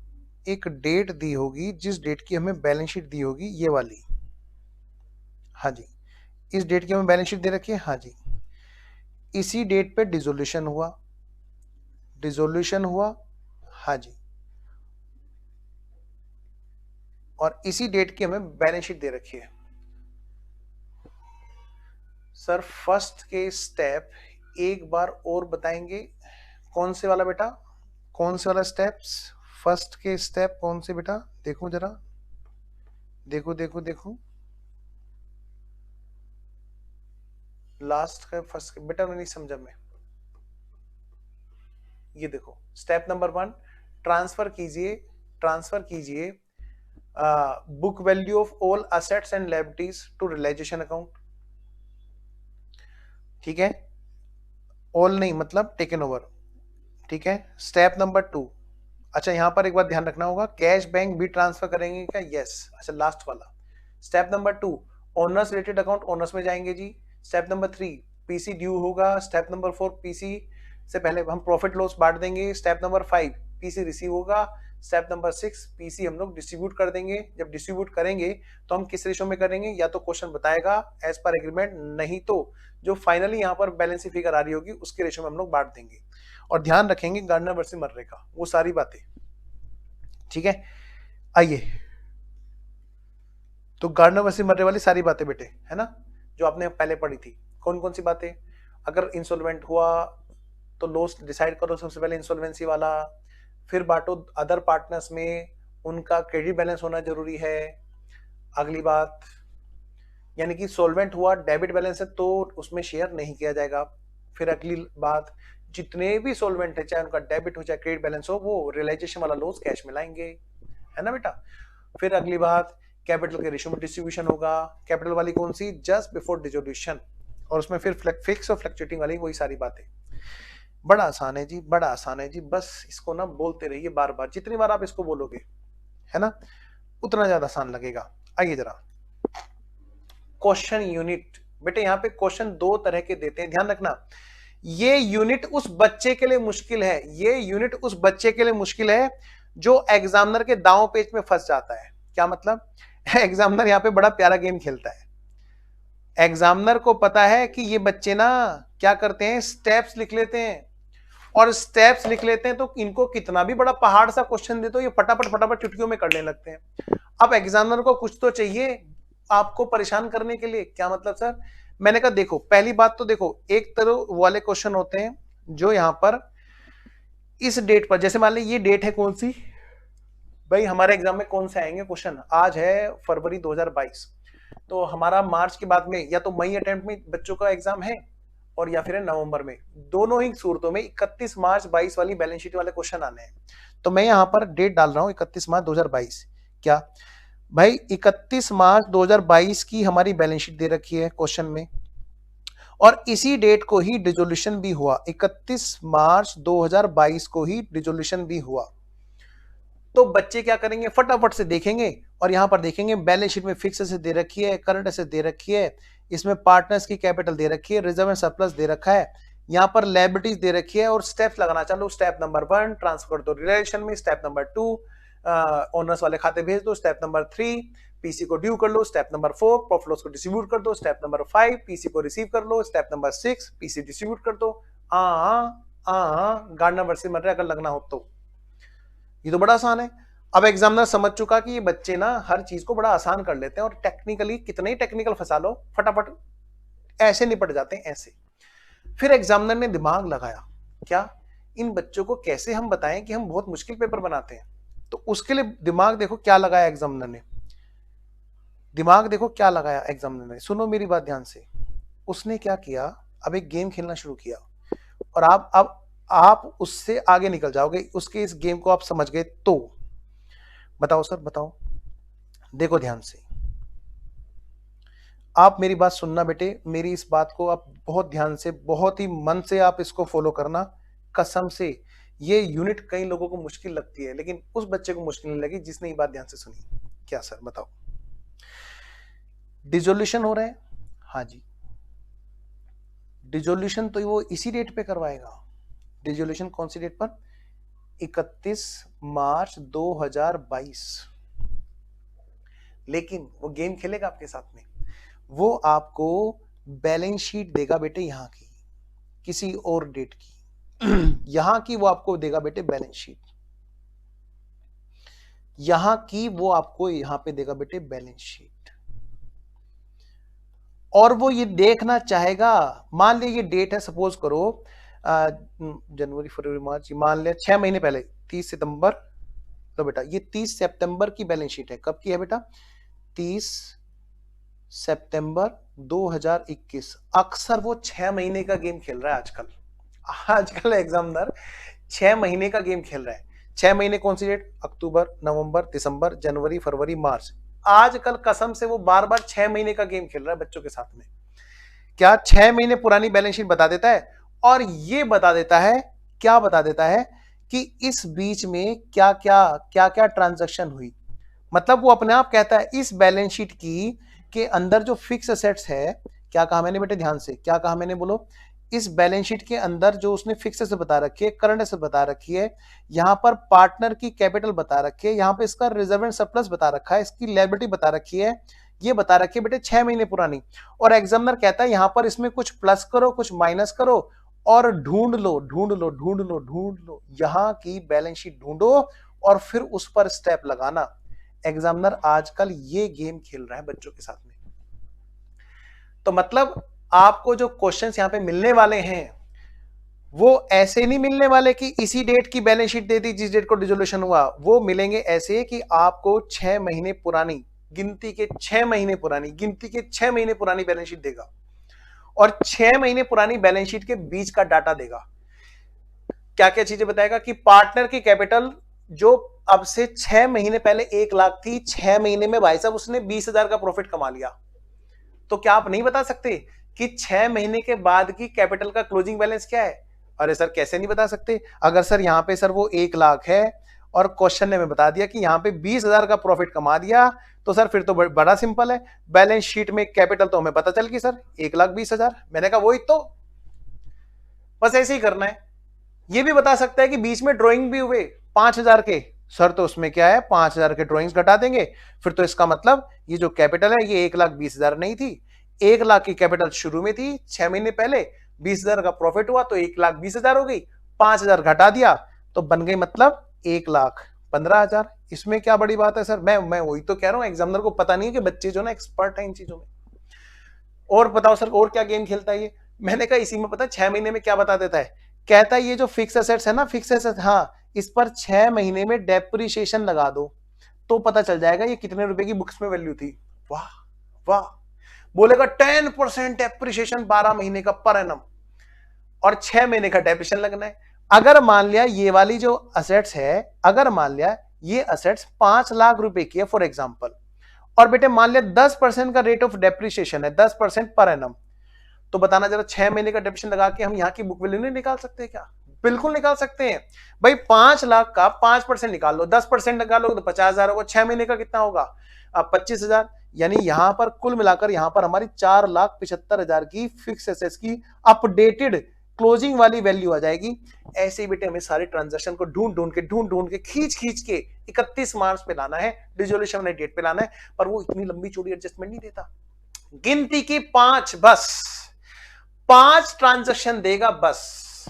एक डेट दी होगी, जिस डेट की हमें बैलेंस शीट दी होगी ये वाली, हाँ जी, इस डेट की हमें बैलेंस शीट दे रखी है, हाँ जी, इसी डेट पे डिसोल्यूशन हुआ, डिसोल्यूशन हुआ, हाँ जी, और इसी डेट की हमें बैलेंस शीट दे रखी है। सर फर्स्ट के स्टेप एक बार और बताएंगे, कौन से वाला बेटा, कौन से वाला स्टेप्स, फर्स्ट के स्टेप कौन से बेटा, देखो जरा, देखो देखो देखो, लास्ट का फर्स्ट का बेटा नहीं समझा मैं, ये देखो स्टेप नंबर 1, ट्रांसफर कीजिए, ट्रांसफर कीजिए book value of all assets and liabilities to realisation account, ठीक है, ऑल नहीं मतलब टेकन ओवर, ठीक है। स्टेप नंबर 2, अच्छा यहां पर एक बात ध्यान रखना होगा, कैश बैंक भी ट्रांसफर करेंगे क्या, यस, अच्छा लास्ट वाला। Step number 2, owners related account owners में जाएंगे जी। स्टेप नंबर 3, पीसी ड्यू होगा। स्टेप नंबर 4, पीसी से पहले हम प्रॉफिट लॉस बांट देंगे। स्टेप नंबर 5, पीसी रिसीव होगा। स्टेप नंबर 6, पीसी हम लोग डिस्ट्रीब्यूट कर देंगे। जब डिस्ट्रीब्यूट करेंगे तो हम किस रेशो में करेंगे, या तो क्वेश्चन बताएगा एज पर एग्रीमेंट, नहीं तो जो फाइनली यहाँ पर बैलेंस फिगर आ रही होगी उसके रेशो में हम लोग बांट देंगे, और ध्यान रखेंगे गार्डनर वर्सेस मर्रे का, वो सारी बातें, ठीक है। आइए, तो गार्डनर वर्सेस मर्रे वाली सारी बातें बेटे, है ना, जो आपने पहले पढ़ी थी। कौन कौन सी बातें, अगर इंसॉल्वेंट हुआ तो लॉस डिसाइड करो सबसे पहले इंसॉल्वेंसी वाला, फिर बांटो अदर पार्टनर्स में, उनका क्रेडिट बैलेंस होना जरूरी है। अगली बात, यानी कि सॉल्वेंट हुआ, डेबिट बैलेंस है तो उसमें शेयर नहीं किया जाएगा। फिर अगली बात, जितने भी सॉल्वेंट है चाहे उनका डेबिट हो चाहे क्रेडिट बैलेंस हो, वो रियलाइजेशन वाला लॉस कैश में लाएंगे, है ना बेटा। फिर अगली बात, कैपिटल के रेशियो में डिस्ट्रीब्यूशन होगा, कैपिटल वाली कौन सी, जस्ट बिफोर डिसोल्यूशन, और उसमें फिर फिक्स और फ्लक्चुएटिंग वाली वही सारी बातें। बड़ा आसान है जी, बड़ा आसान है जी, बस इसको ना बोलते रहिए बार बार, जितनी बार आप इसको बोलोगे है ना उतना ज्यादा आसान लगेगा। आइए जरा, क्वेश्चन यूनिट, बेटे यहाँ पे क्वेश्चन दो तरह के देते हैं, ध्यान रखना। ये यूनिट उस बच्चे के लिए मुश्किल है, ये यूनिट उस बच्चे के लिए मुश्किल है जो एग्जामिनर के दांव पेच में फंस जाता है। क्या मतलब, एग्जामिनर यहाँ पे बड़ा प्यारा गेम खेलता है। एग्जामिनर को पता है कि ये बच्चे ना क्या करते हैं, स्टेप्स लिख लेते हैं, और स्टेप्स लिख लेते हैं तो इनको कितना भी बड़ा पहाड़ सा क्वेश्चन दे दो ये फटाफट फटाफट चुटकियों में करने लगते हैं। अब एग्जामिनर को कुछ तो चाहिए आपको परेशान करने के लिए। क्या मतलब सर, मैंने कहा देखो पहली बात तो देखो, एक तरह वाले क्वेश्चन होते हैं जो यहां पर इस डेट पर, जैसे मान ली ये डेट है कौन सी, भाई हमारे एग्जाम में कौन से आएंगे क्वेश्चन, आज है फरवरी 2022, तो हमारा मार्च के बाद में या तो मई अटेम्प्ट में बच्चों का एग्जाम है, और या फिर है नवंबर में, दोनों ही सूरतों में 31 मार्च 22 वाली बैलेंस शीट वाले क्वेश्चन आने हैं। तो मैं यहां पर डेट डाल रहा हूं 31 मार्च 2022। क्या भाई 31 मार्च 2022 की हमारी बैलेंस शीट दे रखी है क्वेश्चन में, और इसी डेट को ही डिसोल्यूशन भी हुआ, 31 मार्च 2022 को ही डिसोल्यूशन भी हुआ। तो बच्चे क्या करेंगे, फटाफट से देखेंगे, और यहां पर देखेंगे बैलेंस शीट में फिक्स एसेट दे रखी है, करंट एसेट दे रखी है, इसमें पार्टनर्स की कैपिटल दे रखी है, रिजर्व एंड सरप्लस दे रखा है, यहां पर लायबिलिटीज दे रखी है, और स्टेप्स लगाना चालू। स्टेप नंबर 1 ट्रांसफर दो रिलेशन में, स्टेप नंबर 2 ओनर्स वाले खाते भेज दो, स्टेप नंबर 3 पीसी को ड्यू कर लो, स्टेप नंबर 4 प्रॉफिट लॉस को डिस्ट्रीब्यूट कर दो, स्टेप नंबर 5 पीसी को रिसीव कर लो, स्टेप नंबर 6 पीसी डिस्ट्रीब्यूट कर दो। गार्डनर वर्सी मर रहा अगर लगना हो तो। ये तो बड़ा आसान है। अब एग्जामिनर समझ चुका कि ये बच्चे ना हर चीज को बड़ा आसान कर लेते हैं और टेक्निकली कितने ही टेक्निकल फंसा लो फटाफट ऐसे निपट जाते हैं ऐसे। फिर एग्जामिनर ने दिमाग लगाया, क्या इन बच्चों को कैसे हम बताएं कि हम बहुत मुश्किल पेपर बनाते हैं। तो उसके लिए दिमाग देखो क्या लगाया एग्जामिनर ने, दिमाग देखो क्या लगाया एग्जामिनर ने, सुनो मेरी बात ध्यान से। उसने क्या किया, अब एक गेम खेलना शुरू किया और आप उससे आगे निकल जाओगे, उसके इस गेम को आप समझ गए तो। बताओ सर बताओ, देखो ध्यान से, आप मेरी बात सुनना बेटे, मेरी इस बात को आप बहुत ध्यान से बहुत ही मन से आप इसको फॉलो करना, कसम से। ये यूनिट कई लोगों को मुश्किल लगती है लेकिन उस बच्चे को मुश्किल नहीं लगी जिसने ये बात ध्यान से सुनी। क्या सर बताओ, डिसोल्यूशन हो रहा है, हाँ जी, डिसोल्यूशन तो वो इसी डेट पे करवाएगा। डिसोल्यूशन कौन सी डेट पर, 31 मार्च 2022। लेकिन वो गेम खेलेगा आपके साथ में, वो आपको बैलेंस शीट देगा बेटे यहां की, किसी और डेट की यहां की वो आपको देगा बेटे बैलेंस शीट, यहां की वो आपको यहां पे देगा बेटे बैलेंस शीट। और वो ये देखना चाहेगा, मान लिया ये डेट है, सपोज करो जनवरी फरवरी मार्च, मान लिया 6 महीने पहले 30 सितंबर, तो बेटा ये 30 सितंबर की बैलेंस शीट है। कब की है बेटा, 30 सितंबर 2021। अक्सर वो 6 महीने का गेम खेल रहा है आजकल। आजकल एग्जामिनर 6 महीने का गेम खेल रहा है। 6 महीने कौन सी डेट, अक्टूबर नवंबर दिसंबर जनवरी फरवरी मार्च। आजकल कसम से वो बार बार 6 महीने का गेम खेल रहा है बच्चों के साथ में। क्या 6 महीने पुरानी बैलेंस शीट बता देता है, और ये बता देता है, क्या बता देता है कि इस बीच में क्या क्या ट्रांजैक्शन हुई। मतलब वो अपने आप कहता है इस बैलेंस शीट की के अंदर जो फिक्स एसेट्स है, क्या कहा मैंने बेटे ध्यान से, क्या कहा मैंने बोलो, इस बैलेंस शीट के अंदर जो उसने फिक्स एसेट बता रखी है, करंट एसेट बता रखी है, यहां पर पार्टनर की कैपिटल बता रखी है, यहां पे इसका रिजर्व एंड सरप्लस बता रखा है, इसकी लायबिलिटी बता रखी है, ये बता रखी है बेटे 6 महीने पुरानी। और एग्जामिनर कहता है यहां पर इसमें कुछ प्लस करो कुछ माइनस करो और ढूंढ लो ढूंढ लो ढूंढ लो ढूंढ लो, यहां की बैलेंस शीट ढूंढो और फिर उस पर स्टेप लगाना। एग्जामिनर आजकल ये गेम खेल रहा है बच्चों के साथ में। तो मतलब आपको जो क्वेश्चंस यहां पे मिलने वाले हैं वो ऐसे नहीं मिलने वाले कि इसी डेट की बैलेंस शीट दे दी जिस डेट को डिसोल्यूशन हुआ, वो मिलेंगे ऐसे कि आपको 6 महीने पुरानी गिनती के 6 महीने पुरानी गिनती के 6 महीने पुरानी बैलेंस शीट देगा और 6 महीने पुरानी बैलेंस शीट के बीच का डाटा देगा। क्या क्या चीजें बताएगा कि पार्टनर की कैपिटल जो अब से 6 महीने पहले 1 लाख थी, 6 महीने में भाई साहब उसने 20,000 का प्रॉफिट कमा लिया। तो क्या आप नहीं बता सकते कि 6 महीने के बाद की कैपिटल का क्लोजिंग बैलेंस क्या है? अरे सर कैसे नहीं बता सकते, अगर सर यहां पे सर वो 1 लाख है और क्वेश्चन ने हमें बता दिया कि यहां पे 20,000 का प्रॉफिट कमा दिया, तो सर फिर तो बड़ा सिंपल है, बैलेंस शीट में कैपिटल तो हमें पता चल गई सर 1,20,000। मैंने कहा वही तो, बस ऐसे ही करना है। ये भी बता सकता है कि बीच में ड्रॉइंग भी हुए 5,000 के, सर तो उसमें क्या है 5,000 के ड्रॉइंग्स घटा देंगे, फिर तो इसका मतलब ये जो कैपिटल है ये 1,20,000 नहीं थी, 1 लाख की कैपिटल शुरू में थी, 6 महीने पहले 20,000 का प्रॉफिट हुआ तो 1,20,000 हो गई, 5,000 घटा दिया तो बन गई मतलब 1,15,000। इसमें क्या बड़ी बात है सर, मैं वही तो कह रहा हूं, एग्जामिनर को पता नहीं है कि बच्चे जो ना एक्सपर्ट है इन चीजों में। और बताओ सर और क्या गेम खेलता है ये, मैंने कहा इसी में पता 6 महीने में क्या बता देता है, कहता है ये जो फिक्स एसेट्स है ना, फिक्स एसेट, हाँ इस पर 6 महीने में डेप्रिसिएशन लगा दो तो पता चल जाएगा ये कितने रुपए की बुक्स में वैल्यू थी। वाह वाह, बोलेगा 10% डेप्रिसिएशन 12 महीने का पर एनम और 6 महीने का डेप्रिसिएशन लगना है। अगर मान लिया ये वाली जो असेट्स है, अगर मान लिया ये असेट्स 5 लाख रुपए की है फॉर एग्जांपल, और बेटे मान लिया 10% का रेट ऑफ डेप्रिसिएशन है, 10% पर एनम, तो बताना जरा 6 महीने का डेप्रिसिएशन लगा के हम यहाँ की बुक वैल्यू नहीं निकाल सकते क्या? बिल्कुल निकाल सकते हैं भाई। 5 लाख का 5% निकाल लो, 10% निकालो तो 50,000 होगा, 6 महीने का कितना होगा अब 25,000। यानी यहां पर कुल मिलाकर यहां पर हमारी 4,75,000 की फिक्स एसेट्स की अपडेटेड क्लोजिंग वाली वैल्यू आ जाएगी। ऐसे ही बेटे हमें सारे ट्रांजैक्शन को ढूंढ के खींच के 31 मार्च पे लाना है, डिसोल्यूशन वाले डेट पे लाना है, पर वो इतनी लंबी चौड़ी एडजस्टमेंट नहीं देता। गिनती की 5, बस 5 ट्रांजैक्शन देगा, बस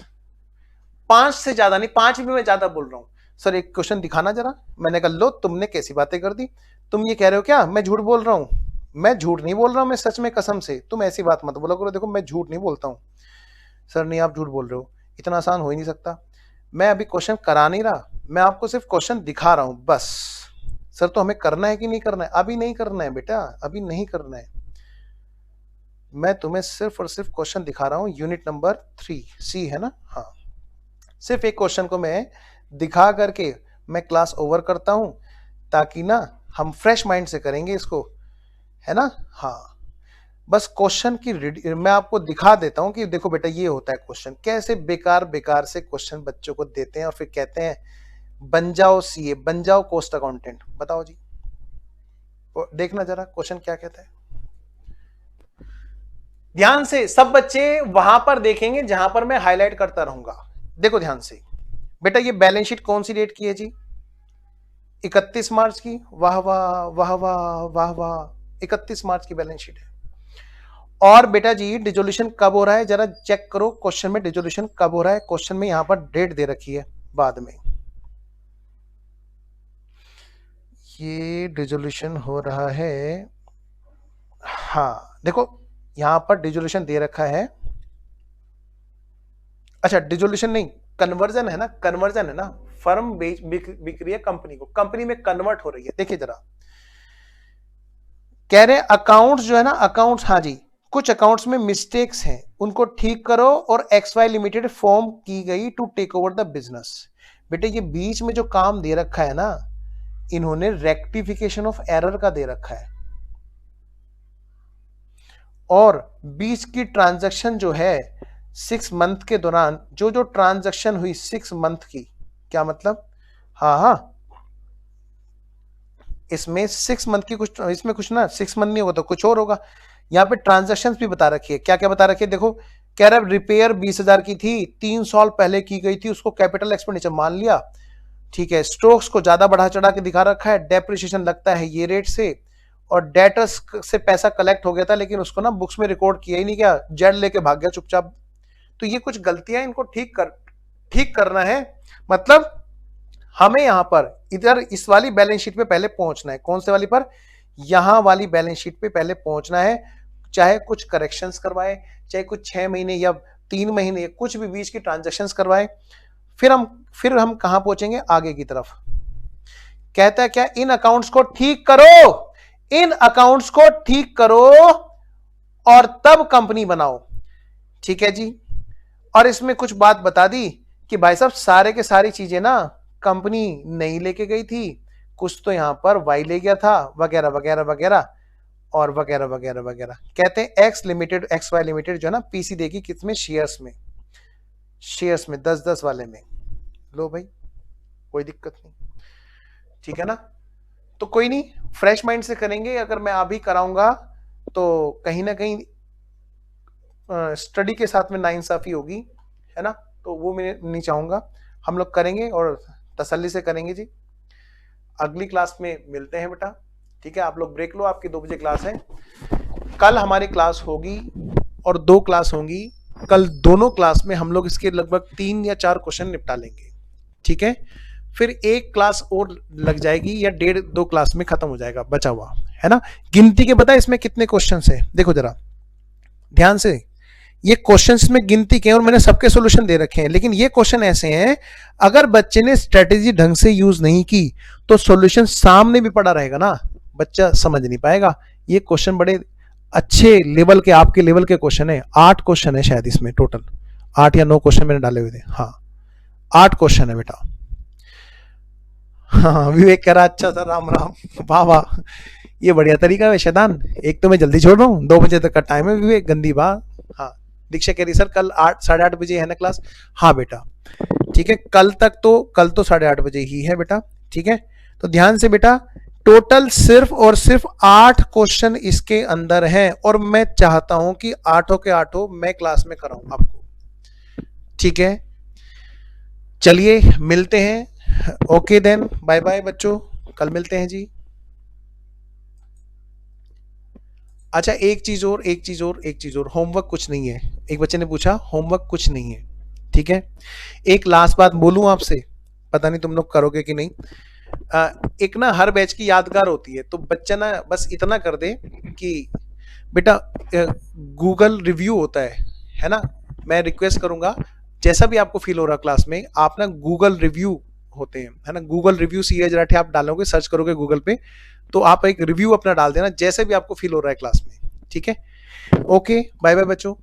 5 से ज्यादा नहीं। 5 भी मैं ज्यादा बोल रहा हूं। सर एक क्वेश्चन दिखाना जरा। मैंने कहा लो तुमने कैसी बातें कर दी, तुम ये कह रहे हो क्या मैं झूठ बोल रहा हूं? मैं झूठ नहीं बोल रहा हूं, मैं सच में कसम से। तुम ऐसी बात मत बोला करो, देखो मैं झूठ नहीं बोलता हूं। सर नहीं आप झूठ बोल रहे हो, इतना आसान हो ही नहीं सकता। मैं अभी क्वेश्चन करा नहीं रहा, मैं आपको सिर्फ क्वेश्चन दिखा रहा हूं बस। सर तो हमें करना है कि नहीं करना है? अभी नहीं करना है बेटा, अभी नहीं करना है। मैं तुम्हें सिर्फ और सिर्फ क्वेश्चन दिखा रहा हूं। यूनिट नंबर 3 सी है ना? हाँ, सिर्फ एक क्वेश्चन को मैं दिखा करके मैं क्लास ओवर करता हूं, ताकि ना हम फ्रेश माइंड से करेंगे इसको, है ना? हाँ, बस क्वेश्चन की मैं आपको दिखा देता हूं कि देखो बेटा ये होता है क्वेश्चन। कैसे बेकार बेकार से क्वेश्चन बच्चों को देते हैं और फिर कहते हैं बन जाओ सीए, बन जाओ कॉस्ट अकाउंटेंट। बताओ जी, देखना जरा क्वेश्चन क्या कहता है। ध्यान से सब बच्चे वहां पर देखेंगे जहां पर मैं हाईलाइट करता रहूंगा। देखो ध्यान से बेटा, ये बैलेंस शीट कौन सी डेट की है जी? 31 मार्च की। वाह वाह वाह वाह वाह वाह, 31 मार्च की बैलेंस शीट है। और बेटा जी डिसोल्यूशन कब हो रहा है जरा चेक करो, क्वेश्चन में डिसोल्यूशन कब हो रहा है। क्वेश्चन में यहां पर डेट दे रखी है बाद में। ये डिसोल्यूशन हो रहा है, हाँ देखो यहां पर डिसोल्यूशन दे रखा है। अच्छा डिसोल्यूशन नहीं, कन्वर्जन है ना, कन्वर्जन है ना। फर्म बिक रही है कंपनी को, कंपनी में कन्वर्ट हो रही है। देखिए जरा, कह रहे अकाउंट्स जो है ना, अकाउंट्स, हाँ जी कुछ अकाउंट्स में मिस्टेक्स हैं उनको ठीक करो और XY लिमिटेड फॉर्म की गई to take over the business. बेटे ये बीच में जो काम दे रखा है ना, इन्होंने रेक्टिफिकेशन ऑफ एरर का दे रखा है। और बीच की ट्रांजैक्शन जो है 6 मंथ के दौरान जो जो ट्रांजैक्शन हुई 6 मंथ की, क्या मतलब? हाँ हाँ, इसमें 6 मंथ की कुछ, इसमें कुछ ना 6 मंथ नहीं होगा तो कुछ और होगा। यहाँ पे ट्रांजैक्शंस भी बता रखी है, क्या क्या बता रखी है देखो। कह रहा है रिपेयर 20,000 की थी, 3 साल पहले की गई थी, उसको कैपिटल एक्सपेंडिचर मान लिया। ठीक है, स्ट्रोक्स को ज्यादा बढ़ा चढ़ा के दिखा रखा है। डेप्रिसिएशन लगता है ये रेट से, और डेटर्स से पैसा कलेक्ट हो गया था लेकिन उसको ना बुक्स में रिकॉर्ड किया ही नहीं गया, जेड लेके भाग गया चुपचाप। तो ये कुछ गलतियां इनको ठीक करना है। मतलब हमें यहां पर इधर इस वाली बैलेंस शीट पे पहले पहुंचना है। कौन से वाली पर? यहां वाली बैलेंस शीट पे पहले पहुंचना है। चाहे कुछ करेक्शंस करवाए, चाहे कुछ 6 महीने या 3 महीने कुछ भी बीच की ट्रांजैक्शंस करवाए, फिर हम कहां पहुंचेंगे? आगे की तरफ। कहता है क्या? इन अकाउंट्स को ठीक करो, इन अकाउंट्स को ठीक करो और तब कंपनी बनाओ। ठीक है जी। और इसमें कुछ बात बता दी कि भाई साहब सारे के सारी चीजें ना कंपनी नहीं लेके गई थी, कुछ तो यहां पर वाई ले गया था, वगैरह वगैरह वगैरह और वगैरह वगैरह वगैरह। कहते हैं X limited, X Y limited जो है ना पीसी देगी किसमें? शेयर्स में, शेयर्स में 10-10 वाले में। लो भाई कोई दिक्कत नहीं, ठीक है ना? तो कोई नहीं, फ्रेश माइंड से करेंगे। अगर मैं अभी कराऊंगा तो कहीं ना कहीं स्टडी के साथ में नाइंसाफी होगी, है ना? तो वो मैं नहीं चाहूंगा। हम लोग करेंगे और तसल्ली से करेंगे जी। अगली क्लास में मिलते हैं बेटा, ठीक है? आप लोग ब्रेक लो, आपकी 2 बजे क्लास है। कल हमारी क्लास होगी और 2 क्लास होंगी। कल दोनों क्लास में हम लोग इसके लगभग 3 या 4 क्वेश्चन निपटा लेंगे, ठीक है? फिर 1 क्लास और लग जाएगी या 1.5-2 क्लास में खत्म हो जाएगा बचा हुआ, है ना? गिनती के पता है इसमें कितने क्वेश्चन है? देखो जरा ध्यान से, ये क्वेश्चंस में गिनती के और मैंने सबके सॉल्यूशन दे रखे हैं, लेकिन ये क्वेश्चन ऐसे हैं अगर बच्चे ने स्ट्रेटेजी ढंग से यूज नहीं की तो सॉल्यूशन सामने भी पड़ा रहेगा ना, बच्चा समझ नहीं पाएगा। ये क्वेश्चन बड़े अच्छे लेवल के, आपके लेवल के क्वेश्चन है। 8 क्वेश्चन है शायद इसमें, टोटल 8 या 9 क्वेश्चन मैंने डाले हुए थे। हाँ 8 क्वेश्चन है बेटा। हाँ विवेक कह रहा अच्छा सर राम राम, वाह वाह, ये बढ़िया तरीका है शैतान। एक तो मैं जल्दी छोड़ रहा हूँ, 2 बजे तक का टाइम है विवेक, गंदी बात। हाँ दीक्षा कह रही सर कल 8-8:30 बजे है ना क्लास? हाँ बेटा ठीक है, कल तो 8:30 बजे ही है बेटा, ठीक है? तो ध्यान से बेटा, टोटल सिर्फ और सिर्फ 8 क्वेश्चन इसके अंदर हैं और मैं चाहता हूं कि 8 के 8 मैं क्लास में कराऊं आपको। ठीक है, चलिए मिलते हैं। ओके देन, बाय बाय बच्चों, कल मिलते हैं जी। अच्छा, एक चीज और, होमवर्क कुछ नहीं है। एक बच्चे ने पूछा होमवर्क कुछ नहीं है, ठीक है। एक लास्ट बात बोलूं आपसे, पता नहीं तुम लोग करोगे कि नहीं। एक ना हर बैच की यादगार होती है, तो बच्चा ना बस इतना कर दे कि बेटा गूगल रिव्यू होता है ना। मैं रिक्वेस्ट करूंगा, जैसा भी आपको फील हो रहा क्लास में, आप ना गूगल रिव्यू होते हैं, है ना, गूगल रिव्यू CA राठे आप डालोगे, सर्च करोगे गूगल पे, तो आप एक रिव्यू अपना डाल देना जैसे भी आपको फील हो रहा है क्लास में, ठीक है। ओके, बाय बाय बच्चों।